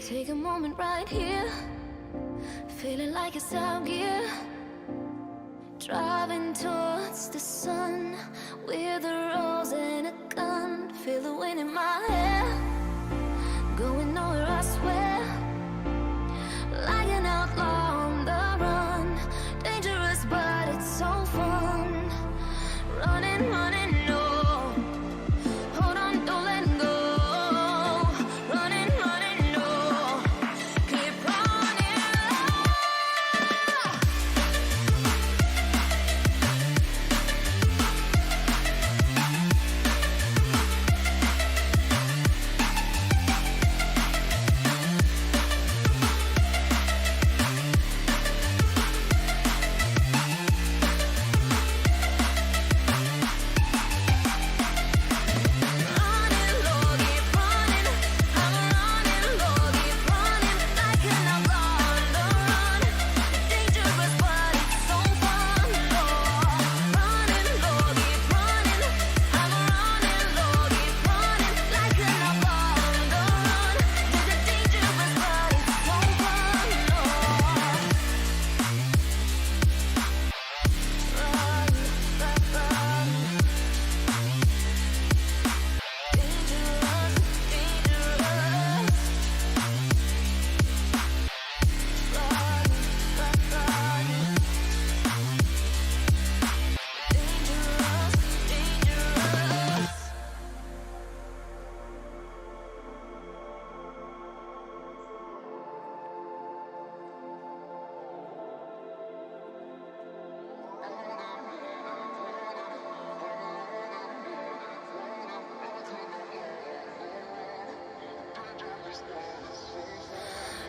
Take a moment right here, feeling like it's out gear. Driving towards the sun with a rose and a gun. Feel the wind in my hair, going nowhere I swear. Like an outlaw on the run, dangerous but it's so fun. Running, running, no. Hold on, don't let go. Running, running, no. Keep running.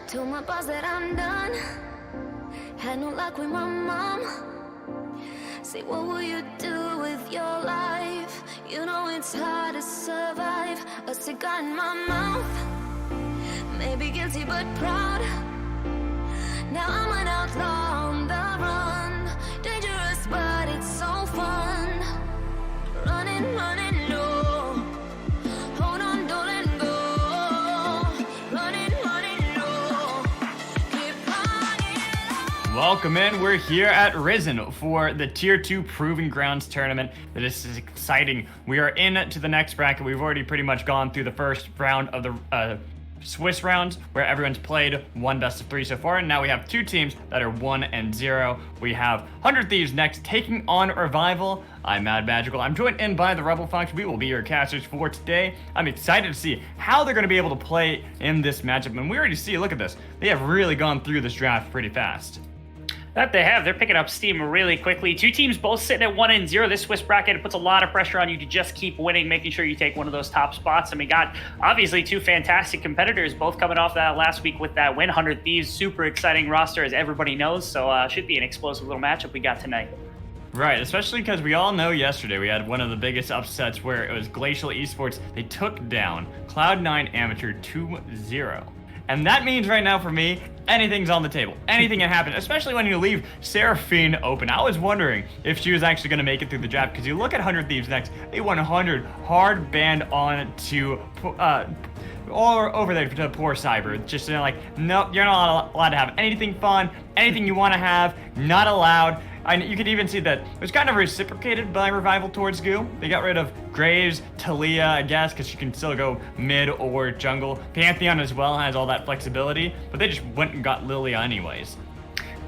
Told my boss that I'm done. Had no luck with my mom. Say, what will you do with your life? You know it's hard to survive. A cigar in my mouth. Maybe guilty but proud. Now I'm an outlaw on the run. Dangerous but it's so fun. Running, running, no. Hold on, don't let go. Running, running, no. Keep running. Welcome in. We're here at Risen for the Tier 2 Proving Grounds tournament. This is exciting. We are into the next bracket. We've already pretty much gone through the first round of the Swiss rounds, where everyone's played one best of 3 so far, and now we have 2 teams that are 1-0. We have 100 Thieves next, taking on Revival. I'm Mad Magical. I'm joined in by the Rebel Fox. We will be your casters for today. I'm excited to see how they're going to be able to play in this matchup, and we already see, look at this, they have really gone through this draft pretty fast. That they have. They're picking up steam really quickly. 2 teams both sitting at 1-0. This Swiss bracket puts a lot of pressure on you to just keep winning, making sure you take one of those top spots. And we got, obviously, 2 fantastic competitors, both coming off that last week with that win. 100 Thieves, super exciting roster, as everybody knows. So should be an explosive little matchup we got tonight. Right, especially because we all know yesterday we had one of the biggest upsets where it was Glacial Esports. They took down Cloud9 Amateur 2-0. And that means right now for me, anything's on the table. Anything can happen, especially when you leave Seraphine open. I was wondering if she was actually going to make it through the draft, because you look at 100 Thieves next, they 100 hard banned on to all over there to poor Cyber. Just like, nope, you're not allowed to have anything fun, anything you want to have, not allowed. And you could even see that it was kind of reciprocated by Revival towards Goo. They got rid of Graves, Talia, I guess, because she can still go mid or jungle. Pantheon as well has all that flexibility, but they just went and got Lilia anyways.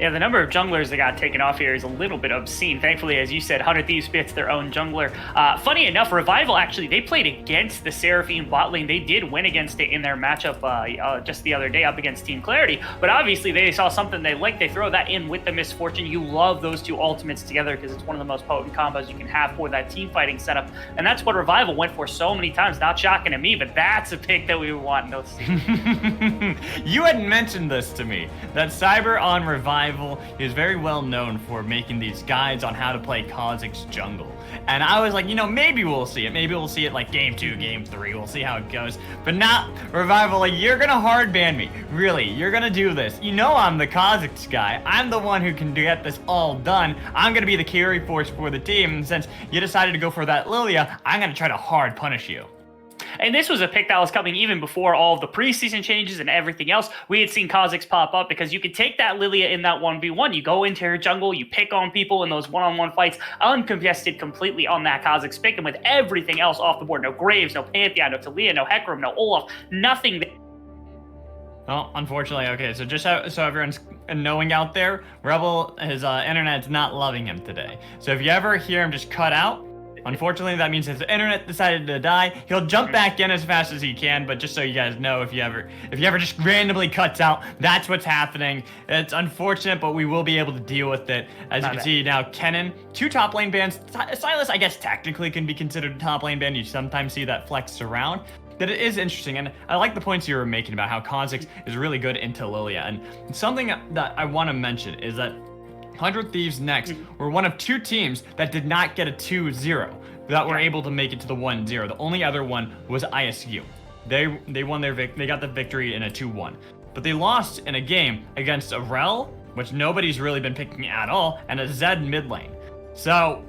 Yeah, the number of junglers that got taken off here is a little bit obscene. Thankfully, as you said, 100 Thieves spits their own jungler. Funny enough, Revival, actually, they played against the Seraphine bot lane. They did win against it in their matchup just the other day up against Team Clarity. But obviously, they saw something they liked. They throw that in with the Misfortune. You love those 2 ultimates together because it's one of the most potent combos you can have for that team fighting setup. And that's what Revival went for so many times. Not shocking to me, but that's a pick that we were wanting to see. You had mentioned this to me, that Cyber on Revival is very well known for making these guides on how to play Kha'Zix's jungle. And I was like, you know, maybe we'll see it. Maybe we'll see it like game 2, game 3. We'll see how it goes. But not Revival, like, you're gonna hard ban me. Really, you're gonna do this. You know I'm the Kha'Zix guy. I'm the one who can get this all done. I'm gonna be the carry force for the team. And since you decided to go for that Lilia, I'm gonna try to hard punish you. And this was a pick that was coming even before all of the preseason changes and everything else. We had seen Kha'Zix pop up because you could take that Lilia in that 1v1. You go into her jungle, you pick on people in those one-on-one fights, uncontested completely on that Kha'Zix pick, and with everything else off the board. No Graves, no Pantheon, no Talia, no Hecarim, no Olaf, nothing. Well, unfortunately, okay, so just so everyone's knowing out there, Rebel, his internet's not loving him today. So if you ever hear him just cut out, unfortunately, that means his internet decided to die. He'll jump back in as fast as he can, but just so you guys know, if you ever just randomly cuts out, that's what's happening. It's unfortunate, but we will be able to deal with it. As you can see now, Kennen, 2 top lane bans. Silas, I guess, technically can be considered a top lane ban. You sometimes see that flexed around. That it is interesting, and I like the points you were making about how Kha'Zix is really good into Lilia. And something that I want to mention is that 100 Thieves Next were one of 2 teams that did not get a 2-0, that were able to make it to the 1-0. The only other one was ISU. They won they got the victory in a 2-1. But they lost in a game against a Rel, which nobody's really been picking at all, and a Zed mid lane. So,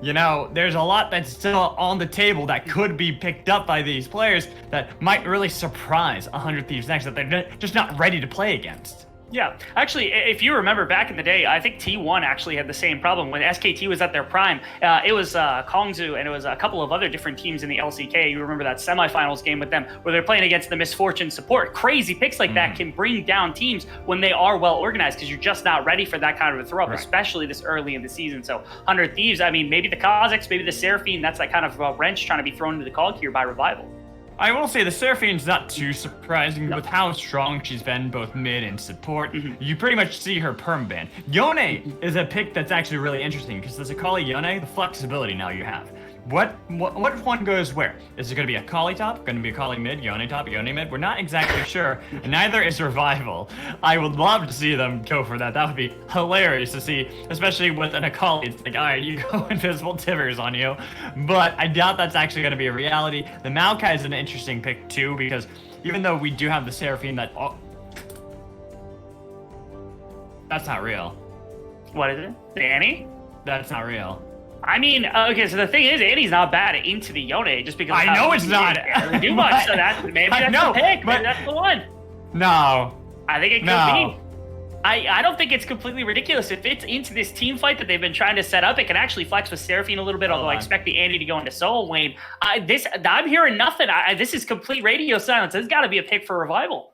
you know, there's a lot that's still on the table that could be picked up by these players that might really surprise 100 Thieves Next, that they're just not ready to play against. Yeah, actually, if you remember back in the day, I think T1 actually had the same problem when SKT was at their prime. It was Kongzu and it was a couple of other different teams in the LCK. You remember that semifinals game with them where they're playing against the Misfortune support. Crazy picks like that can bring down teams when they are well organized because you're just not ready for that kind of a throw up, especially this early in the season. So 100 Thieves, I mean, maybe the Kha'Zix, maybe the Seraphine, that's that kind of wrench trying to be thrown into the cog here by Revival. I will say the Seraphine's not too surprising with how strong she's been both mid and support. You pretty much see her permaban. Yone is a pick that's actually really interesting because there's a Kali Yone, the flexibility now you have. What one goes where? Is it going to be a Kali top? Going to be a Kali mid? Yone top? Yone mid? We're not exactly sure. And neither is Revival. I would love to see them go for that. That would be hilarious to see, especially with an Akali. It's like, all right, you go invisible Tivers on you. But I doubt that's actually going to be a reality. The Maokai is an interesting pick too because even though we do have the Seraphine that... Oh, that's not real. What is it? Danny? That's not real. I mean, okay, so the thing is, Annie's not bad into the Yone just because I know it's not. Too much, so maybe that's the pick. Maybe that's the one. No. I think it could be. I don't think it's completely ridiculous. If it's into this team fight that they've been trying to set up, it can actually flex with Seraphine a little bit, although I expect the Annie to go into solo lane. I'm hearing nothing. This is complete radio silence. There's got to be a pick for Revival.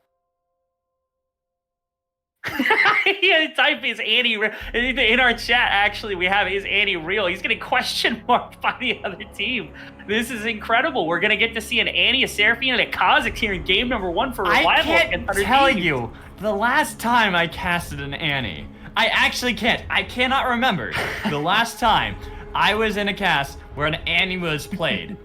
Type is Annie in our chat. Actually, we have is Annie real? He's getting question marked by the other team. This is incredible. We're gonna get to see an Annie, a Seraphine, and a Kha'Zix here in game number 1 for Revival. I can't tell you the last time I casted an Annie. I actually can't. I cannot remember the last time I was in a cast where an Annie was played.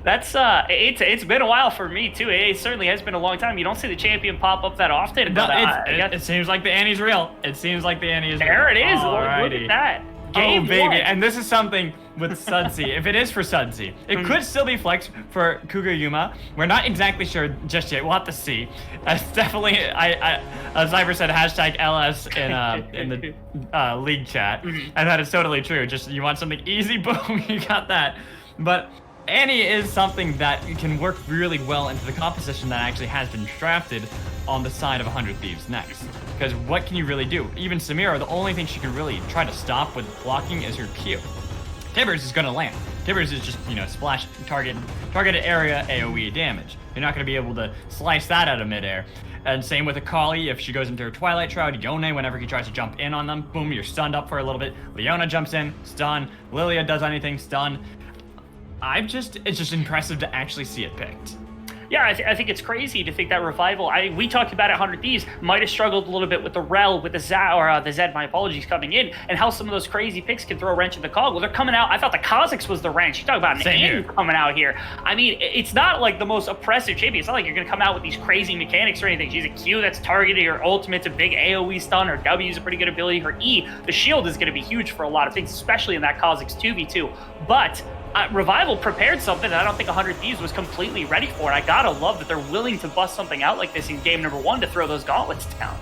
That's it's been a while for me too. It certainly has been a long time. You don't see the champion pop up that often. No, it seems like the Annie's real. It seems like the Annie is there. Real. It is. Look at that. Game baby, 1. And this is something with Sudsy. If it is for Sudsy, it could still be flexed for Kugayuma. We're not exactly sure just yet. We'll have to see. It's definitely, as Cyber said, hashtag LS in the league chat, and that is totally true. Just you want something easy, boom, you got that. But Annie is something that can work really well into the composition that actually has been drafted on the side of 100 Thieves Next. Because what can you really do? Even Samira, the only thing she can really try to stop with blocking is her Q. Tibbers is going to land. Tibbers is just, splash, targeted area AoE damage. You're not going to be able to slice that out of midair. And same with Akali, if she goes into her Twilight Shroud, Yone, whenever he tries to jump in on them, boom, you're stunned up for a little bit. Leona jumps in, stun. Lilia does anything, stun. It's just impressive to actually see it picked. Yeah, I think it's crazy to think that Revival, we talked about it, 100 Thieves, might have struggled a little bit with the Rel, with the Zed, my apologies, coming in, and how some of those crazy picks can throw a wrench in the cog. Well, they're coming out, I thought the Kha'Zix was the wrench. You talk about an Annie coming out here. I mean, it's not like the most oppressive champion. It's not like you're going to come out with these crazy mechanics or anything. She's a Q that's targeted, her ultimate's a big AoE stun, her W is a pretty good ability, her E, the shield is going to be huge for a lot of things, especially in that Kha'Zix 2v2. But Revival prepared something that I don't think 100 Thieves was completely ready for. And I gotta love that they're willing to bust something out like this in game number 1 to throw those gauntlets down.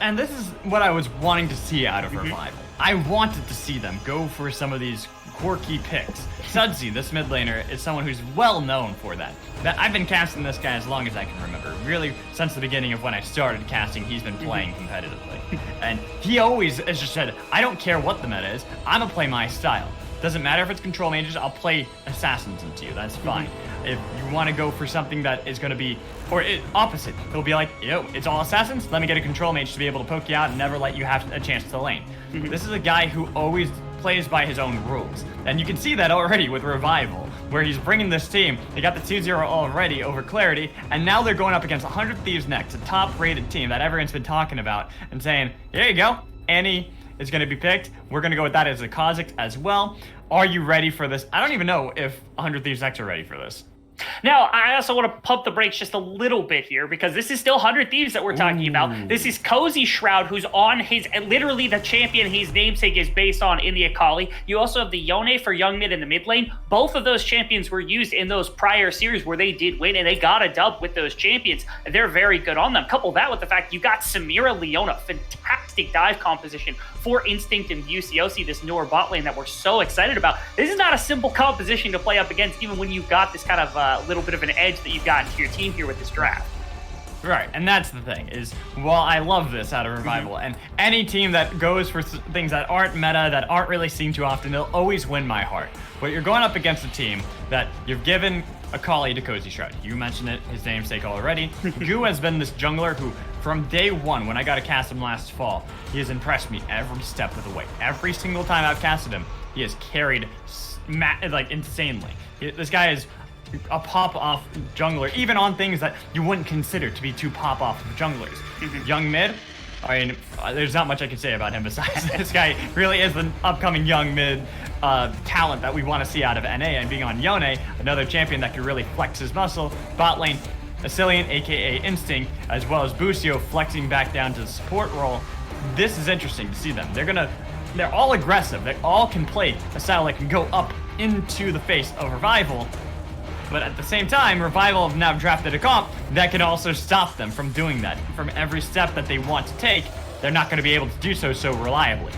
And this is what I was wanting to see out of Revival. I wanted to see them go for some of these quirky picks. Sudsy, this mid laner, is someone who's well known for that. I've been casting this guy as long as I can remember. Really, since the beginning of when I started casting, he's been playing competitively. And he always has just said, I don't care what the meta is, I'm gonna play my style. Doesn't matter if it's control mages, I'll play assassins into you, that's fine. If you want to go for something that is going to be, opposite, he'll be like, yo, it's all assassins, let me get a control mage to be able to poke you out and never let you have a chance to lane. This is a guy who always plays by his own rules. And you can see that already with Revival, where he's bringing this team. They got the 2-0 already over Clarity, and now they're going up against 100 Thieves next, a top-rated team that everyone's been talking about, and saying, here you go, Annie is going to be picked. We're going to go with that as a Kha'Zix as well. Are you ready for this? I don't even know if 100 Thieves Next are ready for this. Now, I also want to pump the brakes just a little bit here because this is still 100 Thieves that we're talking about. This is Cozy Shroud, who's on his, literally the champion his namesake is based on in the Akali. You also have the Yone for young mid in the mid lane. Both of those champions were used in those prior series where they did win, and they got a dub with those champions. And they're very good on them. Couple that with the fact you got Samira Leona, fantastic dive composition for Instinct and UCOC, this newer bot lane that we're so excited about. This is not a simple composition to play up against, even when you've got this kind of little bit of an edge that you've gotten to your team here with this draft. Right, and that's the thing, is, while I love this out of Revival, and any team that goes for things that aren't meta, that aren't really seen too often, they'll always win my heart. But you're going up against a team that you've given a Kali to Cozy Shroud. You mentioned it, his namesake already. Gu has been this jungler who, from day one, when I got to cast him last fall, he has impressed me every step of the way. Every single time I've casted him, he has carried like insanely. This guy is a pop-off jungler, even on things that you wouldn't consider to be too pop-off junglers. Young mid, I mean, there's not much I can say about him besides this guy really is the upcoming young mid talent that we want to see out of NA, and being on Yone, another champion that can really flex his muscle. Bot lane, Asilian, aka Instinct, as well as Busio flexing back down to the support role. This is interesting to see them. They're all aggressive. They all can play a style that can go up into the face of Revival. But at the same time, Revival have now drafted a comp that can also stop them from doing that. From every step that they want to take, they're not going to be able to do so reliably.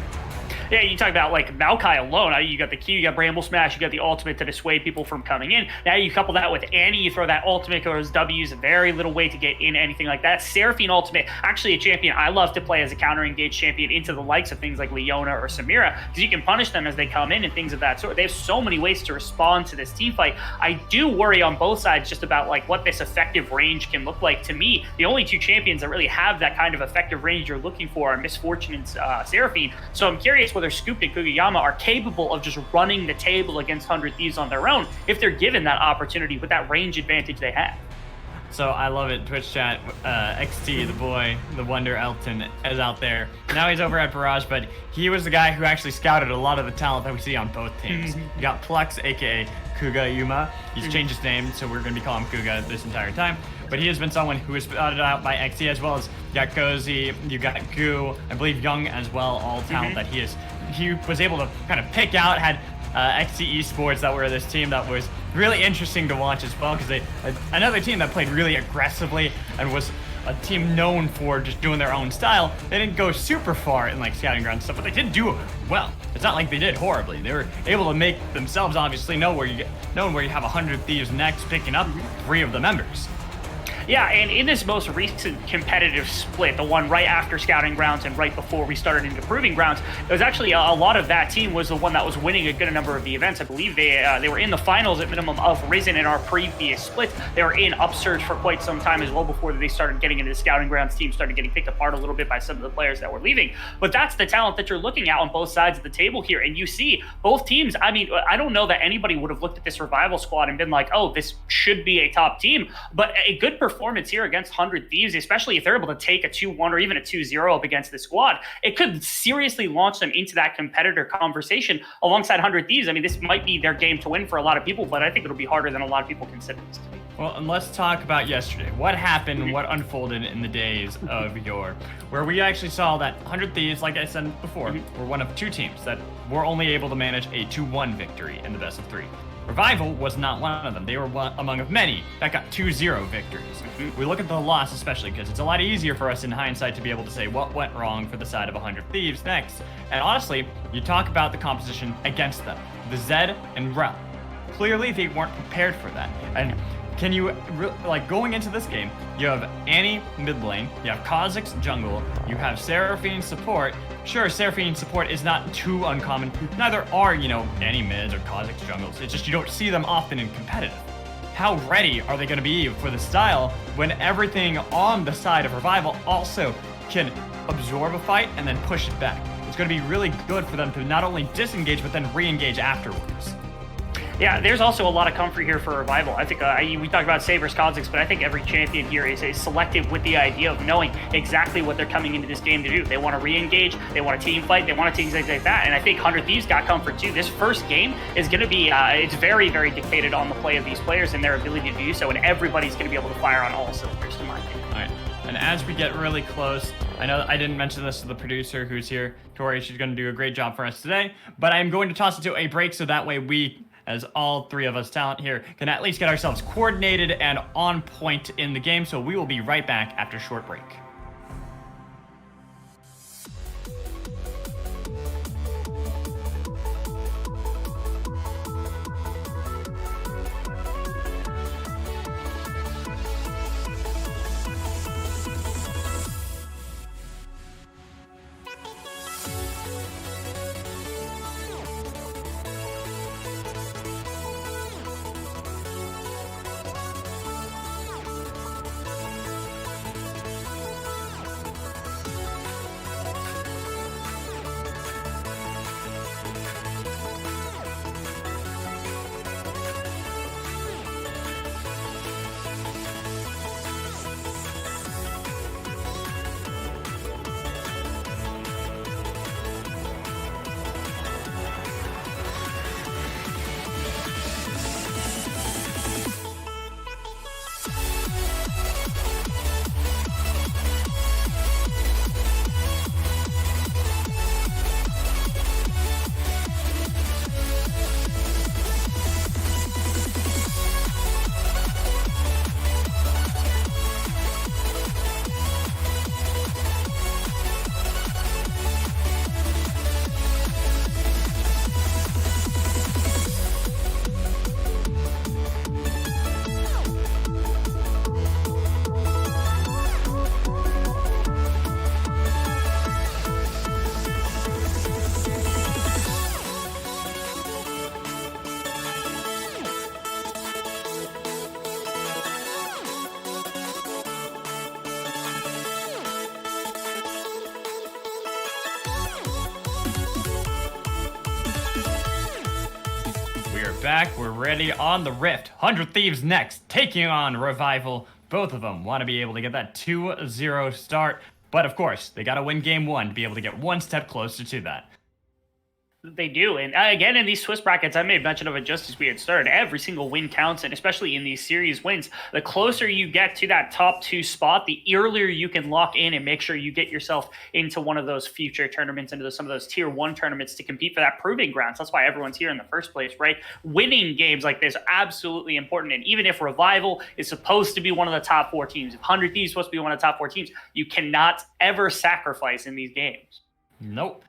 Yeah, you talk about like Maokai alone. You got the Q, you got Bramble Smash, you got the ultimate to dissuade people from coming in. Now you couple that with Annie, you throw that ultimate or W's, very little way to get in anything like that. Seraphine ultimate, actually a champion I love to play as a counter engaged champion into the likes of things like Leona or Samira, because you can punish them as they come in and things of that sort. They have so many ways to respond to this team fight. I do worry on both sides just about like what this effective range can look like. To me, the only two champions that really have that kind of effective range you're looking for are Misfortune and Seraphine. So I'm curious whether Scooped and Kugiyama are capable of just running the table against 100 Thieves on their own if they're given that opportunity with that range advantage they have. So I love it. Twitch chat, XT, the boy, the wonder Elton is out there. Now he's over at Barrage, but he was the guy who actually scouted a lot of the talent that we see on both teams. You got Plex, aka Kuga Yuma. He's changed his name, so we're going to be calling him Kuga this entire time. But he has been someone who was spotted out by XT, as well as you got Cozy, you got Gu, I believe Young as well, all talent that he was able to kind of pick out, had XT Esports that were this team that was really interesting to watch as well, because another team that played really aggressively and was a team known for just doing their own style. They didn't go super far in like scouting ground stuff, but they did do well. It's not like they did horribly. They were able to make themselves obviously known where you have 100 Thieves next, picking up 3 of the members. Yeah, and in this most recent competitive split, the one right after Scouting Grounds and right before we started into Proving Grounds, it was actually a lot of that team was the one that was winning a good number of the events. I believe they were in the finals at minimum of Risen in our previous split. They were in Upsurge for quite some time as well before they started getting into the Scouting Grounds. Team started getting picked apart a little bit by some of the players that were leaving. But that's the talent that you're looking at on both sides of the table here. And you see both teams, I mean, I don't know that anybody would have looked at this Revival squad and been like, oh, this should be a top team. But a good performance here against 100 Thieves, especially if they're able to take a 2-1 or even a 2-0 up against the squad, it could seriously launch them into that competitor conversation alongside 100 Thieves. I mean, this might be their game to win for a lot of people, but I think it'll be harder than a lot of people consider this to be. Well, and let's talk about yesterday. What happened and what unfolded in the days of yore, where we actually saw that 100 Thieves, like I said before, were one of 2 teams that were only able to manage a 2-1 victory in the best of 3. Revival was not one of them. They were one among many that got 2-0 victories. We look at the loss especially because it's a lot easier for us in hindsight to be able to say what went wrong for the side of 100 Thieves next. And honestly, you talk about the composition against them. The Zed and Rel. Clearly, they weren't prepared for that. And can you, like, going into this game, you have Annie mid lane, you have Kha'Zix jungle, you have Seraphine support. Sure, Seraphine support is not too uncommon. Neither are, Annie mids or Kha'Zix jungles. It's just you don't see them often in competitive. How ready are they going to be for the style when everything on the side of Revival also can absorb a fight and then push it back? It's going to be really good for them to not only disengage, but then re-engage afterwards. Yeah, there's also a lot of comfort here for Revival. I think we talked about Saber's Kha'Zix, but I think every champion here is selective with the idea of knowing exactly what they're coming into this game to do. They want to re-engage, they want a team fight, they want to things like that. And I think 100 Thieves got comfort too. This first game is going to be, it's very, very dictated on the play of these players and their ability to do so, and everybody's going to be able to fire on all cylinders, in my opinion. All right. And as we get really close, I know I didn't mention this to the producer who's here, Tori. She's going to do a great job for us today, but I'm going to toss it to a break so that way we, as all three of us talent here, can at least get ourselves coordinated and on point in the game. So we will be right back after a short break. Back, we're ready on the Rift. 100 Thieves next, taking on Revival. Both of them want to be able to get that 2-0 start, but of course, they got to win game one to be able to get one step closer to that. They do. And again, in these Swiss brackets, I made mention of it just as we had started. Every single win counts, and especially in these series wins, the closer you get to that top 2 spot, the earlier you can lock in and make sure you get yourself into one of those future tournaments, into some of those tier 1 tournaments to compete for that proving grounds. That's why everyone's here in the first place, right? Winning games like this are absolutely important. And even if Revival is supposed to be one of the top 4 teams, if 100 Thieves is supposed to be one of the top 4 teams, you cannot ever sacrifice in these games. Nope.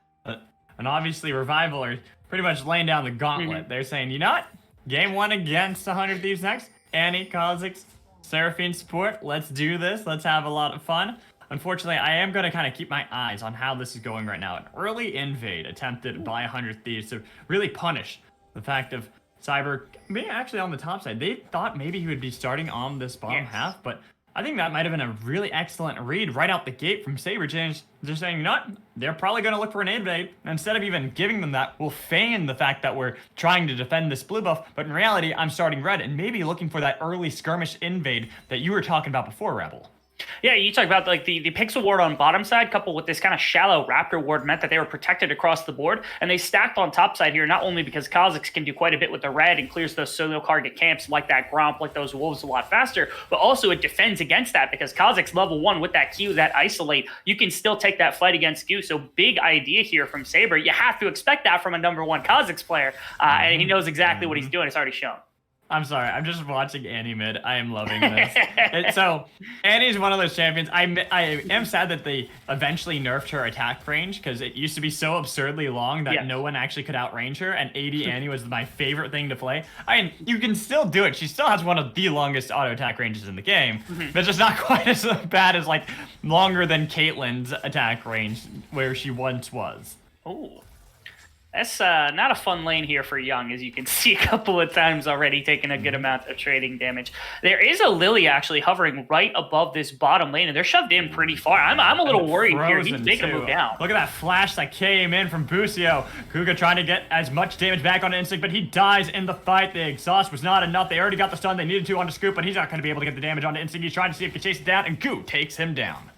And obviously, Revival are pretty much laying down the gauntlet. Mm-hmm. They're saying, you know what? Game 1 against 100 Thieves next. Annie, Kha'Zix, Seraphine support. Let's do this. Let's have a lot of fun. Unfortunately, I am going to kind of keep my eyes on how this is going right now. An early invade attempted by 100 Thieves to really punish the fact of Cyber being actually on the top side. They thought maybe he would be starting on this bottom half, but I think that might have been a really excellent read right out the gate from Saber. Just saying, you know what? They're probably going to look for an invade. And instead of even giving them that, we'll feign the fact that we're trying to defend this blue buff. But in reality, I'm starting red and maybe looking for that early skirmish invade that you were talking about before, Rebel. Yeah, you talk about like the pixel ward on bottom side coupled with this kind of shallow raptor ward meant that they were protected across the board, and they stacked on top side here, not only because Kha'Zix can do quite a bit with the red and clears those solo target camps like that Gromp, like those wolves a lot faster, but also it defends against that because Kha'Zix level 1 with that Q, that isolate, you can still take that fight against Gu. So big idea here from Saber. You have to expect that from a number 1 Kha'Zix player, and he knows exactly what he's doing. It's already shown. I'm sorry. I'm just watching Annie mid. I am loving this. So Annie's one of those champions. I am sad that they eventually nerfed her attack range because it used to be so absurdly long that no one actually could outrange her. And AD Annie was my favorite thing to play. I mean, you can still do it. She still has one of the longest auto attack ranges in the game. But it's just not quite as bad as like longer than Caitlyn's attack range where she once was. Oh. That's not a fun lane here for Young, as you can see a couple of times already, taking a good amount of trading damage. There is a Lily actually hovering right above this bottom lane, and they're shoved in pretty far. I'm a little worried here. He's making a move down. Look at that flash that came in from Busio. Kuga trying to get as much damage back on Instinct, but he dies in the fight. The exhaust was not enough. They already got the stun they needed to onto Scoop, but he's not going to be able to get the damage onto Instinct. He's trying to see if he can chase it down, and Goo takes him down.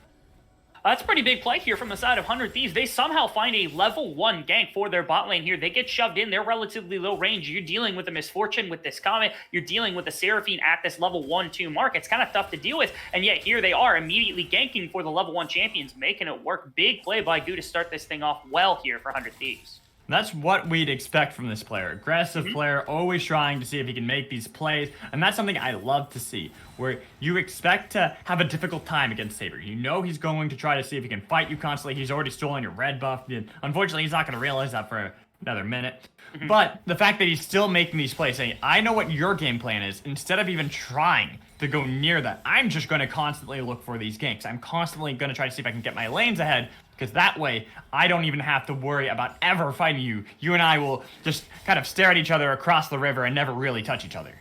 That's a pretty big play here from the side of 100 Thieves. They somehow find a level 1 gank for their bot lane here. They get shoved in. They're relatively low range. You're dealing with a Misfortune with this Comet. You're dealing with a Seraphine at this level 1-2 mark. It's kind of tough to deal with. And yet here they are immediately ganking for the level 1 champions, making it work. Big play by Goo to start this thing off well here for 100 Thieves. That's what we'd expect from this player. Aggressive player, always trying to see if he can make these plays. And that's something I love to see, where you expect to have a difficult time against Saber. You know he's going to try to see if he can fight you constantly. He's already stolen your red buff. Unfortunately, he's not going to realize that for another minute. But the fact that he's still making these plays, saying, I know what your game plan is, instead of even trying to go near that, I'm just going to constantly look for these ganks. I'm constantly going to try to see if I can get my lanes ahead, because that way, I don't even have to worry about ever fighting you. You and I will just kind of stare at each other across the river and never really touch each other.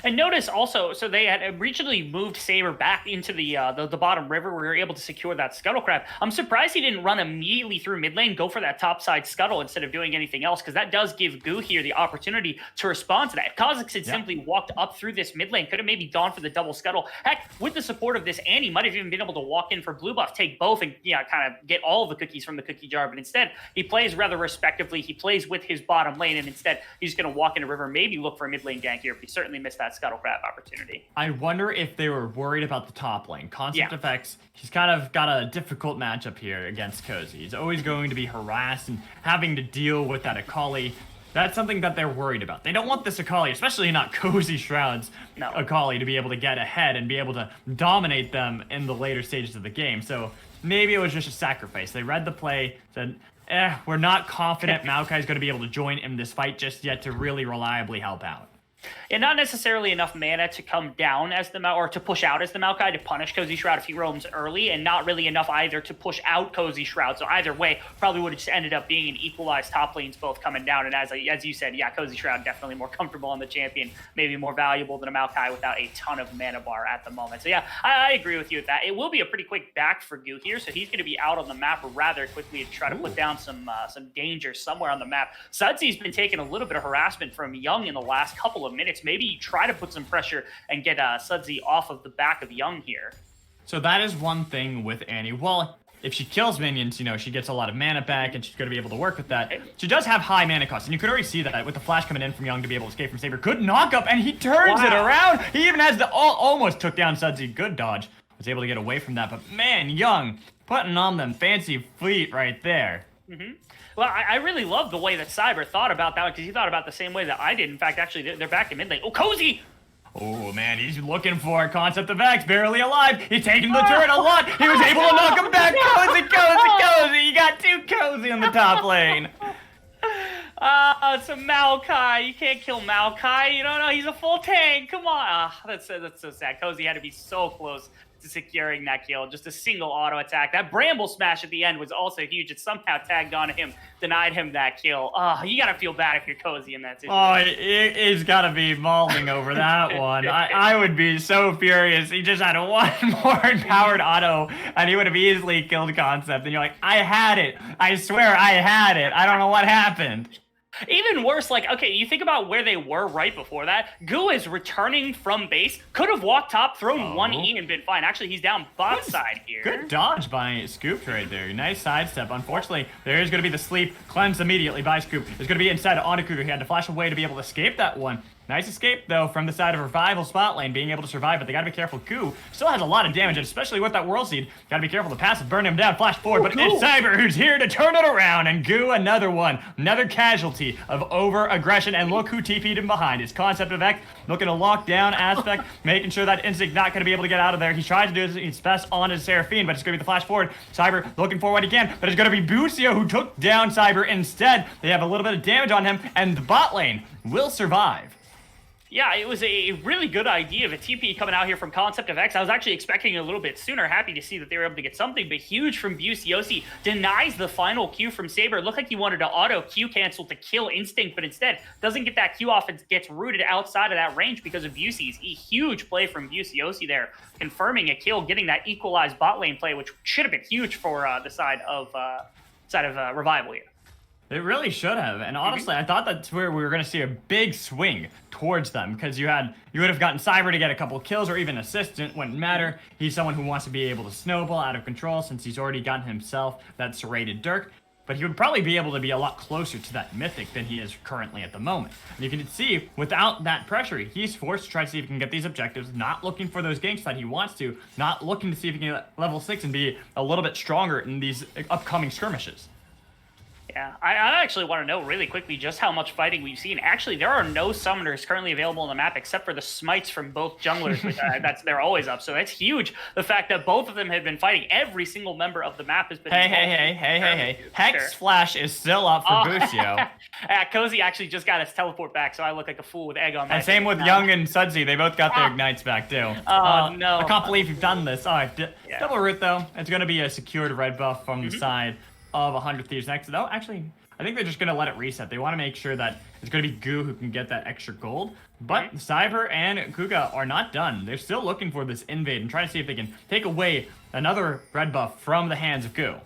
And notice also, so they had originally moved Saber back into the bottom river where we were able to secure that Scuttle Crab. I'm surprised he didn't run immediately through mid lane, go for that top side Scuttle instead of doing anything else, because that does give Goo here the opportunity to respond to that. If Kha'Zix had simply walked up through this mid lane, could have maybe gone for the double Scuttle. Heck, with the support of this, Annie might have even been able to walk in for blue buff, take both, and kind of get all of the cookies from the cookie jar. But instead, he plays rather respectively. He plays with his bottom lane, and instead, he's going to walk into river, maybe look for a mid lane gank here, but he certainly missed that Scuttle Crab opportunity. I wonder if they were worried about the top lane. Concept Effects, he's kind of got a difficult matchup here against Cozy. He's always going to be harassed and having to deal with that Akali. That's something that they're worried about. They don't want this Akali, especially not Cozy Shroud's Akali, to be able to get ahead and be able to dominate them in the later stages of the game. So maybe it was just a sacrifice. They read the play, said, we're not confident Maokai's going to be able to join in this fight just yet to really reliably help out. And not necessarily enough mana to come down as the or to push out as the Maokai to punish Cozy Shroud if he roams early, and not really enough either to push out Cozy Shroud. So either way, probably would have just ended up being an equalized top lanes both coming down. And as you said, Cozy Shroud definitely more comfortable on the champion, maybe more valuable than a Maokai without a ton of mana bar at the moment. So I agree with you with that. It will be a pretty quick back for Goo here, so he's going to be out on the map rather quickly to try to put down some danger somewhere on the map. Sudsy's been taking a little bit of harassment from Young in the last couple of minutes. Maybe you try to put some pressure and get Sudsy off of the back of Young here. So that is one thing with Annie. Well, if she kills minions, she gets a lot of mana back, and she's going to be able to work with that. She does have high mana cost, and you could already see that with the flash coming in from Young to be able to escape from Saber. Good knock-up, and he turns it around. He even has almost took down Sudsy. Good dodge. Was able to get away from that, but man, Young putting on them fancy feet right there. Well, I really love the way that Cyber thought about that, because he thought about the same way that I did. In fact, actually, they're back in mid lane. Oh, Cozy! Oh, man, he's looking for a Concept of X, barely alive. He's taking the turret a lot. He was able to knock him back. Cozy. You got two Cozy on the top lane. It's a Maokai. You can't kill Maokai. You don't know. He's a full tank. Come on. That's so sad. Cozy had to be so close to securing that kill. Just a single auto attack. That Bramble Smash at the end was also huge. It somehow tagged on him, denied him that kill. You gotta feel bad if you're Cozy in that situation. He's gotta be mauling over that one. I would be so furious. He just had one more empowered auto, and he would have easily killed Concept. And you're like, I had it. I swear I had it. I don't know what happened. Even worse, like, okay, you think about where they were right before that. Gu is returning from base, could have walked top, thrown 1E and been fine. Actually, he's down bot side here. Good dodge by Scooped right there. Nice sidestep. Unfortunately, there is going to be the sleep cleansed immediately by Scoop. There's going to be inside on Cougar. He had to flash away to be able to escape that one. Nice escape, though, from the side of Revival spot lane, being able to survive, but they gotta be careful. Goo still has a lot of damage, and especially with that World Seed, gotta be careful. The passive burn him down, flash forward, but it's Cyber who's here to turn it around, and Goo, another one, another casualty of over-aggression, and look who TP'd him behind. His Concept of X looking to lock down Aspect, making sure that Instinct not gonna be able to get out of there. He tries to do his best on his Seraphine, but it's gonna be the flash forward. Cyber looking for what he can, but it's gonna be Bucio who took down Cyber instead. They have a little bit of damage on him, and the bot lane will survive. Yeah, it was a really good idea of a TP coming out here from Concept of X. I was actually expecting it a little bit sooner. Happy to see that they were able to get something, but huge from Buciosi. Denies the final Q from Saber. It looked like he wanted to auto Q cancel to kill Instinct, but instead doesn't get that Q off and gets rooted outside of that range because of Bucie's. A huge play from Buciosi there, confirming a kill, getting that equalized bot lane play, which should have been huge for the side of Revival here. It really should have, and honestly, I thought that's where we were going to see a big swing towards them, because you would have gotten Cyber to get a couple kills, or even Assistant, wouldn't matter. He's someone who wants to be able to snowball out of control, since he's already gotten himself that serrated Dirk, but he would probably be able to be a lot closer to that Mythic than he is currently at the moment. And you can see, without that pressure, he's forced to try to see if he can get these objectives, not looking for those ganks that he wants to, not looking to see if he can get level 6 and be a little bit stronger in these upcoming skirmishes. Yeah, I actually want to know really quickly just how much fighting we've seen. Actually, there are no summoners currently available on the map except for the smites from both junglers, which they're always up. So that's huge. The fact that both of them have been fighting. Every single member of the map has been. Hey. Hex Flash is still up for Bucio. Cozy actually just got his teleport back, so I look like a fool with egg on my And same with Young and Sudsy. They both got their ignites back too. Oh no! I can't believe you've done this. Double root though. It's going to be a secured red buff from the side of 100 Thieves next. No, actually, I think they're just going to let it reset. They want to make sure that it's going to be Goo who can get that extra gold. But Cyber and Kuga are not done. They're still looking for this invade and trying to see if they can take away another red buff from the hands of Goo.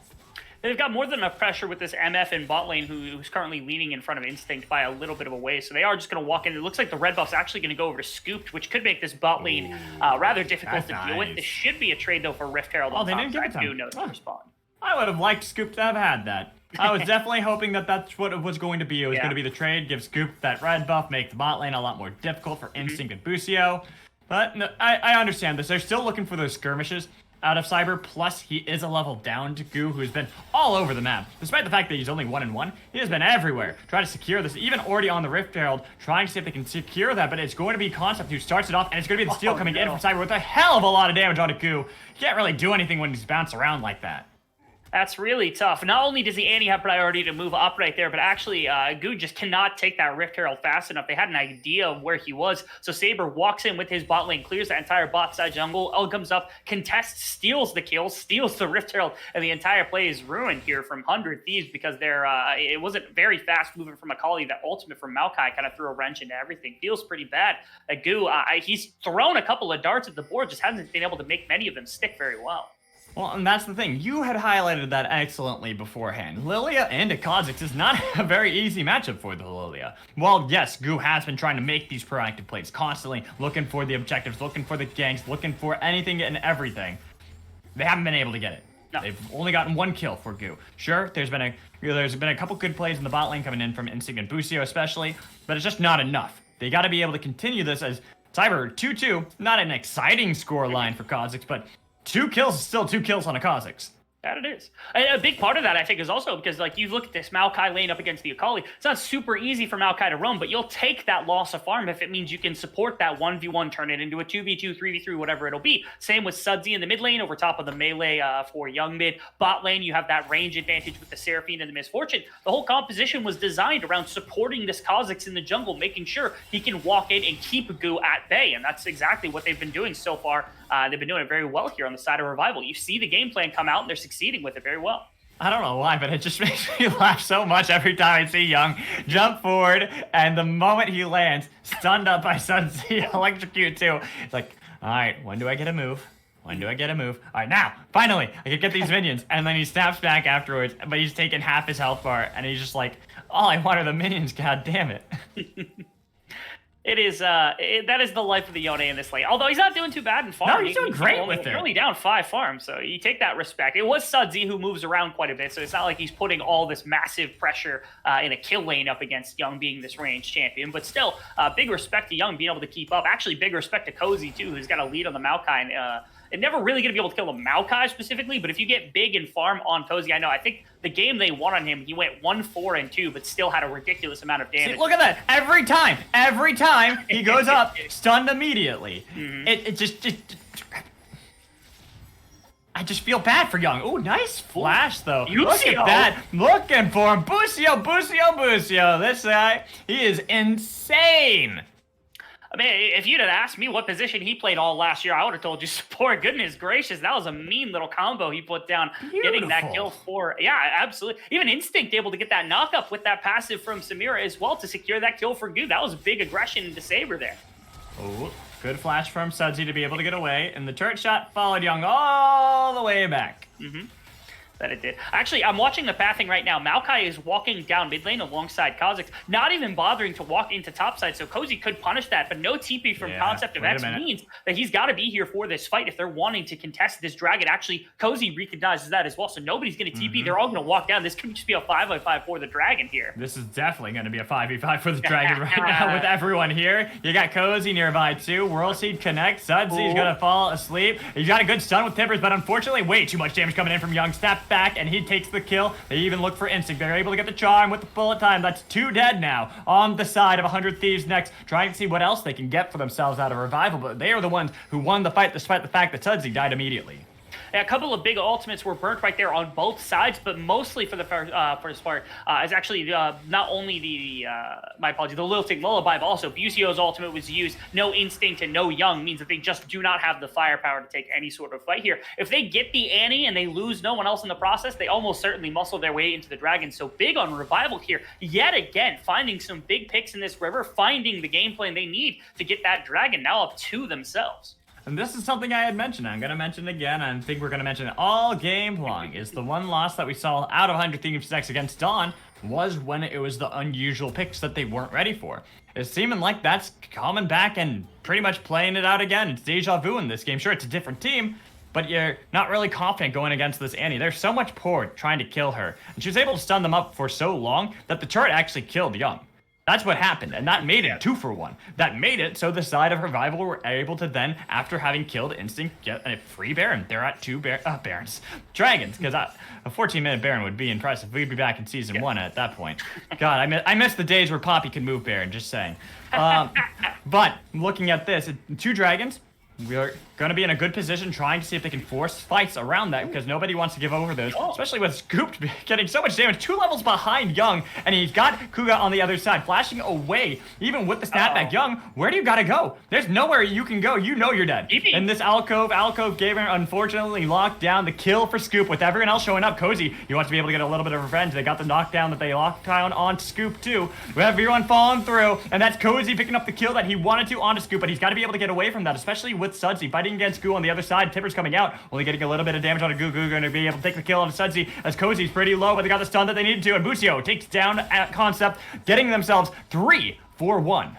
They've got more than enough pressure with this MF in bot lane, who's currently leaning in front of Instinct by a little bit of a way. So they are just going to walk in. It looks like the red buff's actually going to go over to Scooped, which could make this bot lane rather difficult to deal with. This should be a trade, though, for Rift Herald. Oh, they didn't give it time. No respawn. I would have liked Scoop to have had that. I was definitely hoping that that's what it was going to be. It was going to be the trade, give Scoop that red buff, make the bot lane a lot more difficult for Instinct and Bucio. But no, I understand this. They're still looking for those skirmishes out of Cyber, plus he is a level down to Goo, who's been all over the map. Despite the fact that he's only 1-1, he has been everywhere, trying to secure this, even already on the Rift Herald, trying to see if they can secure that, but it's going to be Concept who starts it off, and it's going to be the steal coming in from Cyber with a hell of a lot of damage onto Goo. He can't really do anything when he's bounced around like that. That's really tough. Not only does the Annie have priority to move up right there, but actually Goo just cannot take that Rift Herald fast enough. They had an idea of where he was. So Saber walks in with his bot lane, clears that entire bot side jungle. El comes up, contests, steals the kill, steals the Rift Herald, and the entire play is ruined here from 100 Thieves because it wasn't very fast moving from Akali. That ultimate from Maokai kind of threw a wrench into everything. Feels pretty bad. Goo, he's thrown a couple of darts at the board, just hasn't been able to make many of them stick very well. Well, and that's the thing. You had highlighted that excellently beforehand. Lilia and Kha'Zix is not a very easy matchup for the Lilia. Well, yes, Goo has been trying to make these proactive plays, constantly looking for the objectives, looking for the ganks, looking for anything and everything. They haven't been able to get it. No. They've only gotten one kill for Goo. Sure, there's been a couple good plays in the bot lane coming in from Instinct and Bucio especially, but it's just not enough. They got to be able to continue this as Cyber 2-2. Not an exciting score line for Kha'Zix, but 2 kills is still 2 kills on a Kha'Zix. That it is. And a big part of that, I think, is also because, like, you look at this Maokai lane up against the Akali. It's not super easy for Maokai to roam, but you'll take that loss of farm if it means you can support that 1v1, turn it into a 2v2, 3v3, whatever it'll be. Same with Sudsy in the mid lane over top of the melee for Young mid. Bot lane, you have that range advantage with the Seraphine and the Misfortune. The whole composition was designed around supporting this Kha'Zix in the jungle, making sure he can walk in and keep Goo at bay, and that's exactly what they've been doing so far. They've been doing it very well here on the side of Revival. You see the game plan come out, and they're succeeding with it very well. I don't know why, but it just makes me laugh so much every time I see Young jump forward, and the moment he lands, stunned up by Sunsea, electrocute too. It's like, all right, when do I get a move? When do I get a move? All right, now, finally, I can get these minions. And then he snaps back afterwards, but he's taken half his health bar, and he's just like, all I want are the minions, god damn it. It is, that is the life of the Yone in this lane. Although he's not doing too bad in farm. No, he's doing great with it. He's only down 5 farms, so you take that respect. It was Sudsy who moves around quite a bit, so it's not like he's putting all this massive pressure in a kill lane up against Young being this range champion. But still, big respect to Young being able to keep up. Actually, big respect to Cozy, too, who's got a lead on the Maokai. And never really going to be able to kill the Maokai specifically, but if you get big and farm on Cozy, I think the game they won on him, he went 1-4-2, but still had a ridiculous amount of damage. See, look at that. Every time he goes up, stunned immediately. It just I just feel bad for Young. Oh, nice flash, though. Look at that. Looking for him. Busio. This guy, he is insane. I mean, if you'd have asked me what position he played all last year, I would have told you support. Goodness gracious, that was a mean little combo he put down, getting that kill for. Yeah, absolutely. Even Instinct able to get that knock-up with that passive from Samira as well to secure that kill for Goo. That was big aggression into Saber there. Oh, good flash from Sudsy to be able to get away, and the turret shot followed Young all the way back. That it did. Actually, I'm watching the pathing right now. Maokai is walking down mid lane alongside Kha'Zix, not even bothering to walk into topside, so Cozy could punish that, but no TP from Concept of X means that he's got to be here for this fight if they're wanting to contest this dragon. Actually, Cozy recognizes that as well, so nobody's going to TP. They're all going to walk down. This could just be a 5v5 for the dragon here. This is definitely going to be a 5v5 for the dragon right now with everyone here. You got Cozy nearby too. World Seed connect. Sudsy's going to fall asleep. He's got a good stun with Timbers, but unfortunately way too much damage coming in from Young. Step back, and he takes the kill. They even look for Instinct. They're able to get the charm with the bullet time. That's 2 dead now on the side of 100 Thieves next, trying to see what else they can get for themselves out of Revival, but they are the ones who won the fight despite the fact that Sudsy died immediately. A couple of big ultimates were burnt right there on both sides, but mostly for the first part is actually not only the the Lilting Lullaby, but also Busio's ultimate was used. No Instinct and no Young means that they just do not have the firepower to take any sort of fight here. If they get the Annie and they lose no one else in the process, they almost certainly muscle their way into the Dragon. So big on Revival here, yet again, finding some big picks in this river, finding the game plan they need to get that Dragon now up to themselves. And this is something I had mentioned. I'm going to mention it again. I think we're going to mention it all game long. Is the one loss that we saw out of 100 Thieves next against Dawn was when it was the unusual picks that they weren't ready for. It's seeming like that's coming back and pretty much playing it out again. It's deja vu in this game. Sure, it's a different team, but you're not really confident going against this Annie. There's so much port trying to kill her, and she was able to stun them up for so long that the turret actually killed Young. That's what happened, and that made it 2-for-1. That made it so the side of Revival were able to then, after having killed Instinct, get a free Baron. They're at 2 Dragons, because a 14-minute Baron would be impressive. We'd be back in Season 1 at that point. God, I miss the days where Poppy could move Baron, just saying. But looking at this, 2 Dragons, we're going to be in a good position trying to see if they can force fights around that, because nobody wants to give over those, especially with Scoop getting so much damage, 2 levels behind Young, and he's got Kuga on the other side, flashing away, even with the snapback. Young, where do you gotta go? There's nowhere you can go. You know you're dead. In this alcove gave her, unfortunately, locked down the kill for Scoop with everyone else showing up. Cozy, he wants to be able to get a little bit of revenge. They got the knockdown that they locked down on Scoop too. We have everyone falling through, and that's Cozy picking up the kill that he wanted to onto Scoop, but he's got to be able to get away from that, especially with Sudsy fighting against Goo on the other side. Tipper's coming out, only getting a little bit of damage on a Goo. Going to be able to take the kill on Sudsy as Cozy's pretty low, but they got the stun that they needed to, and Busio takes down at Concept, getting themselves 3-4-1.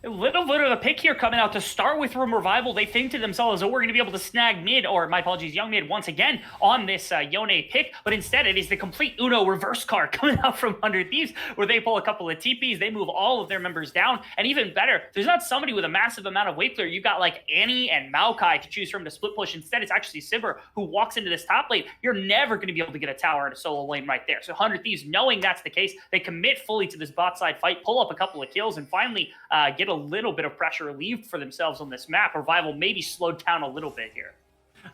A little bit of a pick here coming out to start with from Revival. They think to themselves, oh, we're going to be able to snag mid, or my apologies, Young mid once again on this Yone pick, but instead it is the complete Uno reverse card coming out from 100 Thieves, where they pull a couple of TPs, they move all of their members down, and even better, there's not somebody with a massive amount of weight clear. You've got like Annie and Maokai to choose from to split push. Instead, it's actually Sivir who walks into this top lane. You're never going to be able to get a tower in a solo lane right there. So 100 Thieves, knowing that's the case, they commit fully to this bot side fight, pull up a couple of kills, and finally get a little bit of pressure relieved for themselves on this map. Revival maybe slowed down a little bit here.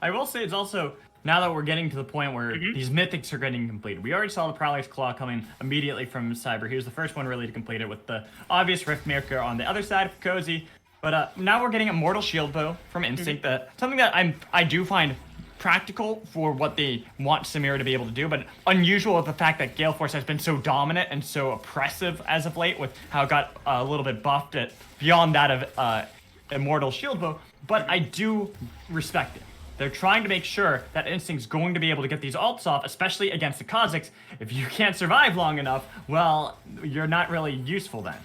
I will say it's also, now that we're getting to the point where these mythics are getting completed, we already saw the Prowler's Claw coming immediately from Cyber. He was the first one really to complete it with the obvious Rift Maker on the other side of Cozy. But now we're getting Immortal Shield Bow from Instinct, something that I do find practical for what they want Samira to be able to do, but unusual with the fact that Gale Force has been so dominant and so oppressive as of late, with how it got a little bit buffed beyond that of Immortal Shield Bow. But I do respect it. they're trying to make sure that Instinct's going to be able to get these ults off, especially against the Kazakhs. If you can't survive long enough, well, you're not really useful then.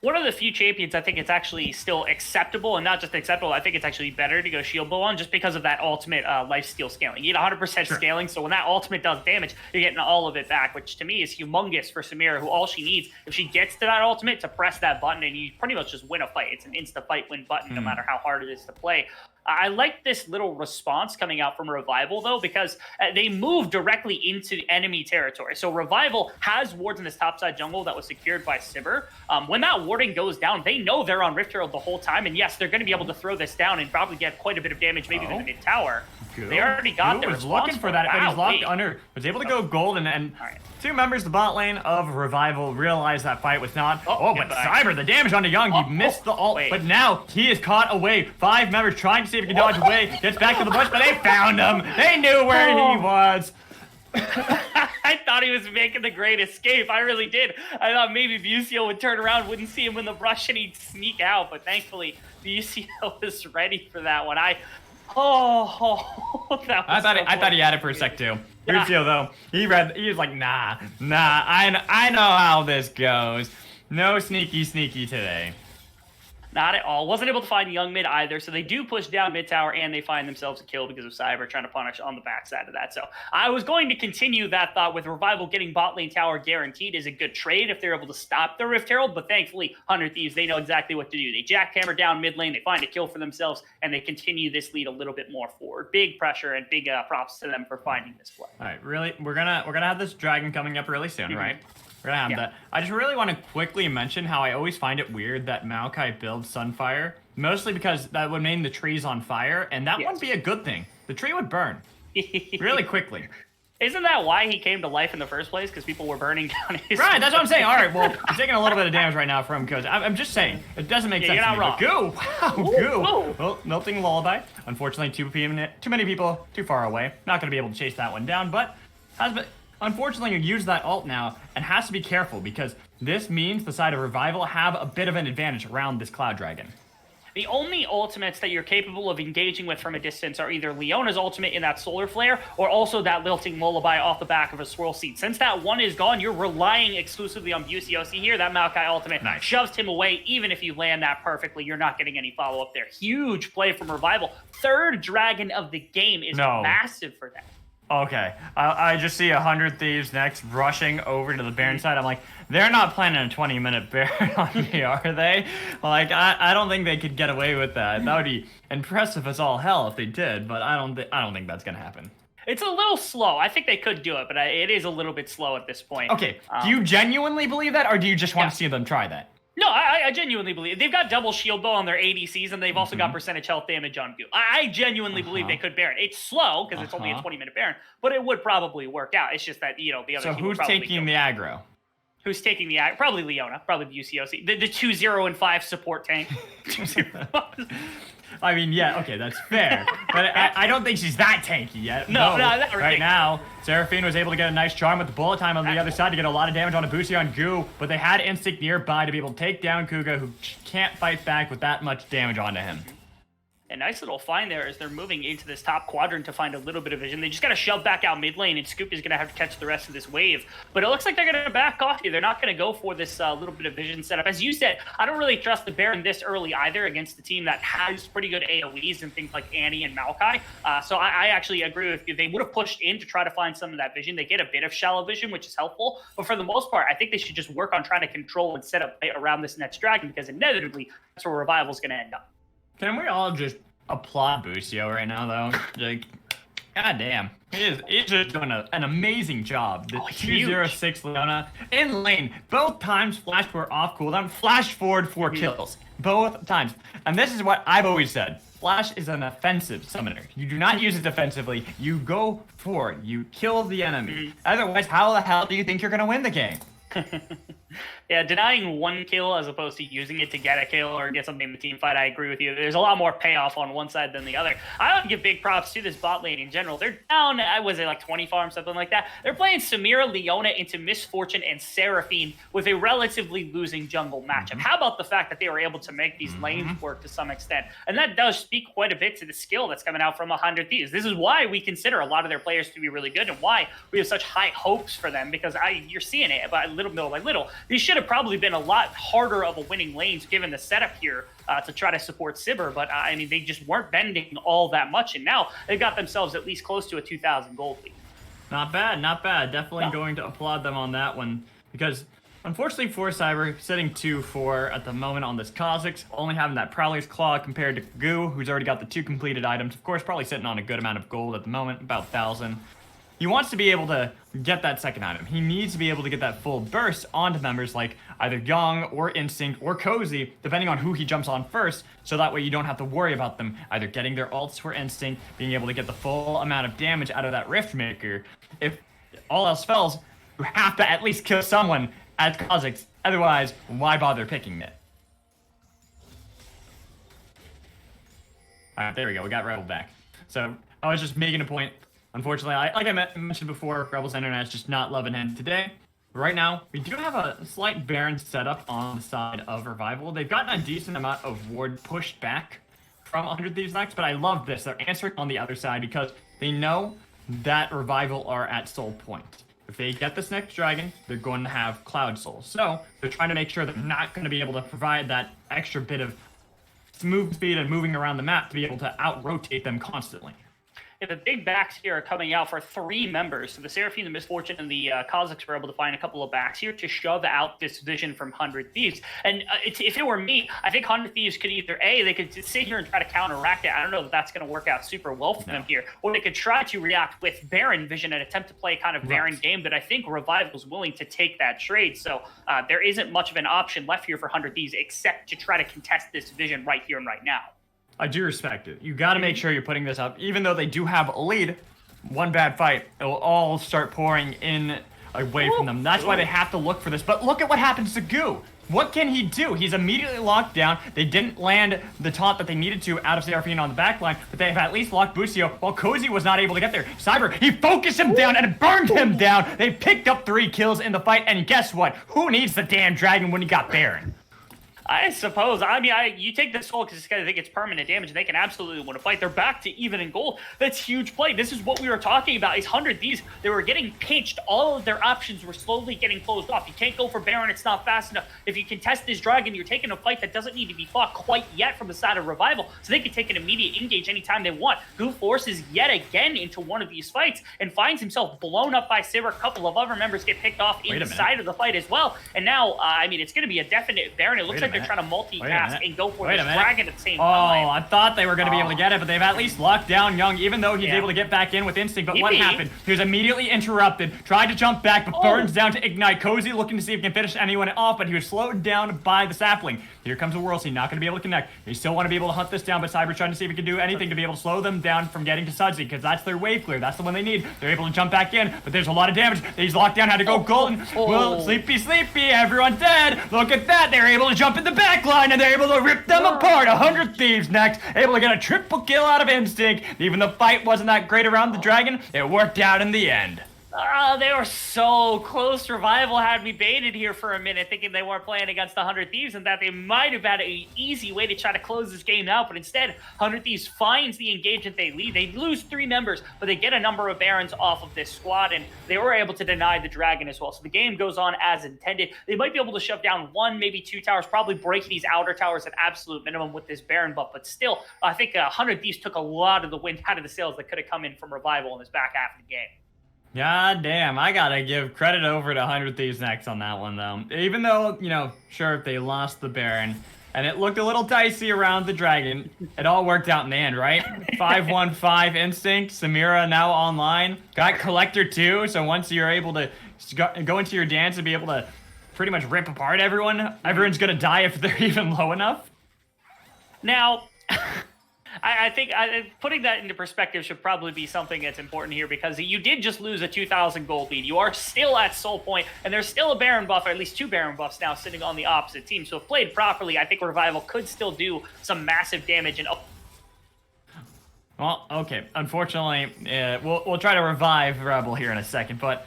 One of the few champions I think it's actually still acceptable, and not just acceptable, I think it's actually better to go shield bow on just because of that ultimate lifesteal scaling. You get 100% scaling, so when that ultimate does damage, you're getting all of it back, which to me is humongous for Samira, who all she needs, if she gets to that ultimate, to press that button, and you pretty much just win a fight. It's an insta-fight win button, no matter how hard it is to play. I like this little response coming out from Revival, though, because they move directly into enemy territory. So Revival has wards in this topside jungle that was secured by Sivir. When that warding goes down, they know they're on Rift Herald the whole time, and yes, they're going to be able to throw this down and probably get quite a bit of damage, maybe in the mid tower. They already got their response. Looking for that, but he's locked under. Was able to go gold, and two members of the bot lane of Revival realized that fight was not. But Cyber, the damage onto Young, he missed the ult, but now he is caught away. 5 members trying to see if he can dodge away, gets back to the bush, but they found him. They knew where he was. I thought he was making the great escape. I really did. I thought maybe Busio would turn around, wouldn't see him in the brush, and he'd sneak out. But thankfully, Busio was ready for that one. That was I thought he had it for a sec too. Yeah. Busio though, he was like, nah. I know how this goes. No sneaky today. Not at all. Wasn't able to find Young mid either, so they do push down mid tower, and they find themselves a kill because of Cyber trying to punish on the backside of that. So I was going to continue that thought with Revival getting bot lane tower guaranteed is a good trade if they're able to stop the Rift Herald, but thankfully, 100 Thieves, they know exactly what to do. They jackhammer down mid lane, they find a kill for themselves, and they continue this lead a little bit more forward. Big pressure and big props to them for finding this play. All right, really, we're gonna have this dragon coming up really soon, right? We're gonna have that. I just really want to quickly mention how I always find it weird that Maokai builds Sunfire, mostly because that would mean the tree's on fire, and that wouldn't be a good thing. The tree would burn really quickly. Isn't that why he came to life in the first place? Because people were burning down his... Right, that's what I'm saying. All right, well, I'm taking a little bit of damage right now from Coach. I'm just saying, it doesn't make sense. You're not wrong. Goo! Wow, goo! Well, melting lullaby. Unfortunately, too many people too far away. Not going to be able to chase that one down, but unfortunately, you use that ult now and has to be careful because this means the side of Revival have a bit of an advantage around this Cloud Dragon. The only ultimates that you're capable of engaging with from a distance are either Leona's ultimate in that Solar Flare or also that Lilting Lullaby off the back of a Swirl Seed. Since that one is gone, you're relying exclusively on Busio. See here, that Maokai ultimate shoves him away. Even if you land that perfectly, you're not getting any follow-up there. Huge play from Revival. Third dragon of the game is massive for them. Okay, I just see 100 Thieves next rushing over to the Baron side. I'm like, they're not planning a 20-minute Baron on me, are they? Like, I don't think they could get away with that. That would be impressive as all hell if they did, but I don't think that's gonna happen. It's a little slow. I think they could do it, but it is a little bit slow at this point. Okay, do you genuinely believe that, or do you just want to see them try that? No, I genuinely believe they've got double shield bow on their ADCs, and they've also got percentage health damage on Goo. I genuinely believe they could Baron. It's slow because it's only a 20-minute Baron, but it would probably work out. It's just that the other. So who's taking the aggro? Who's taking the aggro? Probably Leona, probably UCOC, the 2-0 and 5 support tank. I mean, yeah, okay, that's fair. But I don't think she's that tanky yet. No, not ridiculous. Right now, Seraphine was able to get a nice charm with the bullet time on the other side to get a lot of damage on a Busio on Goo, but they had Instinct nearby to be able to take down Kuga, who can't fight back with that much damage onto him. A nice little find there as they're moving into this top quadrant to find a little bit of vision. They just got to shove back out mid lane, and Scoop is going to have to catch the rest of this wave. But it looks like they're going to back off here. They're not going to go for this little bit of vision setup. As you said, I don't really trust the Baron this early either against the team that has pretty good AoEs and things like Annie and Maokai. So I actually agree with you. They would have pushed in to try to find some of that vision. They get a bit of shallow vision, which is helpful. But for the most part, I think they should just work on trying to control and set up around this next dragon, because inevitably, that's where Revival's going to end up. Can we all just applaud Busio right now, though? Like, goddamn, he's just doing an amazing job. The 206 Leona in lane, both times flash forward off cooldown, flash forward for kills, both times. And this is what I've always said: Flash is an offensive summoner. You do not use it defensively. You go for it. You kill the enemy. Otherwise, how the hell do you think you're gonna win the game? Yeah, denying one kill as opposed to using it to get a kill or get something in the team fight, I agree with you. There's a lot more payoff on one side than the other. I would give big props to this bot lane in general. They're down, was it like 20 farms, something like that? They're playing Samira, Leona into Misfortune and Seraphine with a relatively losing jungle matchup. How about the fact that they were able to make these lanes work to some extent? And that does speak quite a bit to the skill that's coming out from 100 Thieves. This is why we consider a lot of their players to be really good and why we have such high hopes for them, because you're seeing it by little by little. These should have probably been a lot harder of a winning lanes given the setup here to try to support Sibber, but I mean, they just weren't bending all that much, and now they've got themselves at least close to a 2,000 gold lead. Not bad, not bad. Definitely going to applaud them on that one, because unfortunately for Cyber, sitting 2-4 at the moment on this Kha'Zix, only having that Prowler's Claw compared to Goo, who's already got the 2 completed items, of course probably sitting on a good amount of gold at the moment, about 1,000. He wants to be able to get that second item. He needs to be able to get that full burst onto members like either Young or Instinct or Cozy, depending on who he jumps on first, so that way you don't have to worry about them either getting their ults for Instinct, being able to get the full amount of damage out of that Rift Maker. If all else fails, you have to at least kill someone at Kha'Zix, otherwise, why bother picking it? Alright, there we go, we got Rebel back. So, I was just making a point. Unfortunately, like I mentioned before, Rebel's internet is just not loving him today. Right now, we do have a slight Baron setup on the side of Revival. They've gotten a decent amount of ward pushed back from 100 Thieves next, but I love this. They're answering on the other side because they know that Revival are at soul point. If they get this next dragon, they're going to have Cloud Soul. So, they're trying to make sure they're not going to be able to provide that extra bit of move speed and moving around the map to be able to out-rotate them constantly. Yeah, the big backs here are coming out for 3 members. So the Seraphine, the Misfortune, and the Kha'Zix were able to find a couple of backs here to shove out this vision from 100 Thieves. And if it were me, I think 100 Thieves could either, they could sit here and try to counteract it. I don't know that that's going to work out super well for them here. Or they could try to react with Baron vision and attempt to play kind of Baron game, but I think Revival's willing to take that trade. So there isn't much of an option left here for 100 Thieves except to try to contest this vision right here and right now. I do respect it. You got to make sure you're putting this up. Even though they do have a lead, one bad fight, it will all start pouring in away from them. That's why they have to look for this. But look at what happens to Goo. What can he do? He's immediately locked down. They didn't land the taunt that they needed to out of Seraphine on the backline, but they have at least locked Busio while Cozy was not able to get there. Cyber, he focused him down and burned him down. They picked up 3 kills in the fight, and guess what? Who needs the damn dragon when you got Baron? I suppose. I mean, you take this soul because I think it's permanent damage, and they can absolutely win a fight. They're back to even in gold. That's huge play. This is what we were talking about. Is 100 Thieves. They were getting pinched. All of their options were slowly getting closed off. You can't go for Baron. It's not fast enough. If you contest this dragon, you're taking a fight that doesn't need to be fought quite yet from the side of Revival, so they can take an immediate engage anytime they want. Goo forces yet again into one of these fights and finds himself blown up by Sivir. A couple of other members get picked off inside of the fight as well. And now, I mean, it's going to be a definite Baron. It looks like they're trying to multitask and go for the dragon at the same time. Oh, I thought they were going to be able to get it, but they've at least locked down Young, even though he's able to get back in with Instinct. But what happened? He was immediately interrupted, tried to jump back, but burns down to Ignite. Cozy looking to see if he can finish anyone off, but he was slowed down by the sapling. Here comes a Whirl Seed, not going to be able to connect. They still want to be able to hunt this down, but Cyber's trying to see if he can do anything to be able to slow them down from getting to Sudsy, because that's their wave clear. That's the one they need. They're able to jump back in, but there's a lot of damage. He's locked down, had to go golden. Well, sleepy, everyone's dead. Look at that. They're able to jump in the back line, and they're able to rip them apart. 100 Thieves next, able to get a triple kill out of Instinct. Even the fight wasn't that great around the dragon, it worked out in the end. They were so close. Revival had me baited here for a minute, thinking they weren't playing against the 100 Thieves and that they might have had an easy way to try to close this game out, but instead, 100 Thieves finds the engagement they lead. They lose 3 members, but they get a number of Barons off of this squad, and they were able to deny the dragon as well. So the game goes on as intended. They might be able to shove down 1, maybe 2 towers, probably break these outer towers at absolute minimum with this Baron buff, but still, I think 100 Thieves took a lot of the wind out of the sails that could have come in from Revival in this back half of the game. God damn, I gotta give credit over to 100 Thieves next on that one, though. Even though, you know, sure, they lost the Baron, and it looked a little dicey around the dragon, it all worked out in the end, right? 5-1-5 Instinct, Samira now online, got Collector too, so once you're able to go into your dance and be able to pretty much rip apart everyone, everyone's gonna die if they're even low enough. Now... I think putting that into perspective should probably be something that's important here, because you did just lose a 2,000 gold lead. You are still at soul point, and there's still a Baron buff, or at least 2 Baron buffs now sitting on the opposite team. So if played properly, I think Revival could still do some massive damage. And well, okay. Unfortunately, we'll try to revive Rebel here in a second, but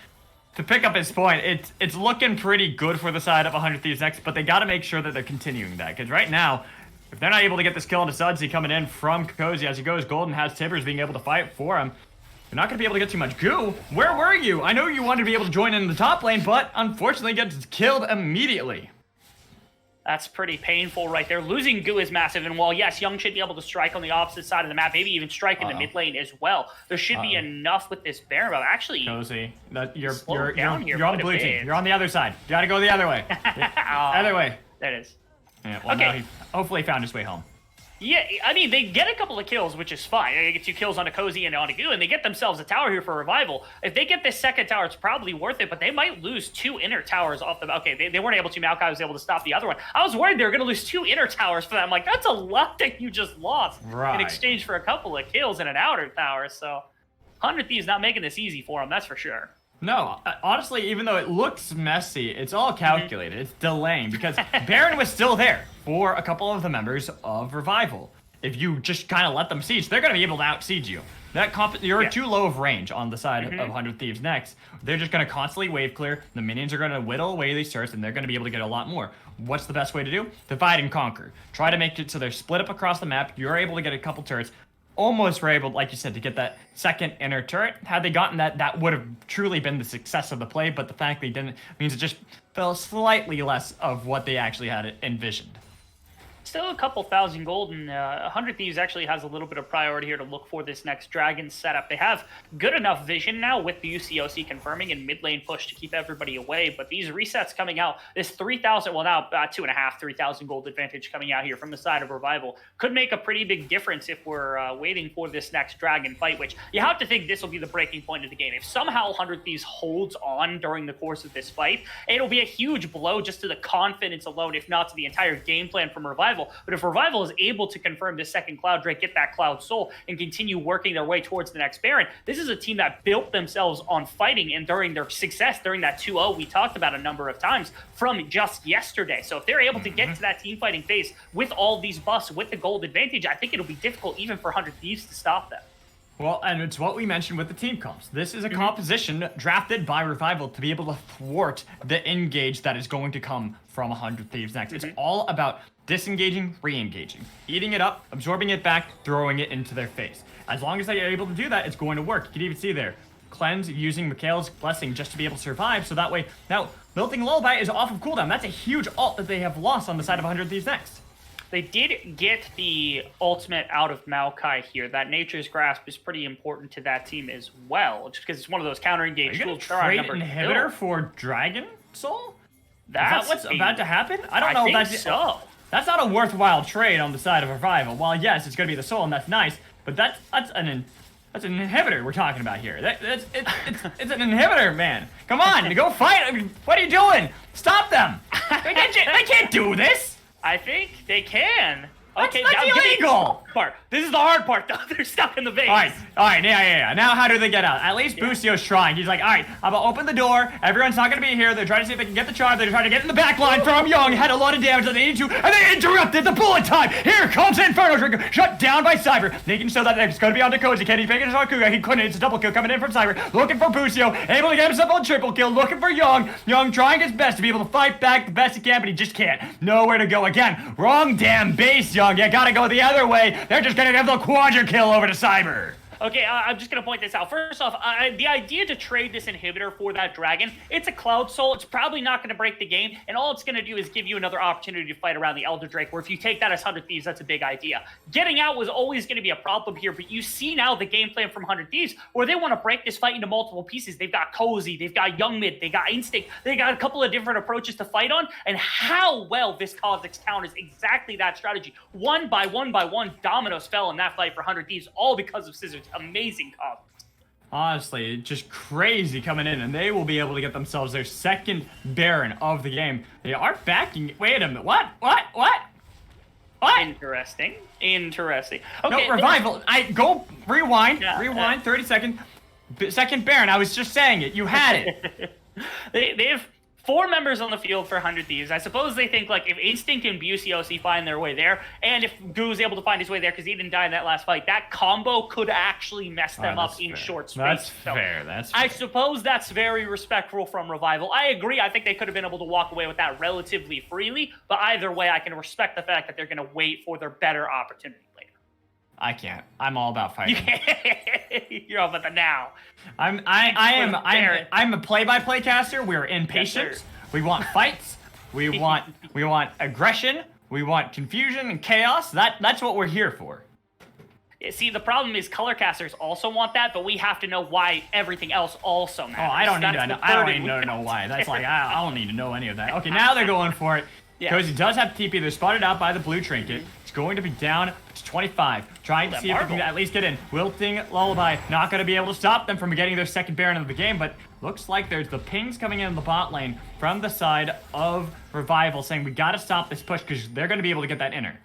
to pick up his point, it's looking pretty good for the side of 100 Thieves next, but they got to make sure that they're continuing that, because right now, if they're not able to get this kill into Sudsy coming in from Cozy as he goes gold and has Tibbers being able to fight for him, they're not going to be able to get too much goo. Where were you? I know you wanted to be able to join in the top lane, but unfortunately gets killed immediately. That's pretty painful right there. Losing goo is massive, and while yes, Young should be able to strike on the opposite side of the map, maybe even strike in the mid lane as well, there should be enough with this Baron buff. Actually, Cozy, you're on the blue team. You're on the other side. You gotta go the other way. Other way. That is. Yeah, well, now he hopefully found his way home. Yeah, I mean, they get a couple of kills, which is fine. They get 2 kills on a Cozy and on a Goo, and they get themselves a tower here for Revival. If they get this second tower, it's probably worth it, but they might lose 2 inner towers off the... Okay, they weren't able to. Maokai was able to stop the other one. I was worried they were going to lose 2 inner towers for that. I'm like, that's a lot that you just lost in exchange for a couple of kills and an outer tower, so... 100 Thieves not making this easy for them, that's for sure. No, honestly, even though it looks messy, it's all calculated. It's delaying because Baron was still there for a couple of the members of Revival. If you just kind of let them siege, they're going to be able to out-siege you. You're too low of range on the side of 100 Thieves next. They're just going to constantly wave clear. The minions are going to whittle away these turrets, and they're going to be able to get a lot more. What's the best way to do? Divide and conquer. Try to make it so they're split up across the map. You're able to get a couple turrets. Almost were able, like you said, to get that second inner turret. Had they gotten that, that would have truly been the success of the play, but the fact they didn't means it just fell slightly less of what they actually had envisioned. Still a couple thousand gold, and 100 Thieves actually has a little bit of priority here to look for this next dragon setup. They have good enough vision now with the UCOC confirming and mid lane push to keep everybody away, but these resets coming out, this 3,000, well now 2.5, 3,000 gold advantage coming out here from the side of Revival could make a pretty big difference if we're waiting for this next dragon fight, which you have to think this will be the breaking point of the game. If somehow 100 Thieves holds on during the course of this fight, it'll be a huge blow just to the confidence alone, if not to the entire game plan from Revival. But if Revival is able to confirm this second Cloud Drake, get that Cloud Soul, and continue working their way towards the next Baron, this is a team that built themselves on fighting, and during their success during that 2-0 we talked about a number of times from just yesterday. So if they're able to get to that team fighting phase with all these buffs, with the gold advantage, I think it'll be difficult even for 100 Thieves to stop them. Well, and it's what we mentioned with the team comps. This is a composition drafted by Revival to be able to thwart the engage that is going to come from 100 Thieves next. It's all about disengaging, re-engaging, eating it up, absorbing it back, throwing it into their face. As long as they are able to do that, it's going to work. You can even see there, Cleanse using Mikhail's Blessing just to be able to survive, so that way, now, Melting Lullaby is off of cooldown. That's a huge ult that they have lost on the side of 100 Thieves next. They did get the ultimate out of Maokai here. That Nature's Grasp is pretty important to that team as well, just because it's one of those counter-engage tools. Trade inhibitor for Dragon Soul? That's is that what's about to happen? I don't know. I think so. That's not a worthwhile trade on the side of Revival. While yes, it's going to be the soul, and that's nice, but that's an inhibitor we're talking about here. It's an inhibitor, man. Come on, go fight. I mean, what are you doing? Stop them. They can't do this. I think they can. Okay, that's illegal. This is the hard part, though. They're stuck in the base. All right, yeah. Now how do they get out? At least Bussio's trying. He's like, all right, I'm gonna open the door. Everyone's not gonna be here. They're trying to see if they can get the charge. They're trying to get in the back line from Young. Had a lot of damage that they needed to, and they interrupted the bullet time. Here comes Inferno Trigger, shut down by Cyber. Making so that it's gonna be on Kozi. Can he make it on Kuga? He couldn't. It's a double kill coming in from Cyber. Looking for Bussio, able to get himself a triple kill. Looking for Young. Young trying his best to be able to fight back the best he can, but he just can't. Nowhere to go again. Wrong damn base, Young. You gotta go the other way. They're just gonna have the quadra kill over to Cyber. Okay, I'm just going to point this out. First off, the idea to trade this inhibitor for that dragon, it's a Cloud Soul. It's probably not going to break the game, and all it's going to do is give you another opportunity to fight around the Elder Drake, where if you take that as 100 Thieves, that's a big idea. Getting out was always going to be a problem here, but you see now the game plan from 100 Thieves, where they want to break this fight into multiple pieces. They've got Cozy, they've got Young Mid, they got Instinct, they got a couple of different approaches to fight on, and how well this Kha'Zix counters exactly that strategy. One by one, dominoes fell in that fight for 100 Thieves, all because of Scissor's amazing comp. Honestly, just crazy coming in, and they will be able to get themselves their second Baron of the game. They are backing. Wait a minute. What? What? Interesting. Okay. No, Revival. Rewind. Yeah, Rewind. 30 seconds. Second Baron. I was just saying it. You had it. They have 4 members on the field for 100 Thieves. I suppose they think, like, if Instinct and Busios find their way there, and if Goo's able to find his way there because he didn't die in that last fight, that combo could actually mess them up in short space. That's fair. I suppose that's very respectful from Revival. I agree. I think they could have been able to walk away with that relatively freely, but either way, I can respect the fact that they're going to wait for their better opportunity later. I can't. I'm all about fighting. You're all about the now. I'm a play-by-play caster. We're impatient. Yes, we want fights. We want aggression. We want confusion and chaos. That's what we're here for. See, the problem is color casters also want that, but we have to know why everything else also matters. Oh, I don't need to know. I don't need to know why. That's like I don't need to know any of that. Okay, now they're going for it. Yeah. Cozy does have TP. They're spotted out by the blue trinket. It's going to be down to 25. Trying to see if they can at least get in. Wilting Lullaby not going to be able to stop them from getting their second Baron of the game, but looks like there's the pings coming in the bot lane from the side of Revival saying we got to stop this push because they're going to be able to get that inner.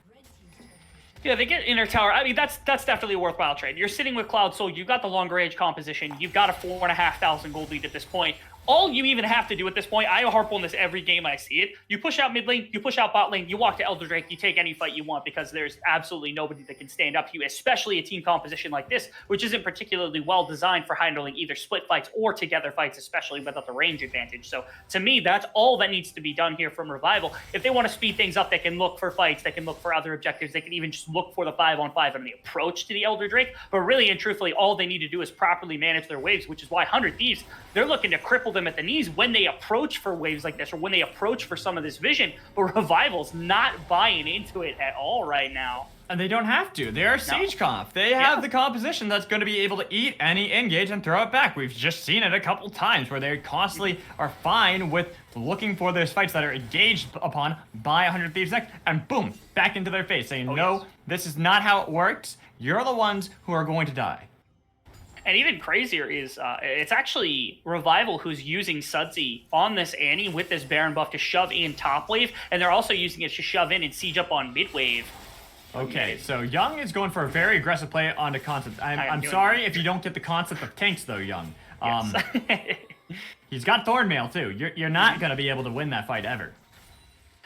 Yeah, they get inner tower. I mean, that's definitely a worthwhile trade. You're sitting with Cloud Soul. You've got the longer range composition. You've got a 4,500 gold lead at this point. All you even have to do at this point, I harp on this every game I see it, you push out mid lane, you push out bot lane, you walk to Elder Drake, you take any fight you want because there's absolutely nobody that can stand up to you, especially a team composition like this, which isn't particularly well designed for handling either split fights or together fights, especially without the range advantage. So to me, that's all that needs to be done here from Revival. If they want to speed things up, they can look for fights, they can look for other objectives, they can even just look for the 5-on-5 and the approach to the Elder Drake. But really and truthfully, all they need to do is properly manage their waves, which is why 100 Thieves, they're looking to cripple them at the knees when they approach for waves like this or when they approach for some of this vision, but Revival's not buying into it at all right now. And they don't have to. They're Siege Conf. They have the composition that's going to be able to eat any engage and throw it back. We've just seen it a couple times where they constantly are fine with looking for those fights that are engaged upon by 100 Thieves next, and boom, back into their face saying, no, this is not how it works. You're the ones who are going to die. And even crazier is it's actually Revival who's using Sudsy on this Annie with this Baron buff to shove in top wave, and they're also using it to shove in and siege up on mid wave. Okay, so Young is going for a very aggressive play onto concept. I'm sorry if you don't get the concept of tanks though, Young. Yes. He's got Thornmail too. You're not going to be able to win that fight ever.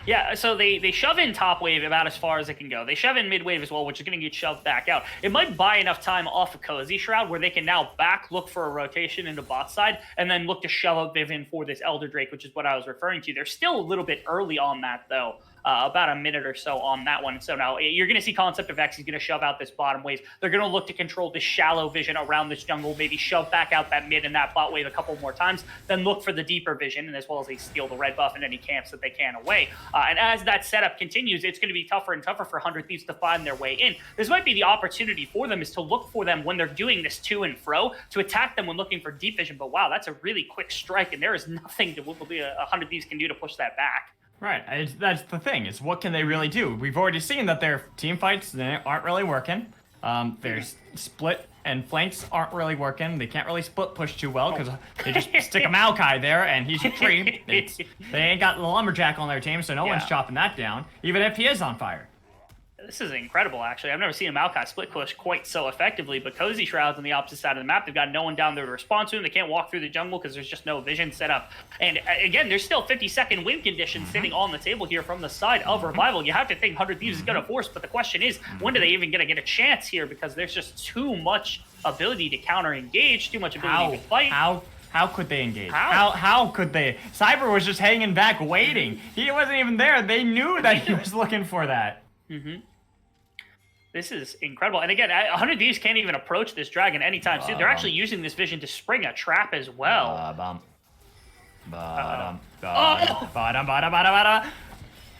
Yeah, so they shove in top wave about as far as it can go. They shove in mid wave as well, which is going to get shoved back out. It might buy enough time off of Cozy Shroud where they can now look for a rotation into bot side, and then look to shove up Vivian for this Elder Drake, which is what I was referring to. They're still a little bit early on that, though. About a minute or so on that one. So now you're going to see Concept of X. He's going to shove out this bottom wave. They're going to look to control this shallow vision around this jungle, maybe shove back out that mid and that bot wave a couple more times, then look for the deeper vision, and as well as they steal the red buff and any camps that they can away. And as that setup continues, it's going to be tougher and tougher for 100 Thieves to find their way in. This might be the opportunity for them is to look for them when they're doing this to and fro, to attack them when looking for deep vision. But wow, that's a really quick strike, and there is nothing that 100 Thieves can do to push that back. Right, that's the thing, is what can they really do? We've already seen that their team fights aren't really working. Their split and flanks aren't really working. They can't really split push too well because they just stick a Maokai there and he's a tree. They ain't got the Lumberjack on their team, so no one's chopping that down, even if he is on fire. This is incredible, actually. I've never seen a Maokai split push quite so effectively, but Cozy Shroud's on the opposite side of the map. They've got no one down there to respond to him. They can't walk through the jungle because there's just no vision set up. And again, there's still 50-second win conditions sitting on the table here from the side of Revival. You have to think 100 Thieves is going to force, but the question is, when are they even going to get a chance here? Because there's just too much ability to counter-engage, too much ability to fight. How could they engage? How could they? Cyber was just hanging back waiting. He wasn't even there. They knew that he was looking for that. This is incredible. And again, 100 Thieves can't even approach this dragon anytime soon. They're actually using this vision to spring a trap as well.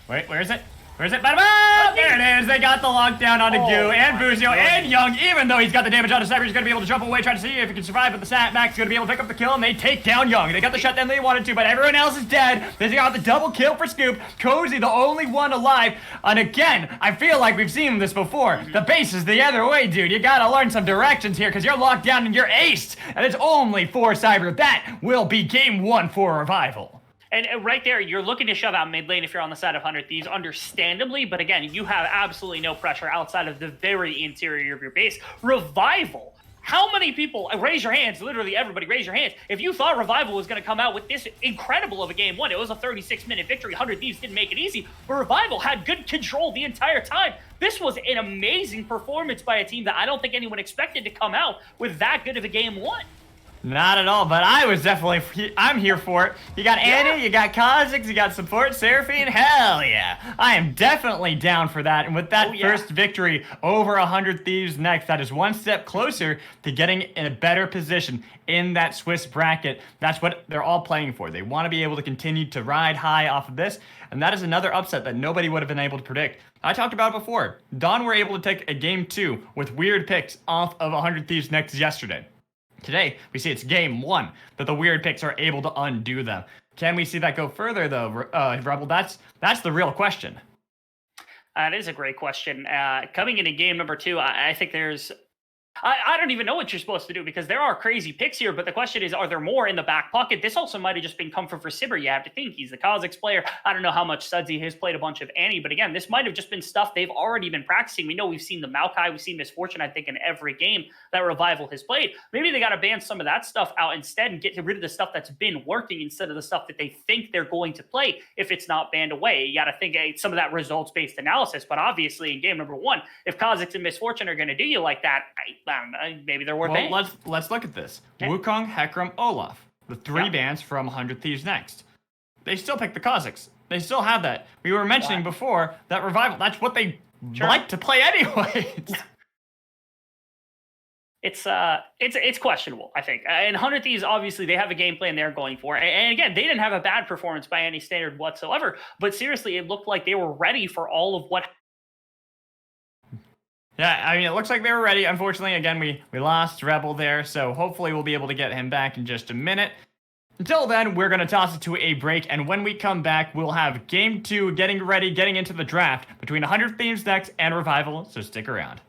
Wait, where is it? Where's it? There it is. They got the lockdown onto Goo and Buzio and Young. Even though he's got the damage on the Cyber, he's going to be able to jump away, try to see if he can survive. But the Max is going to be able to pick up the kill, and they take down Young. They got the shutdown they wanted to, but everyone else is dead. They got the double kill for Scoop. Cozy, the only one alive. And again, I feel like we've seen this before. The base is the other way, dude. You got to learn some directions here because you're locked down and you're aced. And it's only for Cyber. That will be game 1 for Revival. And right there, you're looking to shove out mid lane if you're on the side of 100 Thieves, understandably. But again, you have absolutely no pressure outside of the very interior of your base. Revival. How many people, raise your hands, literally everybody raise your hands, if you thought Revival was going to come out with this incredible of a game one. It was a 36-minute victory. 100 Thieves didn't make it easy, but Revival had good control the entire time. This was an amazing performance by a team that I don't think anyone expected to come out with that good of a game one. Not at all, but I was definitely, I'm here for it. You got Andy, you got Kha'Zix, you got support, Seraphine, hell yeah. I am definitely down for that, and with that first victory over 100 Thieves next, that is one step closer to getting in a better position in that Swiss bracket. That's what they're all playing for. They want to be able to continue to ride high off of this, and that is another upset that nobody would have been able to predict. I talked about it before. Dawn were able to take a game 2 with weird picks off of 100 Thieves next yesterday. Today, we see it's game 1 that the weird picks are able to undo them. Can we see that go further, though, Rebel? That's the real question. That is a great question. Coming into game number 2, I think there's... I don't even know what you're supposed to do because there are crazy picks here, but the question is, are there more in the back pocket? This also might have just been comfort for Sibber. You have to think he's the Kha'Zix player. I don't know how much Sudsy has played a bunch of Annie, but again, this might have just been stuff they've already been practicing. We know we've seen the Maokai, we've seen Misfortune, I think, in every game that Revival has played. Maybe they got to ban some of that stuff out instead and get rid of the stuff that's been working instead of the stuff that they think they're going to play if it's not banned away. You got to think some of that results-based analysis, but obviously in game number 1, if Kha'Zix and Misfortune are going to do you like that, I don't know, maybe they're worth it. Let's look at this. Okay. Wukong, Hecarim, Olaf. The 3 bans from 100 Thieves next. They still pick the Kha'Zix. They still have that. We were mentioning before that Revival, that's what they like to play anyway. It's questionable, I think. And 100 Thieves, obviously, they have a game plan they're going for. And again, they didn't have a bad performance by any standard whatsoever. But seriously, it looked like they were ready for all of what... Yeah, I mean, it looks like they were ready. Unfortunately, again, we lost Rebel there, so hopefully we'll be able to get him back in just a minute. Until then, we're going to toss it to a break, and when we come back, we'll have Game 2 getting ready, getting into the draft between 100 Thieves next and Revival, so stick around.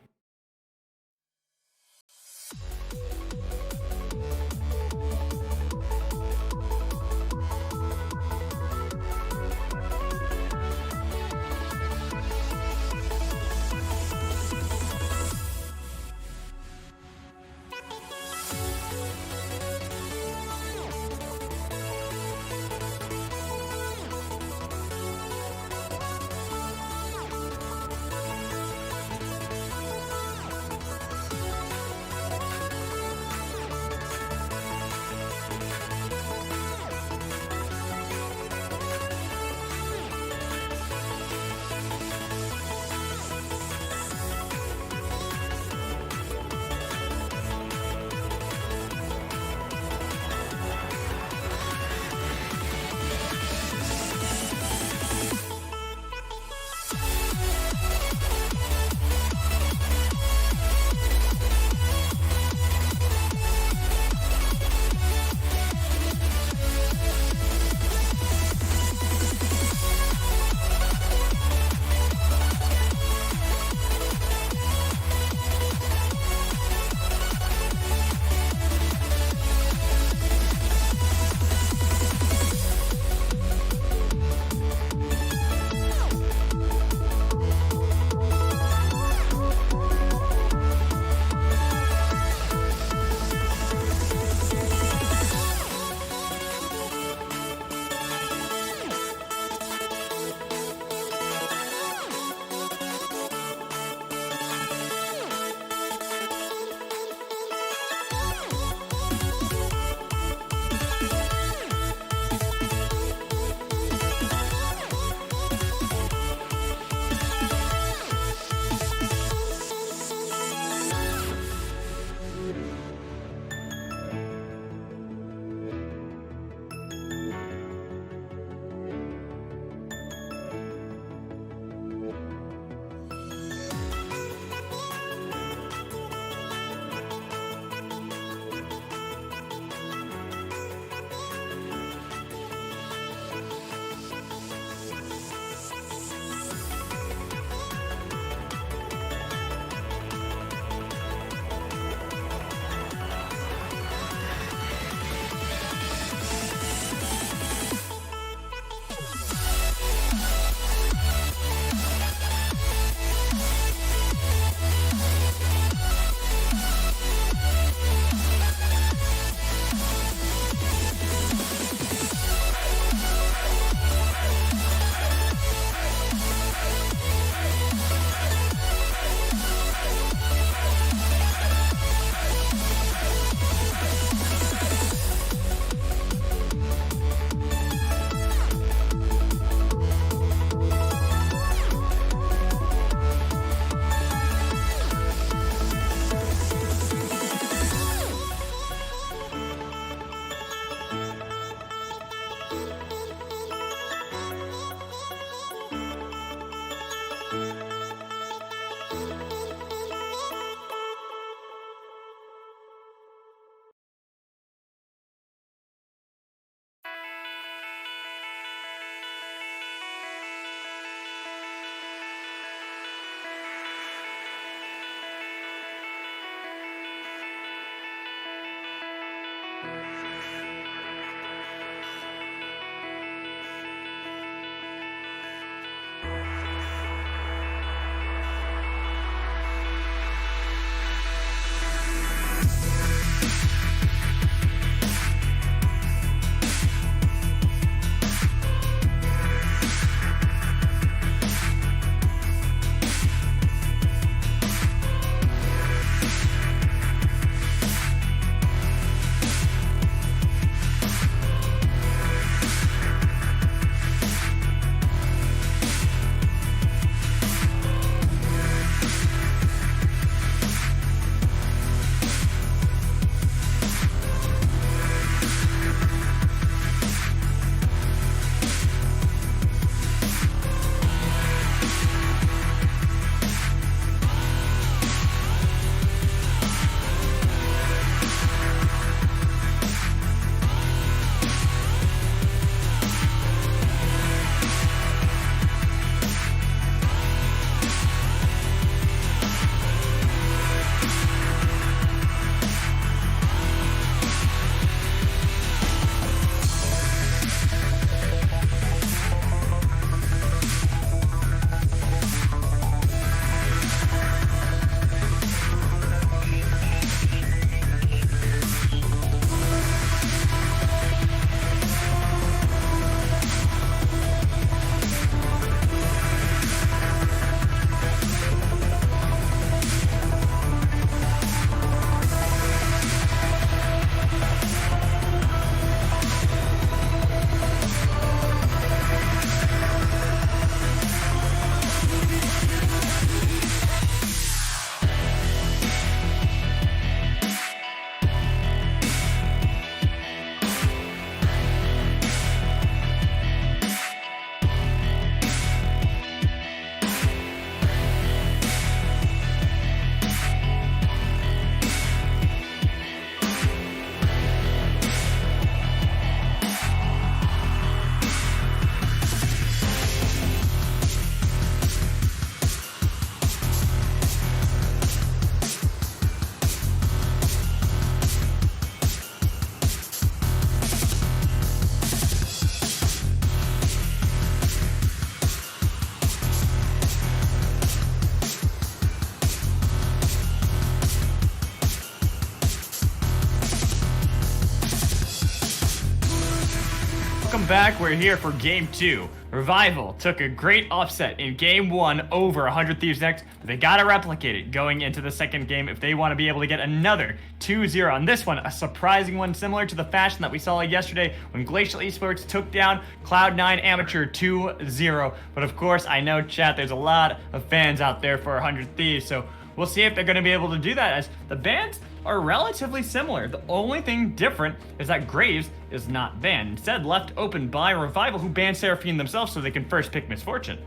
welcome back. We're here for Game 2. Revival took a great offset in Game 1 over 100 Thieves Next. They gotta replicate it going into the second game if they want to be able to get another 2-0 on this one. A surprising one, similar to the fashion that we saw yesterday when Glacial Esports took down Cloud9 Amateur 2-0. But of course, I know, chat, there's a lot of fans out there for 100 Thieves, so we'll see if they're going to be able to do that, as the bans are relatively similar. The only thing different is that Graves is not banned, instead left open by Revival, who banned Seraphine themselves so they can first pick Misfortune.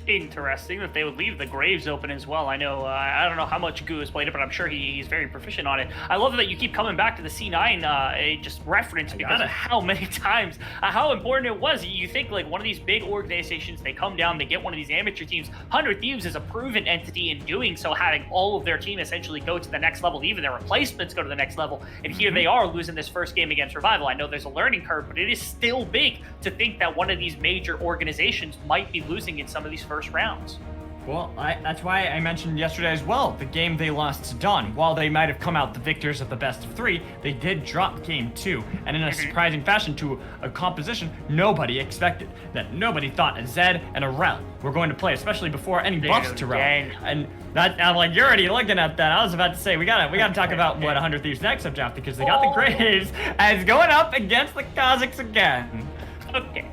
Interesting that they would leave the Graves open as well. I know, I don't know how much Goo has played it, but I'm sure he's very proficient on it. I love that you keep coming back to the C9 just reference because of how many times, how important it was. You think like one of these big organizations, they come down, they get one of these amateur teams. 100 Thieves is a proven entity in doing so, having all of their team essentially go to the next level, even their replacements go to the next level. And here they are losing this first game against Revival. I know there's a learning curve, but it is still big to think that one of these major organizations might be losing in some of these first rounds. Well, that's why I mentioned yesterday as well, the game they lost to Dawn. While they might have come out the victors of the best of 3, they did drop Game 2, and in a surprising fashion to a composition nobody expected. That nobody thought a Zed and a Rel were going to play, especially before any buffs to Rel. And that, I'm like, you're already looking at that. I was about to say, we gotta talk about what 100 Thieves next up draft, because they got the Graves as going up against the Kazakhs again. Okay.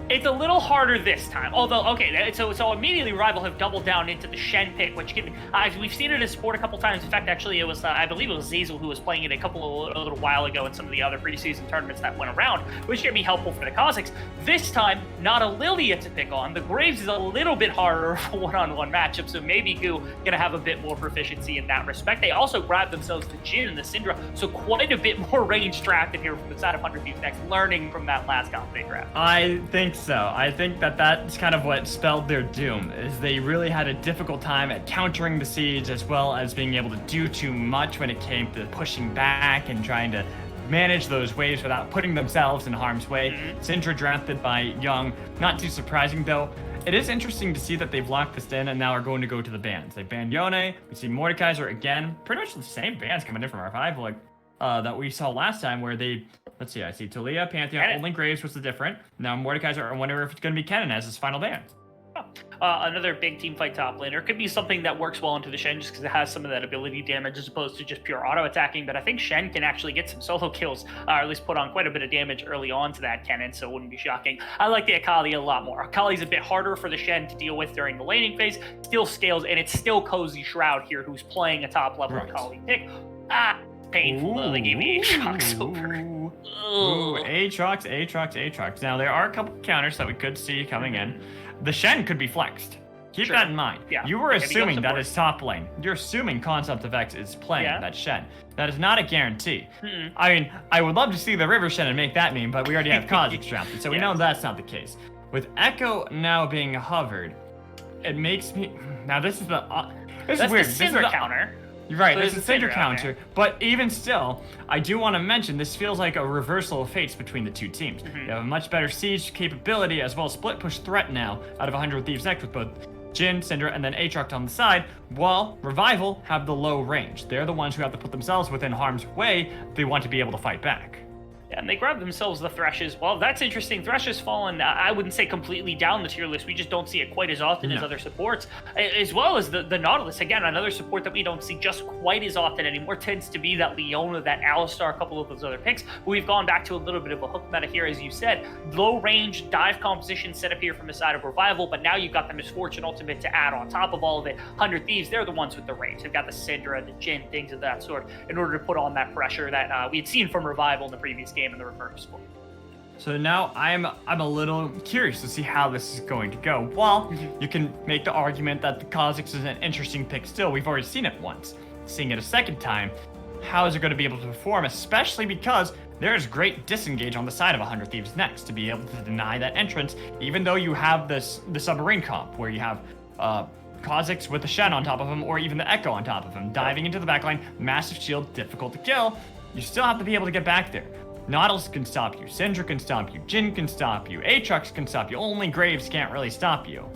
It's a little harder this time, although, okay, so immediately Rival have doubled down into the Shen pick, which can, we've seen it as sport a couple times. In fact, actually, it was, I believe it was Zazel who was playing it a little while ago in some of the other preseason tournaments that went around, which can be helpful for the Kazakhs. This time, not a Lilia to pick on. The Graves is a little bit harder for one-on-one matchup, so maybe Goo gonna have a bit more proficiency in that respect. They also grabbed themselves the Jin and the Syndra, so quite a bit more range drafted here from the side of 100 Thieves Next, learning from that last comp they grabbed. I think so. I think that's kind of what spelled their doom, is they really had a difficult time at countering the siege, as well as being able to do too much when it came to pushing back and trying to manage those waves without putting themselves in harm's way. Syndra drafted by Young, not too surprising though. It is interesting to see that they've locked this in and now are going to go to the bans. They banned Yone, we see Mordekaiser again, pretty much the same bans coming in from Revival, like that we saw last time, where they, let's see, I see Talia, Pantheon, only Graves was the different. Now Mordekaiser, I wonder if it's going to be Kennen as his final ban. Another big team fight top laner. Could be something that works well into the Shen just because it has some of that ability damage as opposed to just pure auto attacking. But I think Shen can actually get some solo kills, or at least put on quite a bit of damage early on to that Kennen, so it wouldn't be shocking. I like the Akali a lot more. Akali's a bit harder for the Shen to deal with during the laning phase, still scales, and it's still Cozy Shroud here who's playing a top level Akali pick. Painful though, they gave me Aatrox over. Ooh, Aatrox. Now there are a couple counters that we could see coming in. The Shen could be flexed. Keep that in mind. Yeah. You were assuming that is top lane. You're assuming Concept of X is playing that Shen. That is not a guarantee. I mean, I would love to see the River Shen and make that meme, but we already have Kazakhs drafted, so we know that's not the case. With Echo now being hovered, it makes me... Now this is the... this is weird. The Syndra counter. You're right, there's a Syndra counter, but even still, I do want to mention this feels like a reversal of fates between the two teams. They have a much better siege capability as well as split push threat now out of 100 Thieves Next with both Jhin, Syndra, and then Aatrox on the side, while Revival have the low range. They're the ones who have to put themselves within harm's way if they want to be able to fight back. And they grab themselves the Threshes. Well, that's interesting. Thresh has fallen, I wouldn't say completely down the tier list. We just don't see it quite as often as other supports. As well as the Nautilus. Again, another support that we don't see just quite as often anymore tends to be that Leona, that Alistar, a couple of those other picks. But we've gone back to a little bit of a hook meta here, as you said. Low range dive composition set up here from the side of Revival, but now you've got the Misfortune Ultimate to add on top of all of it. 100 Thieves, they're the ones with the range. They've got the Syndra, the Jhin, things of that sort, in order to put on that pressure that we had seen from Revival in the previous game in the reverse split. So now I'm a little curious to see how this is going to go. Well, you can make the argument that the Kazakhs is an interesting pick still. We've already seen it once. Seeing it a second time, how is it going to be able to perform, especially because there's great disengage on the side of 100 Thieves Next to be able to deny that entrance, even though you have the submarine comp where you have Kazakhs with the Shen on top of him, or even the Echo on top of him, diving into the backline, massive shield, difficult to kill. You still have to be able to get back there. Nautilus can stop you, Syndra can stop you, Jhin can stop you, Aatrox can stop you, only Graves can't really stop you.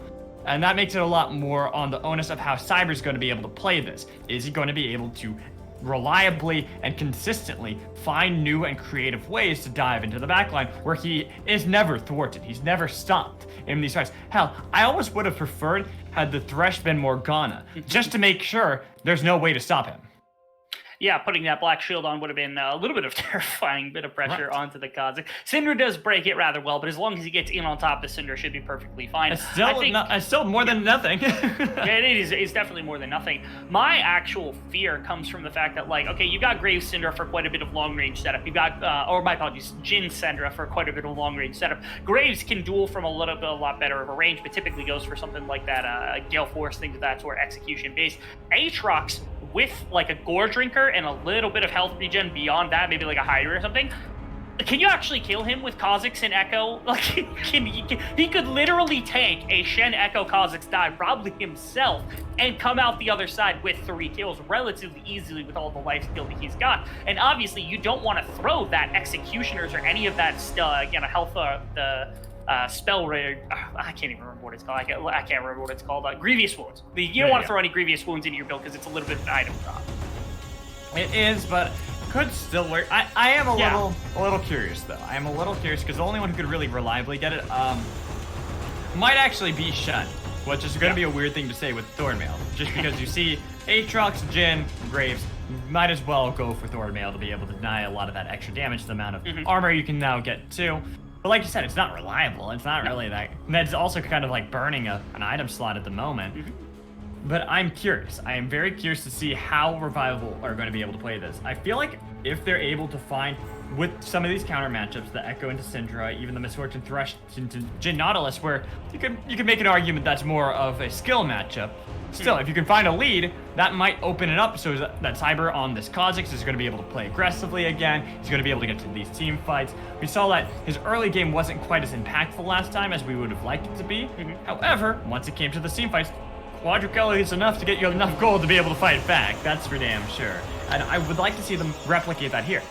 And that makes it a lot more on the onus of how Cyber's going to be able to play this. Is he going to be able to reliably and consistently find new and creative ways to dive into the backline where he is never thwarted. He's never stopped in these fights. Hell, I almost would have preferred had the Thresh been Morgana, just to make sure there's no way to stop him. Yeah, putting that black shield on would have been a little bit of terrifying bit of pressure onto the Kha'Zix. Syndra does break it rather well, but as long as he gets in on top, the Syndra should be perfectly fine. It's still more than nothing. Yeah, it's definitely more than nothing. My actual fear comes from the fact that, like, okay, you've got Graves Syndra for quite a bit of long-range setup. You've got, or my apologies, Jhin Syndra for quite a bit of long-range setup. Graves can duel from a lot better of a range, but typically goes for something like that, Gale Force, things of that sort, execution-based. Aatrox with like a Gore Drinker and a little bit of health regen beyond that, maybe like a Hydra or something. Can you actually kill him with Kha'Zix and Echo? Like, he could literally tank a Shen Echo Kha'Zix dive, probably himself, and come out the other side with 3 kills relatively easily with all the life skill that he's got. And obviously, you don't want to throw that Executioners or any of that health, spell rate. I can't even remember what it's called. I can't remember what it's called. Grievous Wounds. You don't want to throw any Grievous Wounds into your build because it's a little bit of an item drop. It is, but could still work. I am a little curious though. I am a little curious because the only one who could really reliably get it might actually be Shen, which is going to be a weird thing to say with Thornmail, just because you see Aatrox, Jhin, Graves. Might as well go for Thornmail to be able to deny a lot of that extra damage, the amount of armor you can now get too. But like you said, it's not reliable. It's not really that. That's also kind of like burning an item slot at the moment. But I'm curious. I am very curious to see how Revival are going to be able to play this. I feel like if they're able to find, with some of these counter matchups, the Echo into Syndra, even the Misfortune Thresh into Jhin Nautilus, where you could make an argument that's more of a skill matchup. Still, if you can find a lead, that might open it up so that Cyber on this Kha'Zix is going to be able to play aggressively again. He's going to be able to get to these team fights. We saw that his early game wasn't quite as impactful last time as we would have liked it to be. However, once it came to the team fights, Quadruple is enough to get you enough gold to be able to fight back. That's for damn sure. And I would like to see them replicate that here.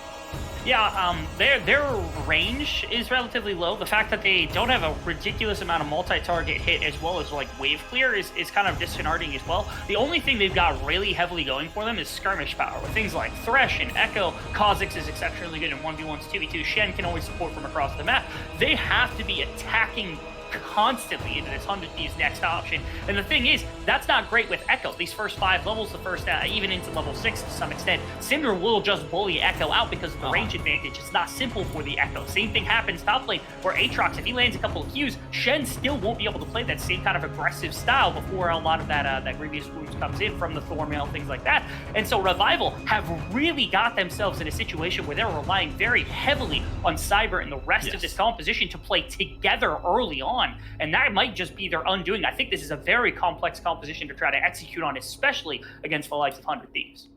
Yeah, their range is relatively low. The fact that they don't have a ridiculous amount of multi-target hit as well as like wave clear is kind of disheartening as well. The only thing they've got really heavily going for them is skirmish power, with things like Thresh and Echo. Kha'Zix is exceptionally good in 1v1s, 2v2. Shen can always support from across the map. They have to be attacking constantly into this 100 Thieves next option. And the thing is, that's not great with Echo. These first 5 levels, the first, even into level 6 to some extent, Syndra will just bully Echo out because of the range advantage. It's not simple for the Echo. Same thing happens top lane, where Aatrox, if he lands a couple of Qs, Shen still won't be able to play that same kind of aggressive style before a lot of that Grievous Wounds comes in from the Thornmail, things like that. And so Revival have really got themselves in a situation where they're relying very heavily on Cyber and the rest of this composition to play together early on. And that might just be their undoing. I think this is a very complex composition to try to execute on, especially against the likes of 100 Thieves.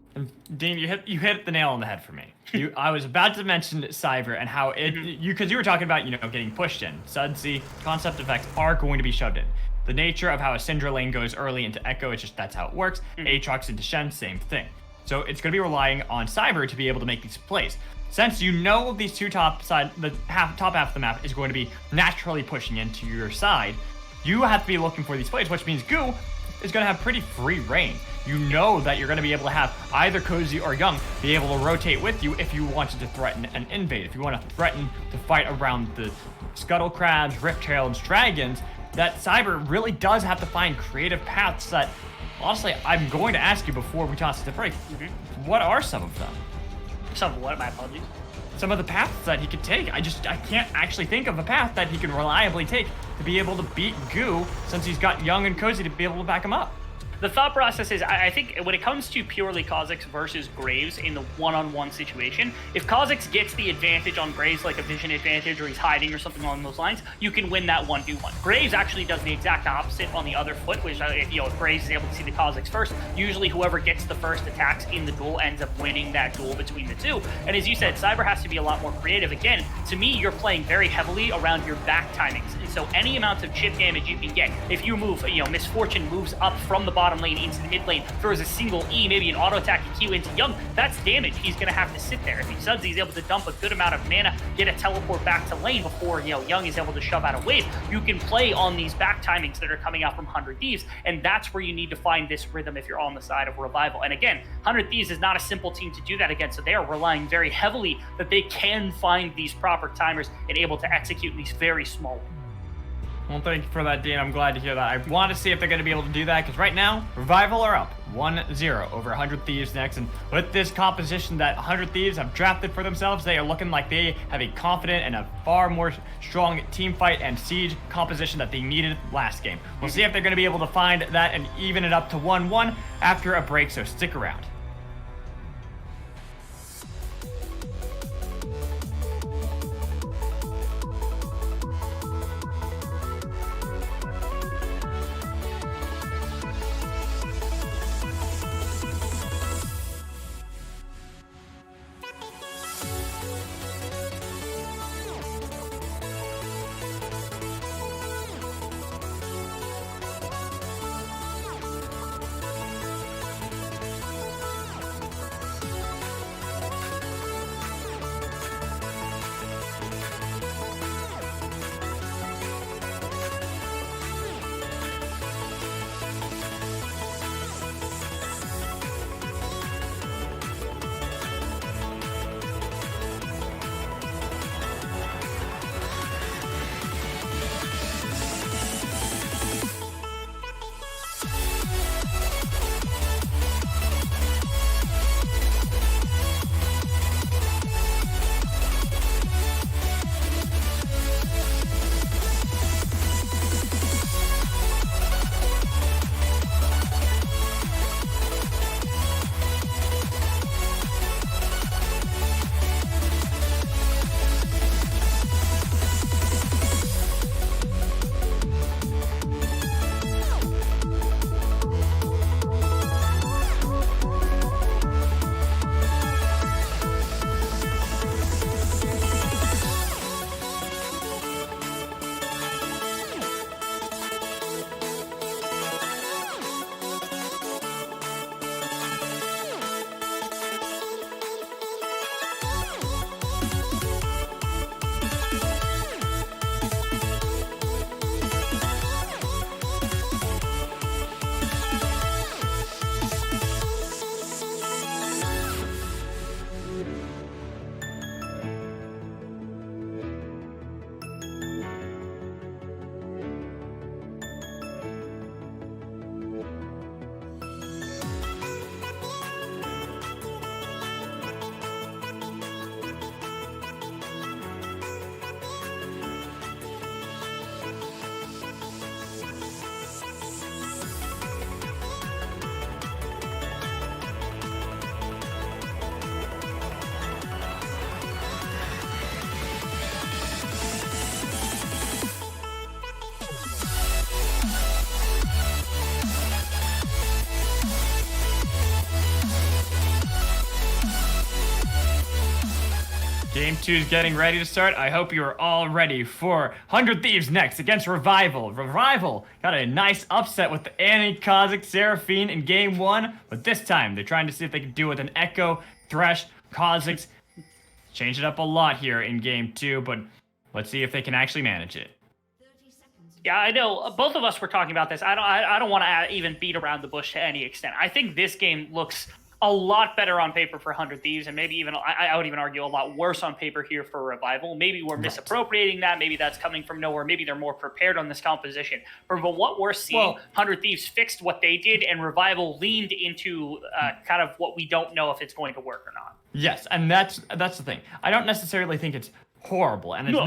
Dean, you hit the nail on the head for me. I was about to mention Cyber and how because you were talking about, getting pushed in. Sudsy, concept effects are going to be shoved in. The nature of how a Syndra lane goes early into Echo, it's just that's how it works. Aatrox into Shen, same thing. So it's going to be relying on Cyber to be able to make these plays. Since these two top half of the map is going to be naturally pushing into your side, you have to be looking for these plays, which means Goo is going to have pretty free reign. You know that you're going to be able to have either Cozy or Young be able to rotate with you if you wanted to threaten an invade. If you want to threaten to fight around the Scuttle Crabs, Rift-Tailed Dragons, that Cyber really does have to find creative paths that, honestly, I'm going to ask you before we toss it to break. What are some of them? Some of what? My apologies. Some of the paths that he could take. I can't actually think of a path that he can reliably take to be able to beat Goo, since he's got Young and Cozy to be able to back him up. The thought process is, I think when it comes to purely Kha'Zix versus Graves in the one-on-one situation, if Kha'Zix gets the advantage on Graves, like a vision advantage, or he's hiding or something along those lines, you can win that 1v1. Graves actually does the exact opposite on the other foot, which if Graves is able to see the Kha'Zix first, usually whoever gets the first attacks in the duel ends up winning that duel between the two. And as you said, Cyber has to be a lot more creative. Again, to me, you're playing very heavily around your back timings. And so any amount of chip damage you can get, if you move, Misfortune moves up from the bottom bottom lane into the mid lane, throws a single E, maybe an auto attack and Q into Young, that's damage. He's going to have to sit there. If he subs, he's able to dump a good amount of mana, get a teleport back to lane before, Young is able to shove out a wave. You can play on these back timings that are coming out from 100 Thieves, and that's where you need to find this rhythm if you're on the side of Revival. And again, 100 Thieves is not a simple team to do that against, so they are relying very heavily that they can find these proper timers and able to execute these very small ones. Well, thank you for that, Dean. I'm glad to hear that. I want to see if they're going to be able to do that, because right now, Revival are up 1-0 over 100 Thieves next. And with this composition that 100 Thieves have drafted for themselves, they are looking like they have a confident and a far more strong team fight and siege composition that they needed last game. We'll see if they're going to be able to find that and even it up to 1-1 after a break, so stick around. Game 2 is getting ready to start. I hope you are all ready for 100 Thieves next against Revival. Revival got a nice upset with the Annie, Kha'Zix, Seraphine in Game 1, but this time they're trying to see if they can do it with an Echo, Thresh, Kha'Zix. Change it up a lot here in Game 2, but let's see if they can actually manage it. Yeah, I know. Both of us were talking about this. I don't want to even beat around the bush to any extent. I think this game looks a lot better on paper for 100 Thieves, and maybe even, I would even argue, a lot worse on paper here for Revival. Maybe we're misappropriating that. Maybe that's coming from nowhere. Maybe they're more prepared on this composition. From what we're seeing, 100 Thieves fixed what they did, and Revival leaned into kind of what we don't know if it's going to work or not. Yes, and that's the thing. I don't necessarily think it's horrible, and it's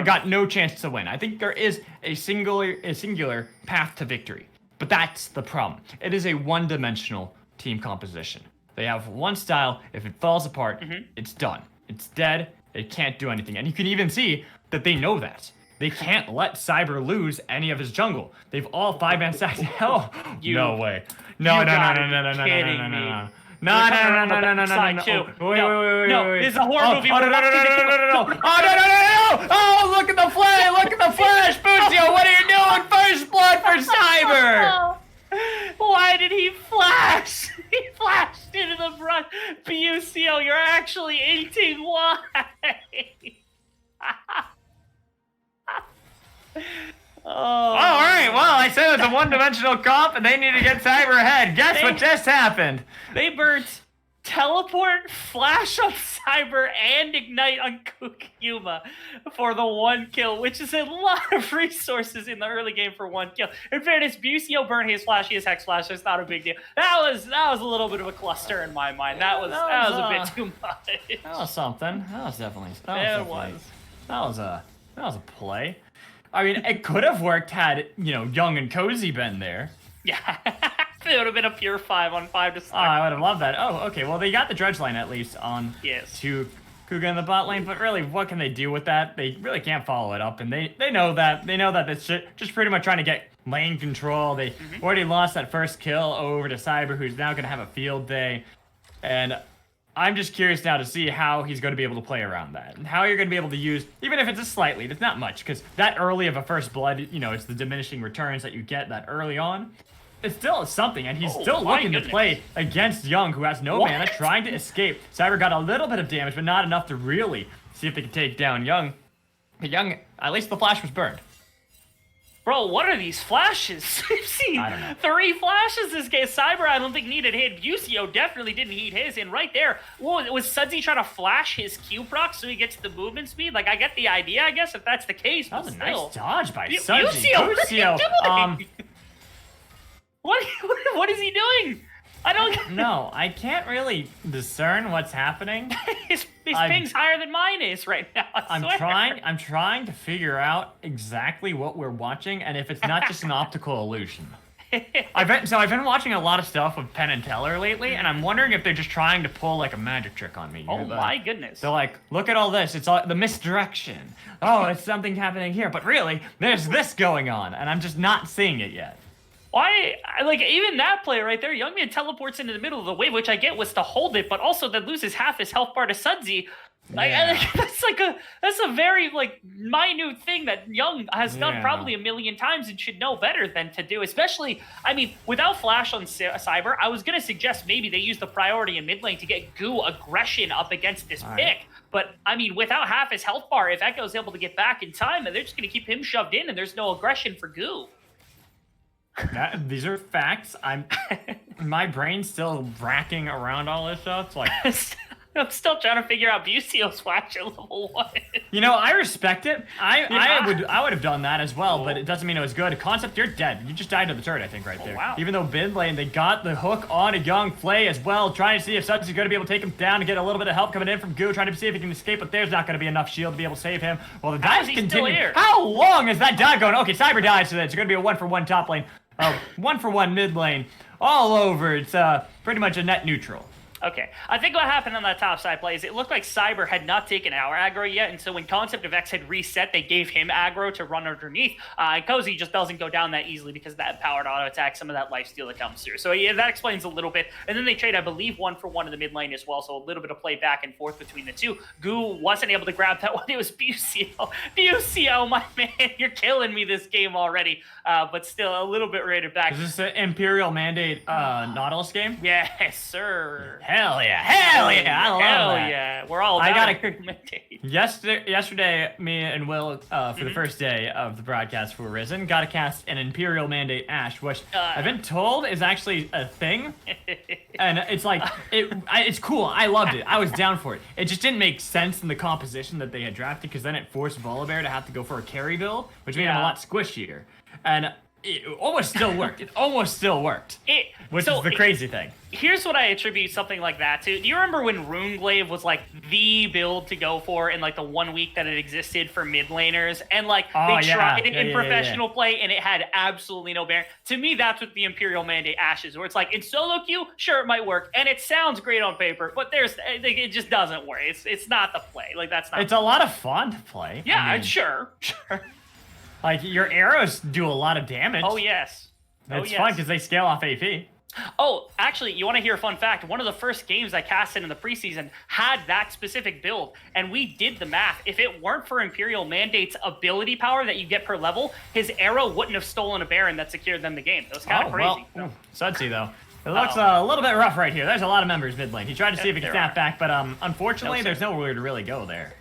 got no chance to win. I think there is a singular path to victory, but that's the problem. It is a one-dimensional team composition. They have one style. If it falls apart, it's done. It's dead. It can't do anything. And you can even see that they know that. They can't let Cyber lose any of his jungle. They've all 5-man stacked. Hell, no way. No. No, this is a horror movie. No. Oh, look at the flame. Look at the flash. Bootsio, what are you doing? First blood for Cyber. Why Why did he flash? He flashed into the brush. Bucio, you're actually 18. Why? Oh, all right. Well, I said it's a one-dimensional comp, and they need to get Cyber ahead. Guess what just happened? They burnt Teleport, Flash on Cyber, and Ignite on Kukuma for the 1 kill, which is a lot of resources in the early game for 1 kill. In fairness, Bucio burned his Flash, his Hex Flash, so it's not a big deal. That was a little bit of a cluster in my mind. That was a bit too much. That was something. That was definitely. That was a play. I mean, it could have worked had, Young and Cozy been there. Yeah. It would have been a pure 5-on-5 to start. Oh, I would have loved that. Oh, okay. Well, they got the dredge line at least on to Kuga in the bot lane, but really, what can they do with that? They really can't follow it up, and they know that. They know that it's just pretty much trying to get lane control. They already lost that first kill over to Cyber, who's now going to have a field day, and I'm just curious now to see how he's going to be able to play around that, and how you're going to be able to use, even if it's just slightly, it's not much, because that early of a first blood, it's the diminishing returns that you get that early on. It's still something, and he's still looking to play against Young, who has no mana, trying to escape. Cyber got a little bit of damage, but not enough to really see if they can take down Young. But Young, at least the flash was burned. Bro, what are these flashes? We've seen 3 flashes this game. Cyber, I don't think needed hit. Bucio definitely didn't need his. And right there, was Sudsy trying to flash his Q proc so he gets the movement speed? Like, I get the idea, I guess, if that's the case. That was a nice dodge by Sudsy. Bucio, what are you doing? What is he doing? I don't No, I can't really discern what's happening. His ping's higher than mine is right now. I swear. I'm trying to figure out exactly what we're watching and if it's not just an optical illusion. I've been watching a lot of stuff with Penn and Teller lately, and I'm wondering if they're just trying to pull like a magic trick on me. Oh my goodness. They're like, look at all this. It's all the misdirection. Oh, it's something happening here, but really, there's this going on, and I'm just not seeing it yet. Why, like, even that play right there, Youngman teleports into the middle of the wave, which I get was to hold it, but also then loses half his health bar to Sudsy. Like, that's a very, like, minute thing that Young has done probably a million times and should know better than to do. Especially, I mean, without Flash on Cyber, I was going to suggest maybe they use the priority in mid lane to get Goo aggression up against this pick. But, I mean, without half his health bar, if Echo's able to get back in time, then they're just going to keep him shoved in and there's no aggression for Goo. These are facts. My brain's still racking around all this stuff. It's like I'm still trying to figure out Bucio's flash at level 1. I respect it. I would have done that as well, but it doesn't mean it was good. Concept, you're dead. You just died to the turret, I think, right there. Wow. Even though mid lane, they got the hook on a Young Flay as well, trying to see if Sudsy's going to be able to take him down and get a little bit of help coming in from Goo, trying to see if he can escape, but there's not going to be enough shield to be able to save him. Well, the dive continues. How long is that dive going? Okay, Cyber dies, so it's going to be a 1-for-1 top lane. 1-for-1 mid lane. All over. It's pretty much a net neutral. Okay, I think what happened on that top side play is it looked like Cyber had not taken our aggro yet, and so when Concept of X had reset, they gave him aggro to run underneath, and Cozy just doesn't go down that easily because of that powered auto attack, some of that lifesteal that comes through. So yeah, that explains a little bit, and then they trade, I believe, 1-for-1 in the mid lane as well, so a little bit of play back and forth between the two. Goo wasn't able to grab that one, it was Bucio. Bucio, my man, you're killing me this game already, but still a little bit rated back. Is this an Imperial Mandate Nautilus game? Yes, sir. Hell yeah! Hell yeah! I love that. Hell yeah! We're all about it. Yesterday, me and Will, for the first day of the broadcast for Risen, got to cast an Imperial Mandate Ashe, which I've been told is actually a thing, and it's like it's cool. I loved it. I was down for it. It just didn't make sense in the composition that they had drafted, because then it forced Volibear to have to go for a carry build, which made him a lot squishier, and it almost still worked. It almost still worked. Which is the crazy thing. Here's what I attribute something like that to. Do you remember when Runeglaive was like the build to go for in like the 1 week that it existed for mid laners? And like they tried it in professional play and it had absolutely no bearing. To me, that's what the Imperial Mandate Ashe is, where it's like in solo queue, sure, it might work. And it sounds great on paper, but it just doesn't work. It's not the play. Like that's not. It's a lot of fun to play. Yeah, I mean, sure. Like your arrows do a lot of damage. Oh yes. It's fun because they scale off AP. Oh, actually, you want to hear a fun fact? One of the first games I casted in the preseason had that specific build, and we did the math. If it weren't for Imperial Mandate's ability power that you get per level, his arrow wouldn't have stolen a Baron that secured them the game. It was kind of crazy. Well, Sudsy, though. It looks a little bit rough right here. There's a lot of members mid lane. He tried to see if he could snap back, but unfortunately, there's nowhere to really go there.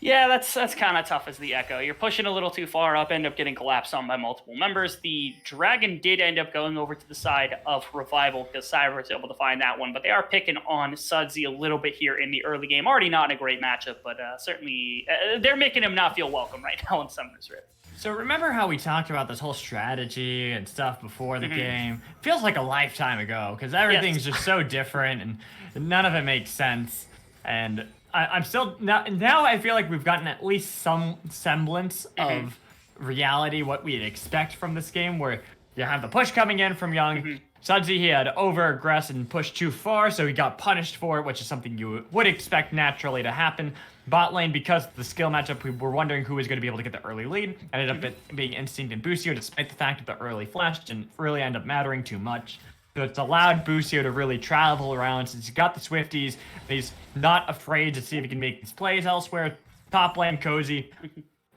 Yeah, that's kind of tough as the Echo. You're pushing a little too far up, end up getting collapsed on by multiple members. The Dragon did end up going over to the side of Revival because Cyber was able to find that one, but they are picking on Sudsy a little bit here in the early game. Already not in a great matchup, but certainly they're making him not feel welcome right now in Summoner's Rift. So remember how we talked about this whole strategy and stuff before the game? Feels like a lifetime ago because everything's just so different and none of it makes sense. And I'm still now I feel like we've gotten at least some semblance of reality, what we'd expect from this game, where you have the push coming in from Young. Sudsy, he had over-aggressed and pushed too far, so he got punished for it, which is something you would expect naturally to happen. Bot lane, because of the skill matchup, we were wondering who was going to be able to get the early lead. Ended up being Instinct and Busio, despite the fact that the early flash didn't really end up mattering too much. So it's allowed Busio to really travel around since he's got the Swifties. He's not afraid to see if he can make these plays elsewhere. Top lane, Cozy,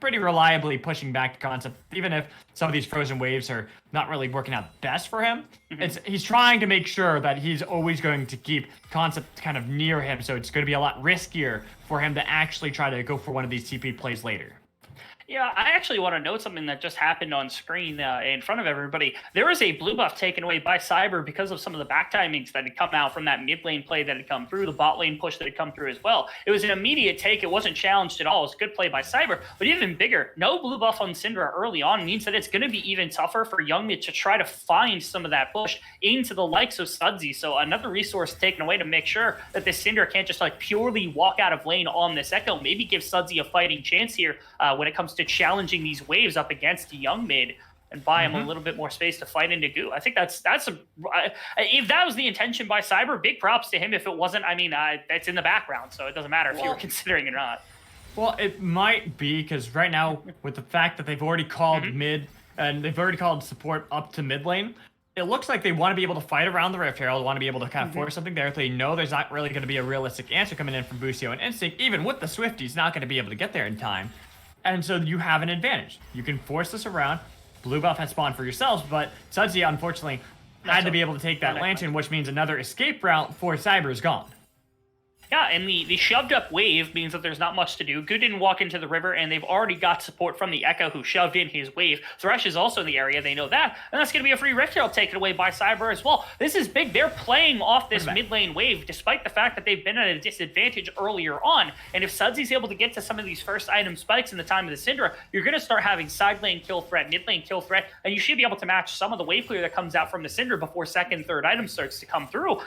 pretty reliably pushing back to Concept, even if some of these frozen waves are not really working out best for him. He's trying to make sure that he's always going to keep Concept kind of near him, so it's going to be a lot riskier for him to actually try to go for one of these TP plays later. Yeah, I actually want to note something that just happened on screen in front of everybody. There was a blue buff taken away by Cyber because of some of the back timings that had come out from that mid lane play that had come through, the bot lane push that had come through as well. It was an immediate take. It wasn't challenged at all. It was a good play by Cyber. But even bigger, no blue buff on Syndra early on means that it's going to be even tougher for Young Mid to try to find some of that push into the likes of Sudsy. So another resource taken away to make sure that this Syndra can't just like purely walk out of lane on this Echo. Maybe give Sudsy a fighting chance here when it comes to challenging these waves up against Young Mid and buy him a little bit more space to fight into goo. I think that's if that was the intention by Cyber, big props to him. If it wasn't, I mean, that's in the background, so it doesn't matter if you were considering it or not. Well, it might be because right now, with the fact that they've already called mid and they've already called support up to mid lane, it looks like they want to be able to fight around the Rift Herald, want to be able to kind of force something there. They know there's not really going to be a realistic answer coming in from Busio and Instinct. Even with the Swifties, not going to be able to get there in time. And so you have an advantage. You can force this around. Blue buff has spawned for yourselves, but Sudsy, unfortunately, had to be able to take that lantern, which means another escape route for Cyber is gone. Yeah, and the shoved up wave means that there's not much to do. Good didn't walk into the river, and they've already got support from the Echo who shoved in his wave. Thresh is also in the area, they know that, and that's going to be a free Rift Herald taken away by Cyber as well. This is big. They're playing off this mid lane wave, despite the fact that they've been at a disadvantage earlier on, and if Sudsy's able to get to some of these first item spikes in the time of the Syndra, you're going to start having side lane kill threat, mid lane kill threat, and you should be able to match some of the wave clear that comes out from the Syndra before second, third item starts to come through.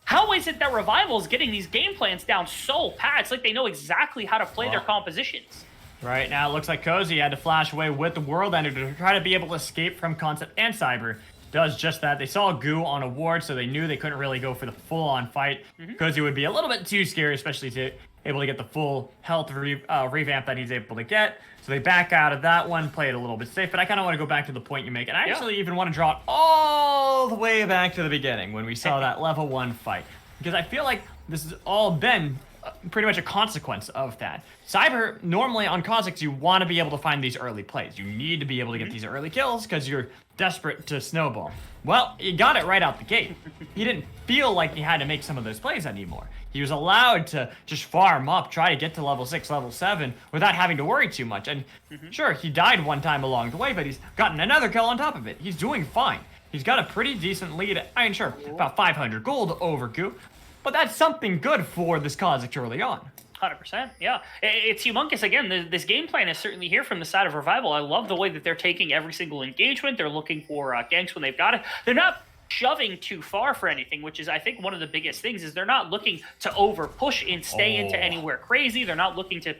How is it that Revival is getting these game plans down so pat? It's like they know exactly how to play their compositions. Right now, it looks like Cozy had to flash away with the World Ender to try to be able to escape from Concept and Cyber. Does just that. They saw Goo on a ward, so they knew they couldn't really go for the full-on fight. Cozy would be a little bit too scary, especially to able to get the full health revamp that he's able to get. So they back out of that one, play it a little bit safe. But I kind of want to go back to the point you make. And I actually even want to draw it all the way back to the beginning when we saw that level 1 fight. Because I feel like this has all been pretty much a consequence of that. Cyber, normally on Kha'Zix, you want to be able to find these early plays. You need to be able to get these early kills because you're desperate to snowball. Well, he got it right out the gate. He didn't feel like he had to make some of those plays anymore. He was allowed to just farm up, try to get to level 6, level 7 without having to worry too much. And sure, he died one time along the way, but he's gotten another kill on top of it. He's doing fine. He's got a pretty decent lead. I mean, sure, about 500 gold over Goo, but that's something good for this Kha'Zix early on. 100%, yeah. It's humongous. Again, this game plan is certainly here from the side of Revival. I love the way that they're taking every single engagement. They're looking for ganks when they've got it. They're not shoving too far for anything, which is, I think, one of the biggest things is they're not looking to over push and stay into anywhere crazy. They're not looking to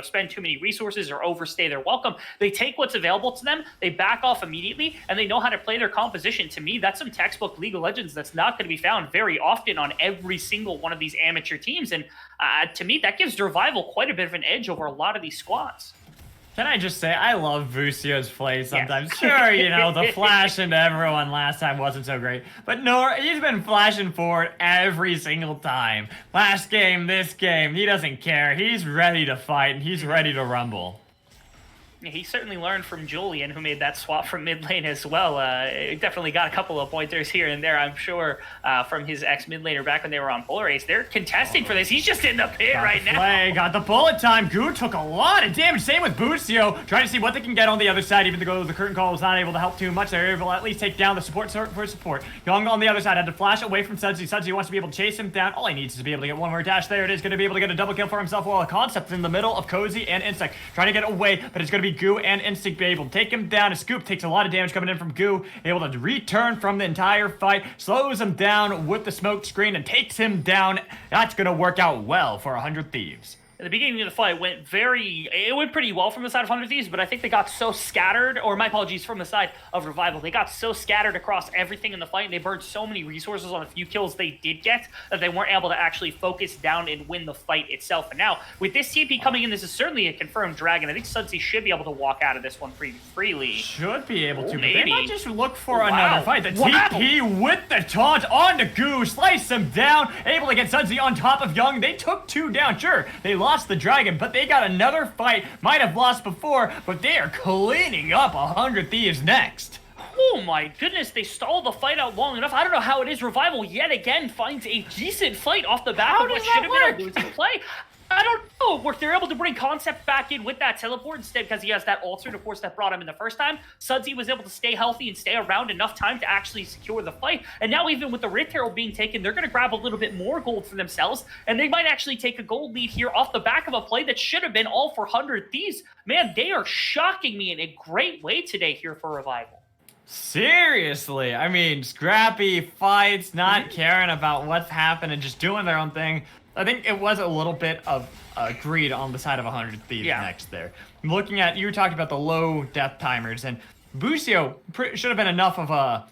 spend too many resources or overstay their welcome. They take what's available to them, they back off immediately, and they know how to play their composition. To me, that's some textbook League of Legends that's not going to be found very often on every single one of these amateur teams. And to me, that gives Revival quite a bit of an edge over a lot of these squads. Can I just say, I love Vucio's play sometimes. Sure, you know, the flash into everyone last time wasn't so great. But no, he's been flashing forward every single time. Last game, this game, he doesn't care. He's ready to fight, and he's ready to rumble. He certainly learned from Julian, who made that swap from mid lane as well. Definitely got a couple of pointers here and there, I'm sure, from his ex-mid laner back when they were on Polar Ace. They're contesting for this. He's just in the pit right now. Got the bullet time. Goo took a lot of damage. Same with Bucio. Trying to see what they can get on the other side, even though the curtain call was not able to help too much. They were able to at least take down the support for support. Young on the other side had to flash away from Sudsy. Sudsy wants to be able to chase him down. All he needs is to be able to get one more dash. There it is. Going to be able to get a double kill for himself while a concept in the middle of Cozy and Instinct. Trying to get away, but it's going to be Goo and Instinct be able to take him down. A Scoop takes a lot of damage coming in from Goo, able to return from the entire fight, slows him down with the smoke screen and takes him down. That's going to work out well for 100 Thieves. At the beginning of the fight, it went pretty well from the side of 100 Thieves, but I think they got so scattered, or my apologies, from the side of Revival, they got so scattered across everything in the fight, and they burned so many resources on a few kills they did get, that they weren't able to actually focus down and win the fight itself. And now, with this TP coming in, this is certainly a confirmed dragon. I think Sudsy should be able to walk out of this one pretty freely. Should be able to, but maybe. they might just look for another fight. The TP with the taunt onto Goo, slice him down, able to get Sudsy on top of Young. They took 2 down, sure, they lost the dragon, but they got another fight. Might have lost before, but they are cleaning up 100 Thieves next. Oh my goodness, they stalled the fight out long enough. I don't know how it is. Revival yet again finds a decent fight off the back of what should have been a losing play. I don't know. They're able to bring Concept back in with that teleport instead because he has that ultimate, of course, that brought him in the first time. Sudsy was able to stay healthy and stay around enough time to actually secure the fight. And now even with the Rift Herald being taken, they're going to grab a little bit more gold for themselves. And they might actually take a gold lead here off the back of a play that should have been all for 100 Thieves. Man, they are shocking me in a great way today here for Revival. Seriously, I mean, scrappy fights, not caring about what's happening, just doing their own thing. I think it was a little bit of greed on the side of 100 Thieves next there. Looking at, you talked about the low death timers, and Bucio should have been enough of a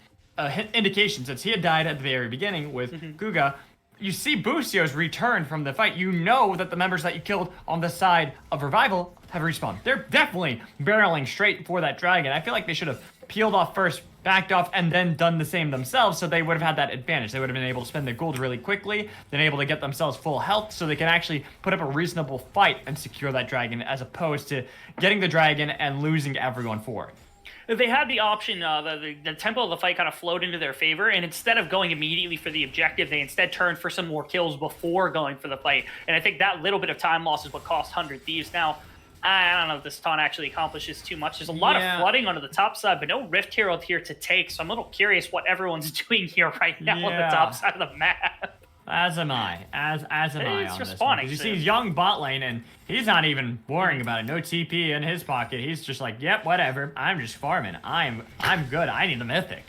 indication since he had died at the very beginning with Guga. You see Bucio's return from the fight. You know that the members that you killed on the side of Revival have respawned. They're definitely barreling straight for that dragon. I feel like they should have peeled off first, backed off, and then done the same themselves, so they would have had that advantage. They would have been able to spend their gold really quickly, then able to get themselves full health, so they can actually put up a reasonable fight and secure that dragon, as opposed to getting the dragon and losing everyone for it. If they had the option, the tempo of the fight kind of flowed into their favor, and instead of going immediately for the objective, they instead turned for some more kills before going for the fight. And I think that little bit of time loss is what cost 100 Thieves. Now, I don't know if this taunt actually accomplishes too much. There's a lot of flooding onto the top side, but no Rift Herald here to take, so I'm a little curious what everyone's doing here right now on the top side of the map. As am I. As am I on this one. 'Cause you see Young bot lane, and he's not even worrying about it. No TP in his pocket. He's just like, yep, whatever. I'm just farming. I'm good. I need the mythic.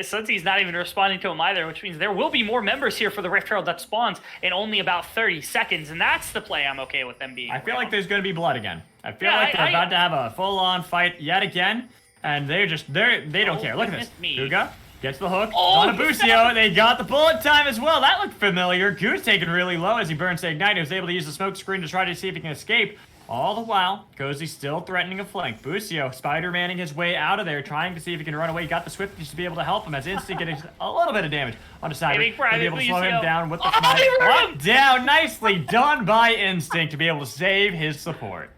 Sunsy's not even responding to him either, which means there will be more members here for the Rift Herald that spawns in only about 30 seconds, and that's the play I'm okay with them being. I feel like there's going to be blood again. I feel like they're about to have a full-on fight yet again, and they don't care. Look at this. Guga gets the hook. On a Bucio. They got the bullet time as well. That looked familiar. Goose taken really low as he burns to ignite. He was able to use the smoke screen to try to see if he can escape. All the while, Cozy still threatening a flank. Bucio Spider-Manning his way out of there, trying to see if he can run away. Got the Swifties to be able to help him as Instinct getting a little bit of damage on the side. To be able to slow him down with the smash. Down, nicely done by Instinct to be able to save his support.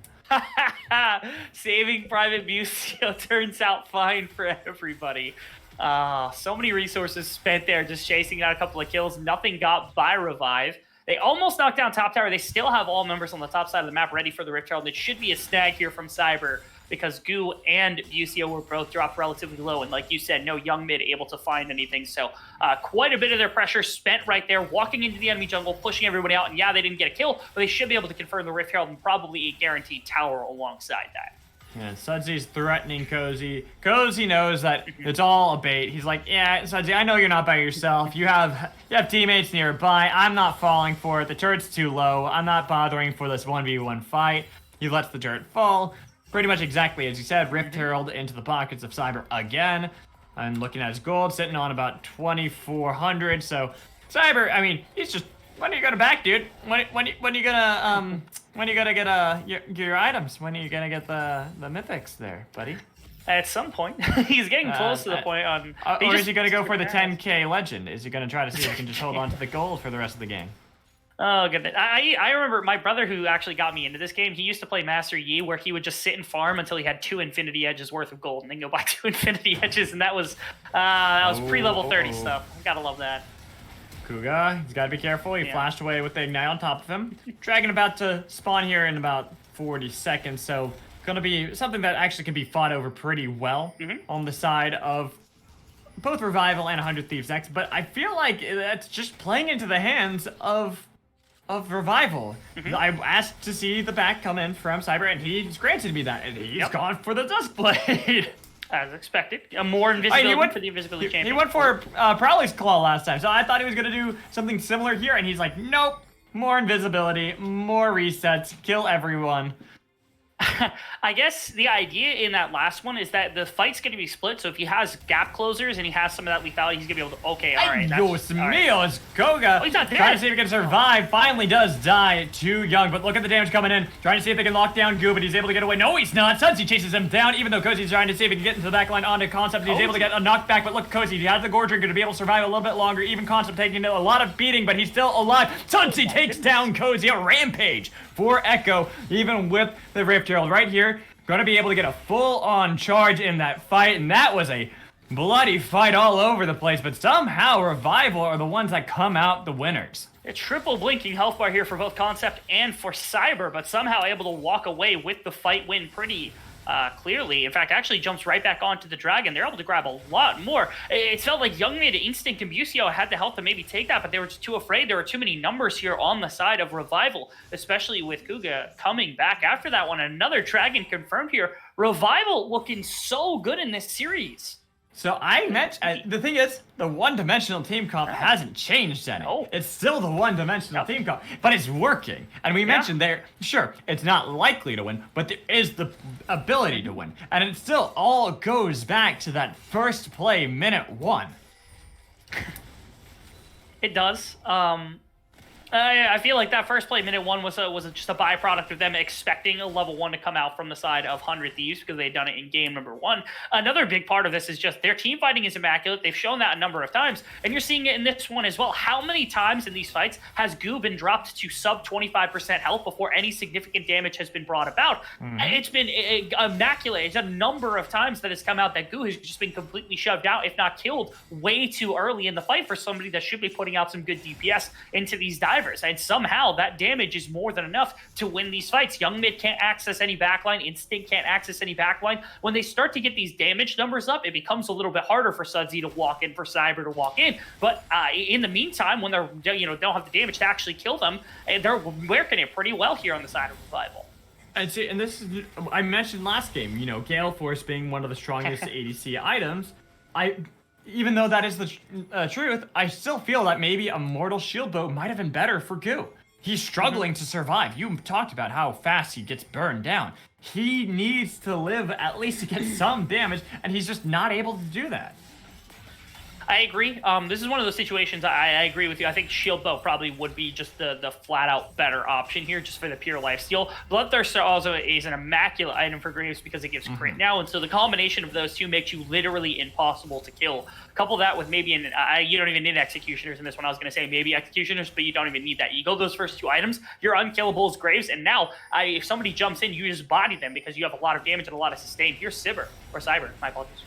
Saving Private Bucio turns out fine for everybody. So many resources spent there just chasing out a couple of kills. Nothing got by Revive. They almost knocked down top tower. They still have all members on the top side of the map ready for the Rift Herald. It should be a snag here from Cyber because Goo and Bucio were both dropped relatively low. And like you said, no Young mid able to find anything. So quite a bit of their pressure spent right there, walking into the enemy jungle, pushing everybody out. And yeah, they didn't get a kill, but they should be able to confirm the Rift Herald and probably a guaranteed tower alongside that. Yeah, Sudsy's threatening Cozy. Cozy knows that it's all a bait. He's like, yeah, Sudsy, I know you're not by yourself. You have teammates nearby. I'm not falling for it. The turret's too low. I'm not bothering for this 1v1 fight. He lets the turret fall. Pretty much exactly as you said, Rift Herald into the pockets of Cyber again. I'm looking at his gold, sitting on about 2,400. So Cyber, I mean, he's just, when are you gonna back, dude? When are you gonna When are you gonna get your items? When are you gonna get the mythics there, buddy? At some point. He's getting close to the point on... Or is he gonna go for the 10k legend? Is he gonna try to see if he can just hold on to the gold for the rest of the game? Oh, goodness. I remember my brother who actually got me into this game, he used to play Master Yi, where he would just sit and farm until he had 2 Infinity Edges worth of gold, and then go buy 2 Infinity Edges, and that was pre-level 30 stuff. Gotta love that. Kuga, he's gotta be careful. He flashed away with the Ignite on top of him. Dragon about to spawn here in about 40 seconds, so gonna be something that actually can be fought over pretty well on the side of both Revival and 100 Thieves next, but I feel like that's just playing into the hands of Revival. I asked to see the back come in from Cyber, and he's granted me that, and he's gone for the Duskblade. As expected. More invisibility for the invisibility champion. He went for Prowly's Claw last time, so I thought he was gonna do something similar here, and he's like, nope, more invisibility, more resets, kill everyone. I guess the idea in that last one is that the fight's going to be split, so if he has gap closers and he has some of that lethality, he's going to be able to... Okay, alright. Dios míos, Koga he's not dead. trying to see if he can survive. Finally does die. Too young, but look at the damage coming in. Trying to see if they can lock down Goo, but he's able to get away. No, he's not. Sunsy chases him down, even though Cozy's trying to see if he can get into the backline onto Concept. He's able to get a knockback, but look, Cozy, he has the Gore Drinker to be able to survive a little bit longer. Even Concept taking a lot of beating, but he's still alive. Sunsy takes down Cozy. A rampage for Echo, even with the Rift Herald right here. Gonna be able to get a full-on charge in that fight, and that was a bloody fight all over the place, but somehow Revival are the ones that come out the winners. A triple blinking health bar here for both Concept and for Cyber, but somehow able to walk away with the fight win pretty clearly. In fact, actually jumps right back onto the Dragon. They're able to grab a lot more. It felt like Young Mid, Instinct, and Busio had the help to maybe take that, but they were just too afraid. There were too many numbers here on the side of Revival, especially with Kuga coming back after that one. Another Dragon confirmed here. Revival looking so good in this series. So I mentioned, the thing is, the one-dimensional team comp hasn't changed any. No. It's still the one-dimensional team comp, but it's working. And we mentioned there, sure, it's not likely to win, but there is the ability to win. And it still all goes back to that first play, minute 1. It does. I feel like that first play, minute 1, was just a byproduct of them expecting a level 1 to come out from the side of 100 Thieves because they had done it in game number 1. Another big part of this is just their team fighting is immaculate. They've shown that a number of times, and you're seeing it in this one as well. How many times in these fights has Goo been dropped to sub 25% health before any significant damage has been brought about? It's been immaculate. It's a number of times that it's come out that Goo has just been completely shoved out, if not killed, way too early in the fight for somebody that should be putting out some good DPS into these divers. And somehow that damage is more than enough to win these fights. Young Mid can't access any backline. Instinct can't access any backline. When they start to get these damage numbers up, it becomes a little bit harder for Sudsy to walk in, for Cyber to walk in. But in the meantime, when they're don't have the damage to actually kill them, they're working it pretty well here on the side of Revival. And this is, I mentioned last game, Gale Force being one of the strongest ADC items. Even though that is the truth, I still feel that maybe a Mortal Shield Bow might have been better for Goo. He's struggling to survive. You talked about how fast he gets burned down. He needs to live at least to get some damage, and he's just not able to do that. I agree. This is one of those situations I agree with you. I think Shield Bow probably would be just the flat-out better option here just for the pure lifesteal. Bloodthirster also is an immaculate item for Graves because it gives crit now, and so the combination of those two makes you literally impossible to kill. Couple that with maybe you don't even need Executioners in this one. I was going to say maybe Executioners, but you don't even need that. You go those first 2 items, you're unkillable as Graves, and now if somebody jumps in, you just body them because you have a lot of damage and a lot of sustain. Here's Cyber, my apologies.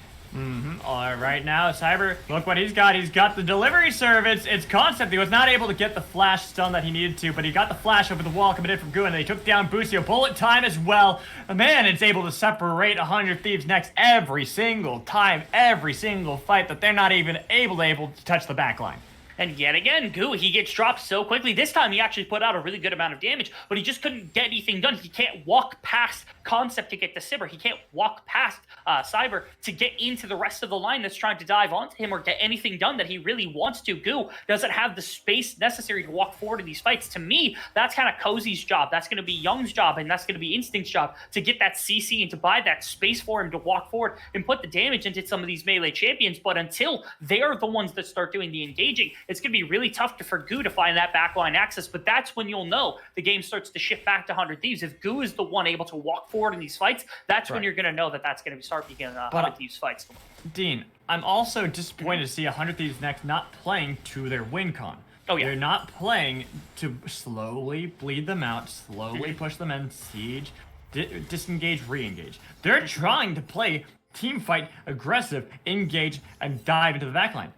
All right, now Cyber, look what he's got. He's got the delivery service. It's Concept. He was not able to get the flash stun that he needed to, but he got the flash over the wall coming in from Goo, and they took down Busio. Bullet time as well. Man, it's able to separate 100 Thieves next every single time, every single fight that they're not even able to touch the backline. And yet again, Goo, he gets dropped so quickly. This time he actually put out a really good amount of damage, but he just couldn't get anything done. He can't walk past Concept to get to Sibber. He can't walk past Cyber to get into the rest of the line that's trying to dive onto him or get anything done that he really wants to. Goo doesn't have the space necessary to walk forward in these fights. To me, that's kind of Cozy's job. That's going to be Young's job, and that's going to be Instinct's job to get that CC and to buy that space for him to walk forward and put the damage into some of these melee champions. But until they are the ones that start doing the engaging, it's going to be really tough for Goo to find that backline access. But that's when you'll know the game starts to shift back to 100 Thieves. If Goo is the one able to walk forward in these fights, that's when you're going to know that that's going to start beginning 100 Thieves fights. Dean, I'm also disappointed to see 100 Thieves next not playing to their win con. Oh, yeah. They're not playing to slowly bleed them out, slowly push them in, siege, disengage, re-engage. They're trying to play team fight, aggressive, engage, and dive into the backline.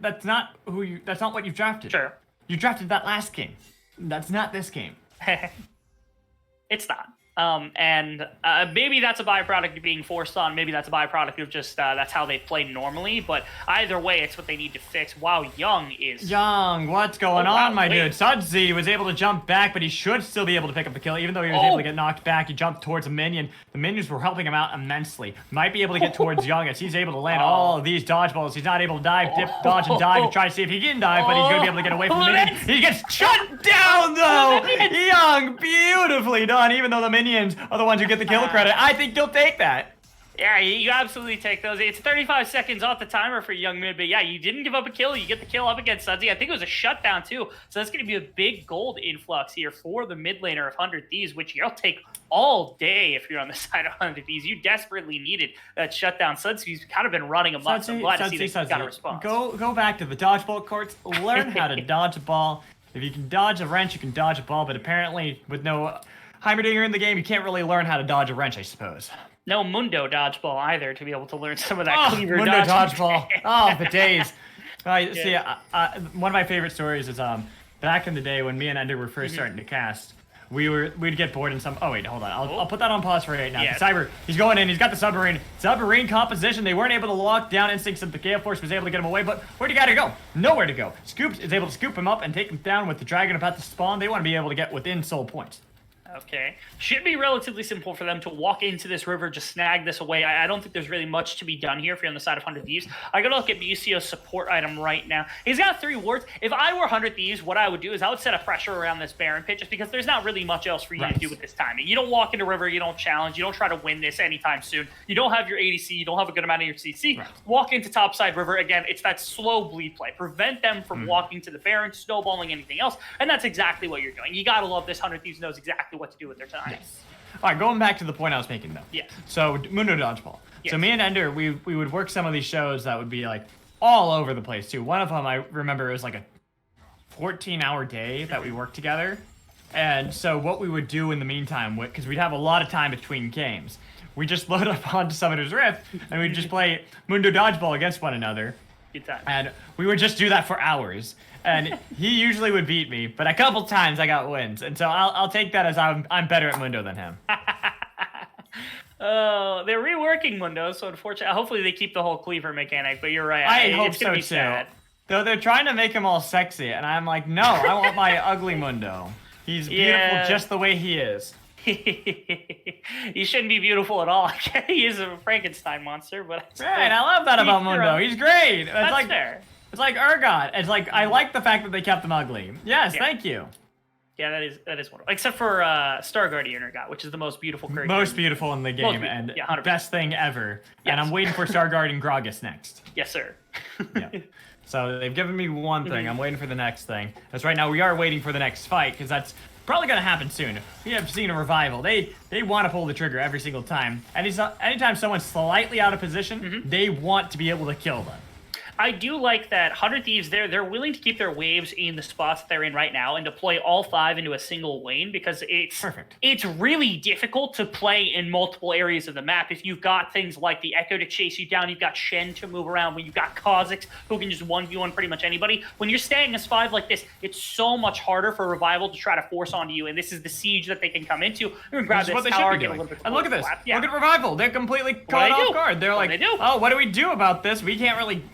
That's not what you've drafted. Sure. You drafted that last game. That's not this game. It's not. And maybe that's a byproduct of being forced on. Maybe that's a byproduct of just that's how they play normally. But either way, it's what they need to fix. Wow, Young is... Young, what's going on, my dude? Sudsy was able to jump back, but he should still be able to pick up the kill. Even though he was able to get knocked back, he jumped towards a minion. The minions were helping him out immensely. Might be able to get towards Young as he's able to land all of these dodgeballs. He's not able to dive, dip, dodge, and dive to try to see if he can dive, but he's going to be able to get away from the minion. He gets shut down, though! Young, beautifully done, even though the minions are the ones who get the kill credit. I think you'll take that. Yeah, you absolutely take those. It's 35 seconds off the timer for Young Mid, but yeah, you didn't give up a kill. You get the kill up against Sudsy. I think it was a shutdown, too. So that's going to be a big gold influx here for the mid laner of 100 Thieves, which you'll take all day if you're on the side of 100 Thieves. You desperately needed that shutdown. Sudsy's kind of been running amok, so I'm glad to see that got a response. Go back to the dodgeball courts. Learn how to dodge a ball. If you can dodge a wrench, you can dodge a ball, but apparently with no Heimerdinger in the game, you can't really learn how to dodge a wrench, I suppose. No Mundo dodgeball either to be able to learn some of that cleaver Mundo dodgeball. Oh, the days. See, one of my favorite stories is back in the day when me and Ender were first starting to cast. We'd get bored in some. Oh wait, hold on. I'll put that on pause for right now. Yeah. Cyber, he's going in. He's got the submarine composition. They weren't able to lock down instincts, and the Gale Force was able to get him away. But where'd he gotta go? Nowhere to go. Scoops is able to scoop him up and take him down with the dragon about to spawn. They want to be able to get within soul points. Okay. Should be relatively simple for them to walk into this river, just snag this away. I don't think there's really much to be done here if you're on the side of 100 Thieves. I gotta look at BCO's support item right now. He's got 3 wards. If I were 100 Thieves, what I would do is I would set a pressure around this Baron pit just because there's not really much else for you to do with this timing. You don't walk into river, you don't challenge, you don't try to win this anytime soon. You don't have your ADC, you don't have a good amount of your CC. Right. Walk into topside river, again, it's that slow bleed play. Prevent them from walking to the Baron, snowballing anything else, and that's exactly what you're doing. You gotta love this 100 Thieves knows exactly what to do with their time. Yes. All right, going back to the point I was making, though. Yes. So, Mundo Dodgeball. Yes. So, me and Ender, we would work some of these shows that would be, like, all over the place, too. One of them, I remember, it was, like, a 14-hour day that we worked together. And so, what we would do in the meantime, because we'd have a lot of time between games, we just load up onto Summoner's Rift, and we'd just play Mundo Dodgeball against one another. Good time. And we would just do that for hours. And he usually would beat me, but a couple times I got wins. And so I'll take that as I'm better at Mundo than him. Oh, they're reworking Mundo, so unfortunately, hopefully they keep the whole cleaver mechanic, but you're right. I hope so, too. Sad. Though they're trying to make him all sexy, and I'm like, no, I want my ugly Mundo. He's beautiful just the way he is. He shouldn't be beautiful at all. He is a Frankenstein monster, but right, I love that about Mundo. He's great. That's like, fair. It's like Urgot. It's like I like the fact that they kept him ugly. Yes, thank you. Yeah, that is wonderful. Except for Star Guardian Urgot, which is the most beautiful character. Most beautiful in the game, and best thing ever. Yes. And I'm waiting for Star Guardian Gragas next. Yes, sir. Yeah. So they've given me one thing. I'm waiting for the next thing. Because right now we are waiting for the next fight, because that's probably going to happen soon. We have seen a revival. They want to pull the trigger every single time. Anytime someone's slightly out of position, they want to be able to kill them. I do like that 100 Thieves, they're willing to keep their waves in the spots that they're in right now and deploy all 5 into a single lane because it's really difficult to play in multiple areas of the map. If you've got things like the Echo to chase you down, you've got Shen to move around, when you've got Kha'Zix who can just 1v1 pretty much anybody. When you're staying as 5 like this, it's so much harder for Revival to try to force onto you, and this is the siege that they can come into. You're going to grab this tower, get a little bit and look at this. Yeah. Look at Revival. They're completely caught off guard. They're like, oh, what do we do about this? We can't really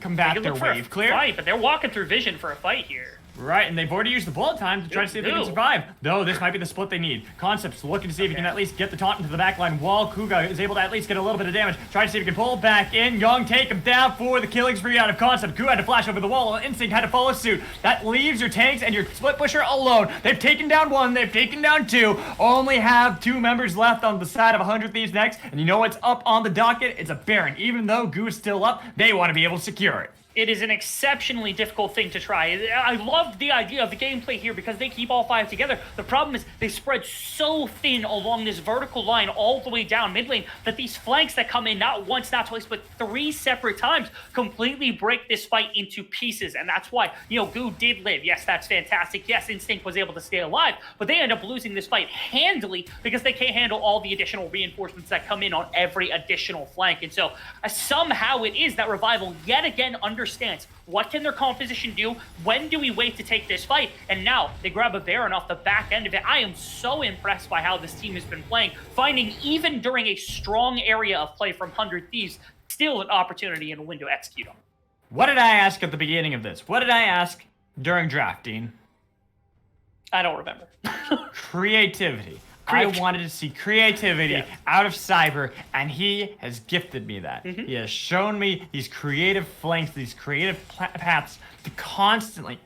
combat their wave clear. Fight, but they're walking through vision for a fight here. Right, and they've already used the bullet time to try to see if they can survive. Though this might be the split they need. Concept's looking to see if he can at least get the taunt into the backline while Kuga is able to at least get a little bit of damage. Trying to see if he can pull back in. Young take him down for the killing spree out of Concept. Kuga had to flash over the wall. Instinct had to follow suit. That leaves your tanks and your split pusher alone. They've taken down 1, they've taken down 2. Only have 2 members left on the side of 100 Thieves next. And you know what's up on the docket? It's a Baron. Even though Goo is still up, they want to be able to secure it. It is an exceptionally difficult thing to try. I love the idea of the gameplay here because they keep all 5 together. The problem is they spread so thin along this vertical line all the way down mid lane that these flanks that come in not once, not twice, but 3 separate times completely break this fight into pieces. And that's why, Goo did live. Yes, that's fantastic. Yes, Instinct was able to stay alive, but they end up losing this fight handily because they can't handle all the additional reinforcements that come in on every additional flank. And so somehow it is that Revival yet again understands what can their composition do, when do we wait to take this fight, and now they grab a Baron off the back end of it. I am so impressed by how this team has been playing, finding even during a strong area of play from 100 Thieves, still an opportunity and a window to execute on. What did I ask at the beginning of this? What did I ask during draft, Dean? I don't remember. Creativity. I wanted to see creativity out of Cyber, and he has gifted me that. He has shown me these creative flanks, these creative paths to constantly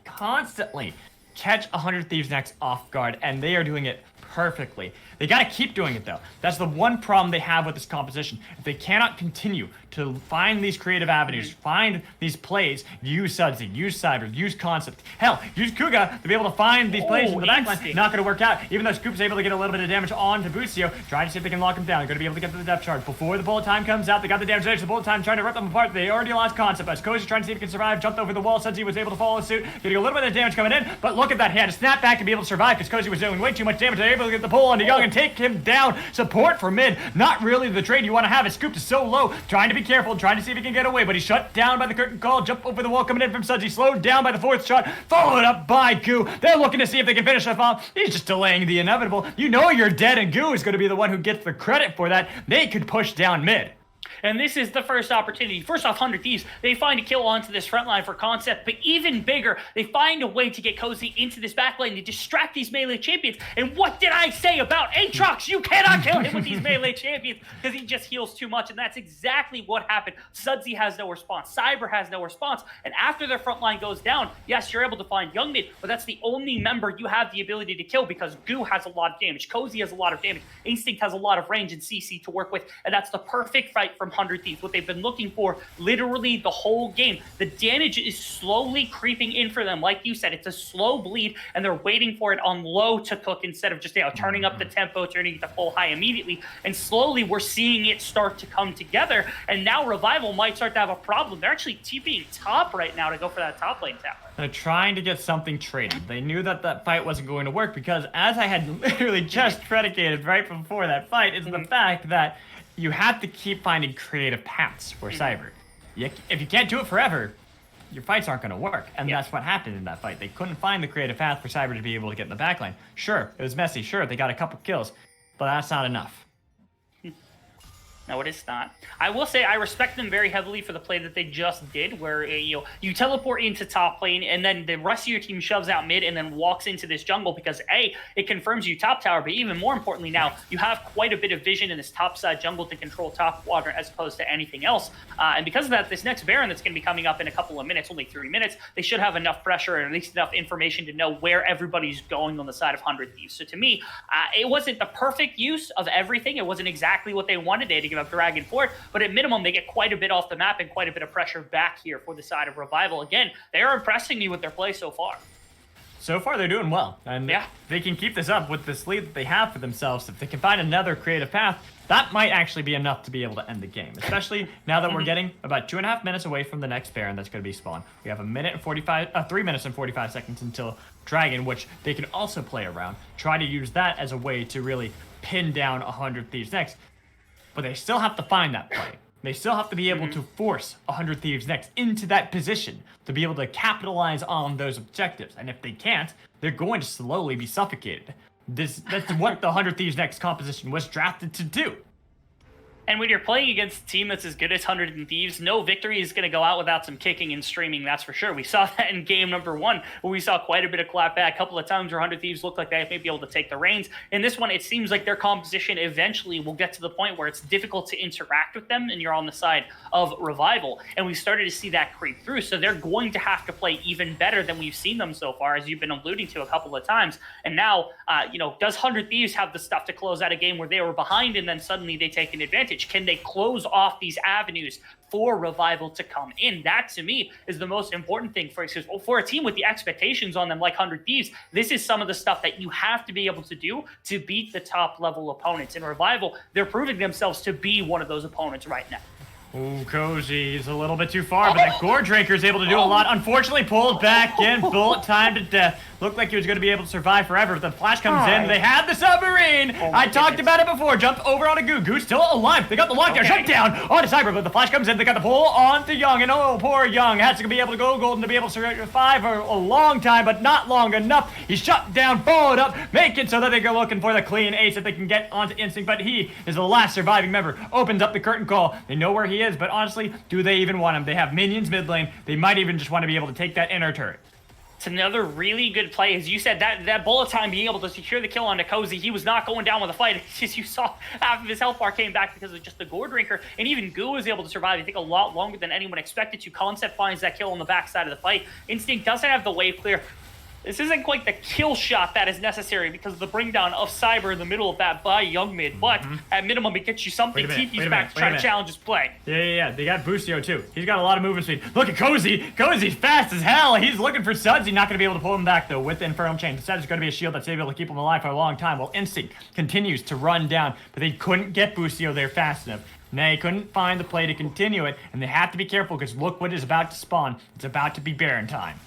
catch 100 Thieves next off guard, and they are doing it perfectly. They got to keep doing it, though. That's the one problem they have with this composition. If they cannot continue to find these creative avenues, find these plays, use Sudsy, use Cyber, use Concept, hell, use Kuga to be able to find these plays in the backline, not going to work out. Even though Scoop's able to get a little bit of damage on to Bucio, trying to see if they can lock him down. They're going to be able to get to the depth charge. Before the bullet time comes out, they got the damage edge, the bullet time trying to rip them apart. They already lost Concept. As Koji's trying to see if he can survive, jumped over the wall. Sudsy was able to follow suit, getting a little bit of damage coming in, but look at that. He had to snap back to be able to survive because Koji was doing way too much damage. They're able to get the pull onto Young and take him down. Support for mid, not really the trade you want to have. His Scoop is so low, trying to be careful, trying to see if he can get away, but he's shut down by the curtain call. Jump over the wall coming in from Sudsy, slowed down by the 4th shot, followed up by Goo. They're looking to see if they can finish it off. He's just delaying the inevitable. You know you're dead, and Goo is going to be the one who gets the credit for that. They could push down mid. And this is the first opportunity. First off, 100 Thieves, they find a kill onto this front line for Concept, but even bigger, they find a way to get Cozy into this back lane to distract these melee champions. And what did I say about Aatrox? You cannot kill him with these melee champions because he just heals too much, and that's exactly what happened. Sudsy has no response. Cyber has no response, and after their front line goes down, yes, you're able to find Young mid, but that's the only member you have the ability to kill because Goo has a lot of damage, Cozy has a lot of damage, Instinct has a lot of range and CC to work with, and that's the perfect fight from 100 Thieves, what they've been looking for literally the whole game. The damage is slowly creeping in for them. Like you said, it's a slow bleed, and they're waiting for it on low to cook instead of just turning up the tempo, turning it to full high immediately. And slowly we're seeing it start to come together, and now Revival might start to have a problem. They're actually TPing top right now to go for that top lane tower. They're trying to get something traded. They knew that that fight wasn't going to work because, as I had literally just predicated right before that fight, is the fact that you have to keep finding creative paths for Cyber. If you can't do it forever, your fights aren't going to work. And that's what happened in that fight. They couldn't find the creative path for Cyber to be able to get in the backline. Sure, it was messy. Sure, they got a couple kills. But that's not enough. No, it is not. I will say I respect them very heavily for the play that they just did, where you teleport into top lane and then the rest of your team shoves out mid and then walks into this jungle because it confirms you top tower, but even more importantly now you have quite a bit of vision in this top side jungle to control top quadrant as opposed to anything else. And because of that, this next Baron that's going to be coming up in a couple of minutes, only 3 minutes, they should have enough pressure and at least enough information to know where everybody's going on the side of 100 Thieves. So to me, it wasn't the perfect use of everything. It wasn't exactly what they wanted. They had to give up Dragon Fort, but at minimum they get quite a bit off the map and quite a bit of pressure back here for the side of Revival. Again, they are impressing me with their play so far. So far they're doing well, and they can keep this up with this lead that they have for themselves. If they can find another creative path, that might actually be enough to be able to end the game, especially now that we're getting about 2.5 minutes away from the next Baron that's going to be spawned. We have 3 minutes and 45 seconds until Dragon, which they can also play around, try to use that as a way to really pin down 100 Thieves next. But they still have to find that play. They still have to be able to force 100 Thieves next into that position to be able to capitalize on those objectives. And if they can't, they're going to slowly be suffocated. That's what the 100 Thieves next composition was drafted to do. And when you're playing against a team that's as good as 100 Thieves, no victory is going to go out without some kicking and streaming, that's for sure. We saw that in game number 1, where we saw quite a bit of clapback. A couple of times where 100 Thieves looked like they may be able to take the reins. In this one, it seems like their composition eventually will get to the point where it's difficult to interact with them, and you're on the side of Revival. And we started to see that creep through, so they're going to have to play even better than we've seen them so far, as you've been alluding to a couple of times. And now, does 100 Thieves have the stuff to close out a game where they were behind and then suddenly they take an advantage? advantage? Can they close off these avenues for Revival to come in? That, to me, is the most important thing for a team with the expectations on them like 100 Thieves. This is some of the stuff that you have to be able to do to beat the top-level opponents. In Revival, they're proving themselves to be one of those opponents right now. Ooh, Koji, he's a little bit too far, but that Gore Drinker is able to do a lot. Unfortunately, pulled back in, bullet time to death. Looked like he was going to be able to survive forever, but the flash comes in. They have the submarine. I talked about it before. Jumped over on a Goo. Goo's still alive. They got the lockdown. Shut down onto Cyber, but the flash comes in. They got the pull onto Young, and oh, poor Young has to be able to go golden to be able to survive for a long time, but not long enough. He's shut down, followed up, make it so that they go looking for the clean ace that they can get onto Instinct, but he is the last surviving member. Opens up the curtain call. They know where he is, but honestly, do they even want him? They have minions mid lane. They might even just want to be able to take that inner turret. It's another really good play. As you said, that bullet time being able to secure the kill on Cozy, he was not going down with a fight. As you saw, half of his health bar came back because of just the Gore Drinker, and even Goo was able to survive, I think, a lot longer than anyone expected to. Concept finds that kill on the backside of the fight. Instinct doesn't have the wave clear. This isn't quite the kill shot that is necessary because of the bring down of Cyber in the middle of that by Young mid, but at minimum it gets you something. TP's back to try to challenge his play. Yeah. They got Boostio too. He's got a lot of movement speed. Look at Cozy. Cozy's fast as hell. He's looking for Suds. He's not going to be able to pull him back though with the Infernal Chain. Suds is going to be a shield that's able to keep him alive for a long time while Instinct continues to run down, but they couldn't get Boostio there fast enough. They couldn't find the play to continue it, and they have to be careful because look what is about to spawn. It's about to be Baron time.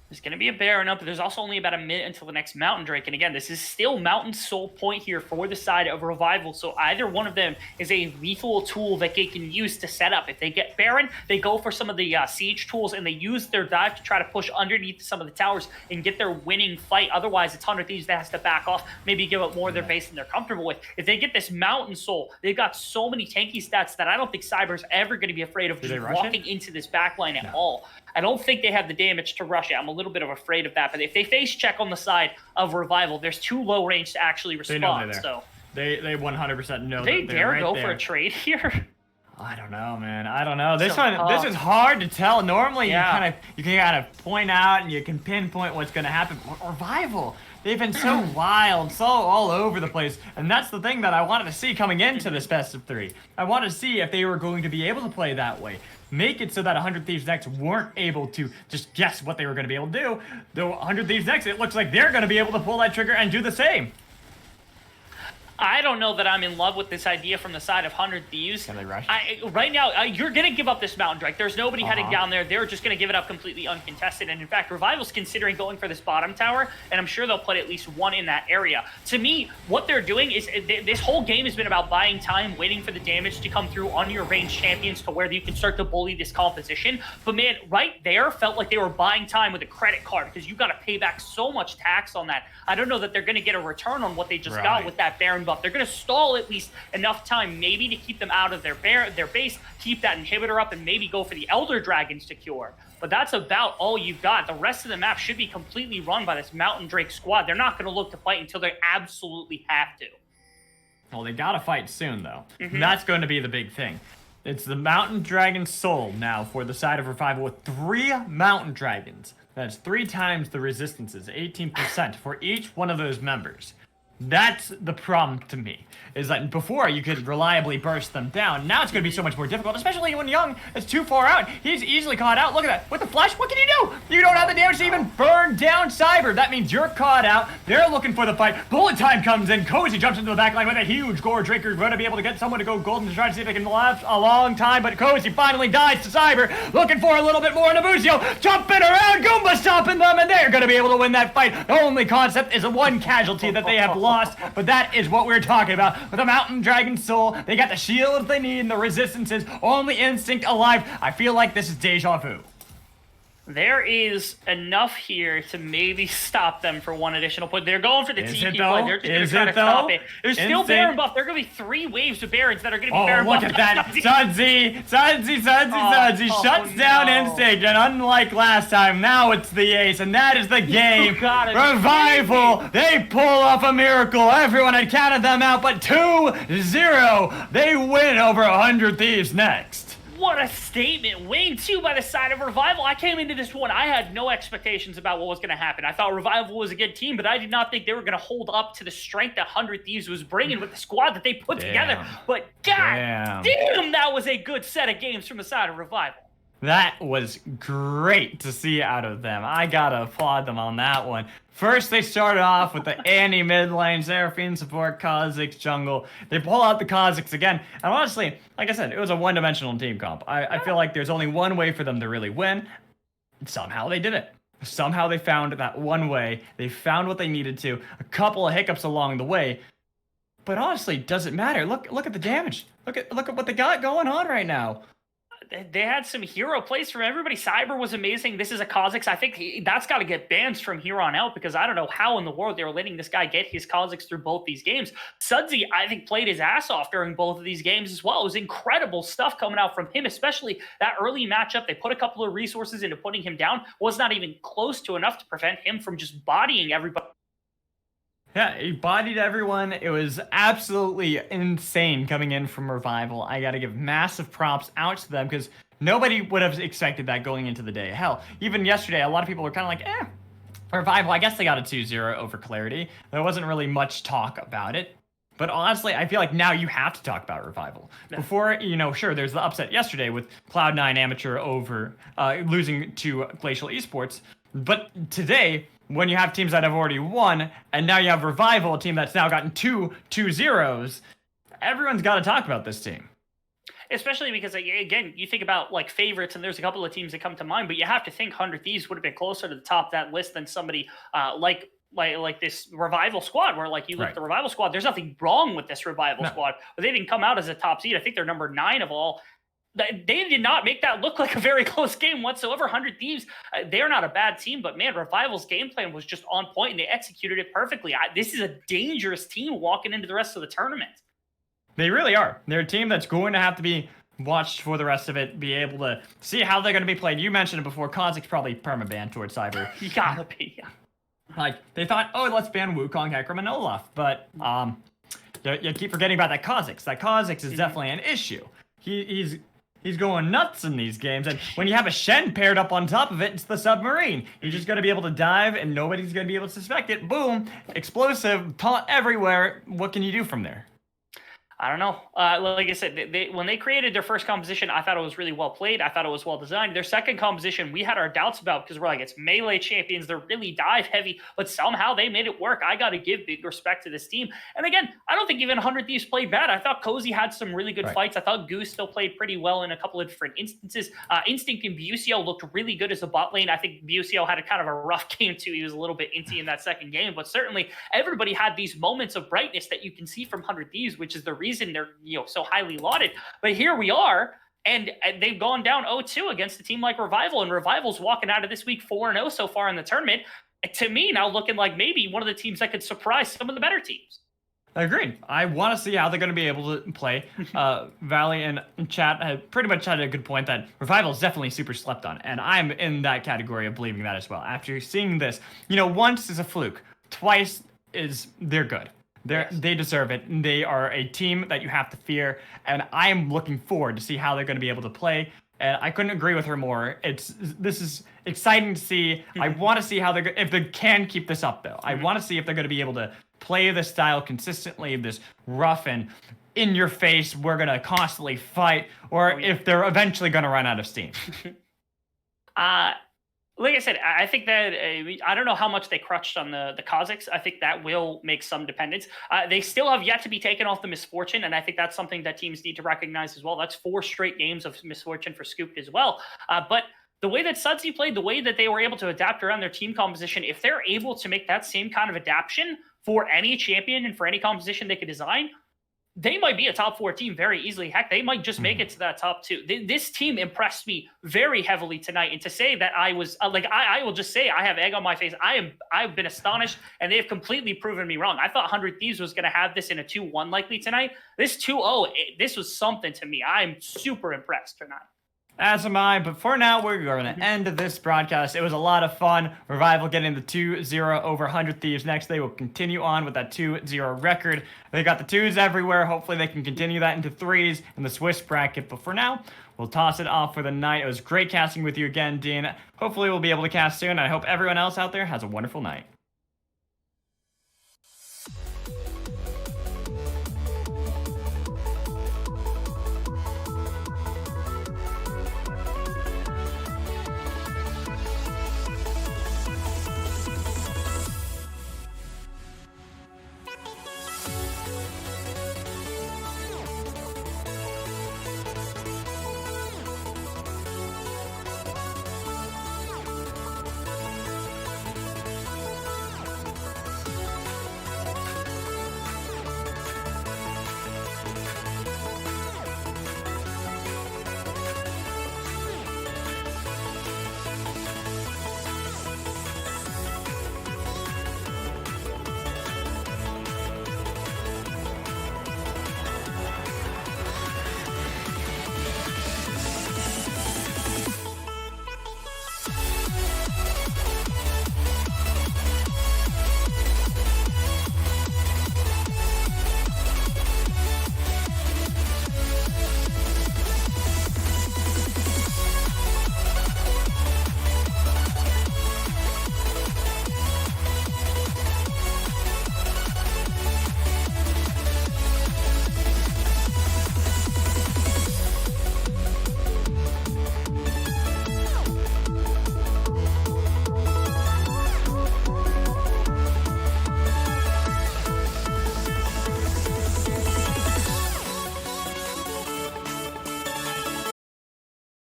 There's going to be a Baron up, but there's also only about a minute until the next Mountain Drake. And again, this is still Mountain Soul point here for the side of Revival. So either one of them is a lethal tool that they can use to set up. If they get Baron, they go for some of the siege tools and they use their dive to try to push underneath some of the towers and get their winning fight. Otherwise, it's 100 Thieves that has to back off, maybe give up more of their base than they're comfortable with. If they get this Mountain Soul, they've got so many tanky stats that I don't think Cyber's ever going to be afraid of just walking into this backline at all. I don't think they have the damage to rush it. I'm a little bit afraid of that. But if they face check on the side of Revival, there's too low range to actually respond. They 100% know they that dare right go there. for a trade here. I don't know, man. I don't know. This is hard to tell. Normally, you can kind of point out and you can pinpoint what's going to happen. Revival, they've been so wild, so all over the place, and that's the thing that I wanted to see coming into this best of 3. I wanted to see if they were going to be able to play that way. Make it so that 100 Thieves Next weren't able to just guess what they were going to be able to do. Though 100 Thieves Next, it looks like they're going to be able to pull that trigger and do the same. I don't know that I'm in love with this idea from the side of 100 Thieves. Can they rush? Right now, you're going to give up this Mountain Drake. There's nobody heading down there. They're just going to give it up completely uncontested. And in fact, Revival's considering going for this bottom tower, and I'm sure they'll put at least one in that area. To me, what they're doing is this whole game has been about buying time, waiting for the damage to come through on your ranged champions to where you can start to bully this composition. But man, right there felt like they were buying time with a credit card because you got to pay back so much tax on that. I don't know that they're going to get a return on what they just got with that Baron buff. They're going to stall at least enough time maybe to keep them out of their base, keep that inhibitor up, and maybe go for the Elder Dragons to cure. But that's about all you've got. The rest of the map should be completely run by this Mountain Drake squad. They're not going to look to fight until they absolutely have to. Well, they got to fight soon, though. That's going to be the big thing. It's the Mountain Dragon Soul now for the side of Revival with 3 Mountain Dragons. That's 3 times the resistances, 18% for each one of those members. That's the problem to me, is that before you could reliably burst them down. Now it's going to be so much more difficult, especially when Young is too far out. He's easily caught out. Look at that. With the flash, what can you do? You don't have the damage to even burn down Cyber. That means you're caught out. They're looking for the fight. Bullet time comes in. Cozy jumps into the back line with a huge Gore Drinker. Going to be able to get someone to go golden to try to see if they can last a long time, but Cozy finally dies to Cyber. Looking for a little bit more in Abusio. Jumping around. Goomba stopping them, and they're going to be able to win that fight. The only concept is a 1 casualty that they have lost, but that is what we're talking about. With the Mountain Dragon Soul, they got the shield they need and the resistances, only Instinct alive. I feel like this is deja vu. There is enough here to maybe stop them for 1 additional point. They're going for the TP play. They're just going to try to stop it. There's still Baron buff. There are going to be 3 waves of Barons that are going to be Baron buff. Oh, look at that. Sudsy shuts down Instinct. And unlike last time, now it's the ace. And that is the game. Revival. They pull off a miracle. Everyone had counted them out, but 2-0. They win over 100 Thieves Next. What a statement win, too, by the side of Revival. I came into this one, I had no expectations about what was going to happen. I thought Revival was a good team, but I did not think they were going to hold up to the strength that 100 Thieves was bringing with the squad that they put together. But god damn, that was a good set of games from the side of Revival. That was great to see out of them. I gotta applaud them on that one. First, they started off with the Annie mid lane, Seraphine support, Kha'Zix jungle. They pull out the Kha'Zix again. And honestly, like I said, it was a one-dimensional team comp. I feel like there's only one way for them to really win. Somehow they did it. Somehow they found that one way. They found what they needed to. A couple of hiccups along the way. But honestly, does it matter? Look at the damage. Look at what they got going on right now. They had some hero plays from everybody. Cyber was amazing. This is a Kha'Zix. I think that's got to get bans from here on out because I don't know how in the world they were letting this guy get his Kha'Zix through both these games. Sudsy, I think, played his ass off during both of these games as well. It was incredible stuff coming out from him, especially that early matchup. They put a couple of resources into putting him down. Was not even close to enough to prevent him from just bodying everybody. Yeah, he bodied everyone. It was absolutely insane coming in from Revival. I got to give massive props out to them because nobody would have expected that going into the day. Hell, even yesterday, a lot of people were kind of like, Revival, I guess they got a 2-0 over Clarity. There wasn't really much talk about it. But honestly, I feel like now you have to talk about Revival. Before, sure, there's the upset yesterday with Cloud9 Amateur over losing to Glacial Esports. But today, when you have teams that have already won, and now you have Revival, a team that's now gotten 2-0s, everyone's got to talk about this team. Especially because, again, you think about like favorites, and there's a couple of teams that come to mind, but you have to think 100 Thieves would have been closer to the top of that list than somebody like this Revival squad, where like you look at the Revival squad, there's nothing wrong with this Revival squad, but they didn't come out as a top seed. I think they're number 9 of all. They did not make that look like a very close game whatsoever. 100 Thieves, they're not a bad team, but man, Revival's game plan was just on point, and they executed it perfectly. This is a dangerous team walking into the rest of the tournament. They really are. They're a team that's going to have to be watched for the rest of it, be able to see how they're going to be played. You mentioned it before, Kha'Zix probably perma-banned towards Cyber. You gotta be, yeah. Like, they thought, let's ban Wukong, Hecarim, and Olaf, but you keep forgetting about that Kha'Zix. That Kha'Zix is definitely an issue. He's going nuts in these games, and when you have a Shen paired up on top of it, it's the submarine. You're just going to be able to dive, and nobody's going to be able to suspect it. Boom, explosive, taunt everywhere. What can you do from there? I don't know. Like I said, when they created their first composition, I thought it was really well played. I thought it was well designed. Their second composition, we had our doubts about because we're like, it's melee champions. They're really dive heavy, but somehow they made it work. I got to give big respect to this team. And again, I don't think even 100 Thieves played bad. I thought Cozy had some really good fights. I thought Goose still played pretty well in a couple of different instances. Instinct and Busio looked really good as a bot lane. I think Busio had a kind of a rough game too. He was a little bit inty in that second game, but certainly everybody had these moments of brightness that you can see from 100 Thieves, which is the reason they're so highly lauded. But here we are, and they've gone down 0-2 against a team like Revival, and Revival's walking out of this week 4-0 so far in the tournament. To me, now looking like maybe one of the teams that could surprise some of the better teams. Agreed. I want to see how they're going to be able to play. Valley and chat pretty much had a good point that Revival is definitely super slept on, and I'm in that category of believing that as well. After seeing this, once is a fluke, twice is they're good. They deserve it. They are a team that you have to fear, and I am looking forward to see how they're going to be able to play. And I couldn't agree with her more. This is exciting to see. I want to see how if they can keep this up, though. I want to see if they're going to be able to play this style consistently, this rough and in your face, we're going to constantly fight, or if they're eventually going to run out of steam. Like I said, I think that I don't know how much they crutched on the Kha'Zix. I think that will make some dependence. They still have yet to be taken off the Misfortune, and I think that's something that teams need to recognize as well. That's 4 straight games of Misfortune for Scooped as well. But the way that Sudsy played, the way that they were able to adapt around their team composition, if they're able to make that same kind of adaptation for any champion and for any composition they could design, they might be a top 4 team very easily. Heck, they might just make it to that top 2. This team impressed me very heavily tonight. And to say that I was I will just say I have egg on my face. I've been astonished, and they have completely proven me wrong. I thought 100 Thieves was going to have this in a 2-1 likely tonight. This 2-0, this was something to me. I'm super impressed tonight. As am I, but for now, we're going to end this broadcast. It was a lot of fun. Revival getting the 2-0 over 100 Thieves next. They will continue on with that 2-0 record. They got the 2s everywhere. Hopefully, they can continue that into 3s in the Swiss bracket. But for now, we'll toss it off for the night. It was great casting with you again, Dean. Hopefully, we'll be able to cast soon. I hope everyone else out there has a wonderful night.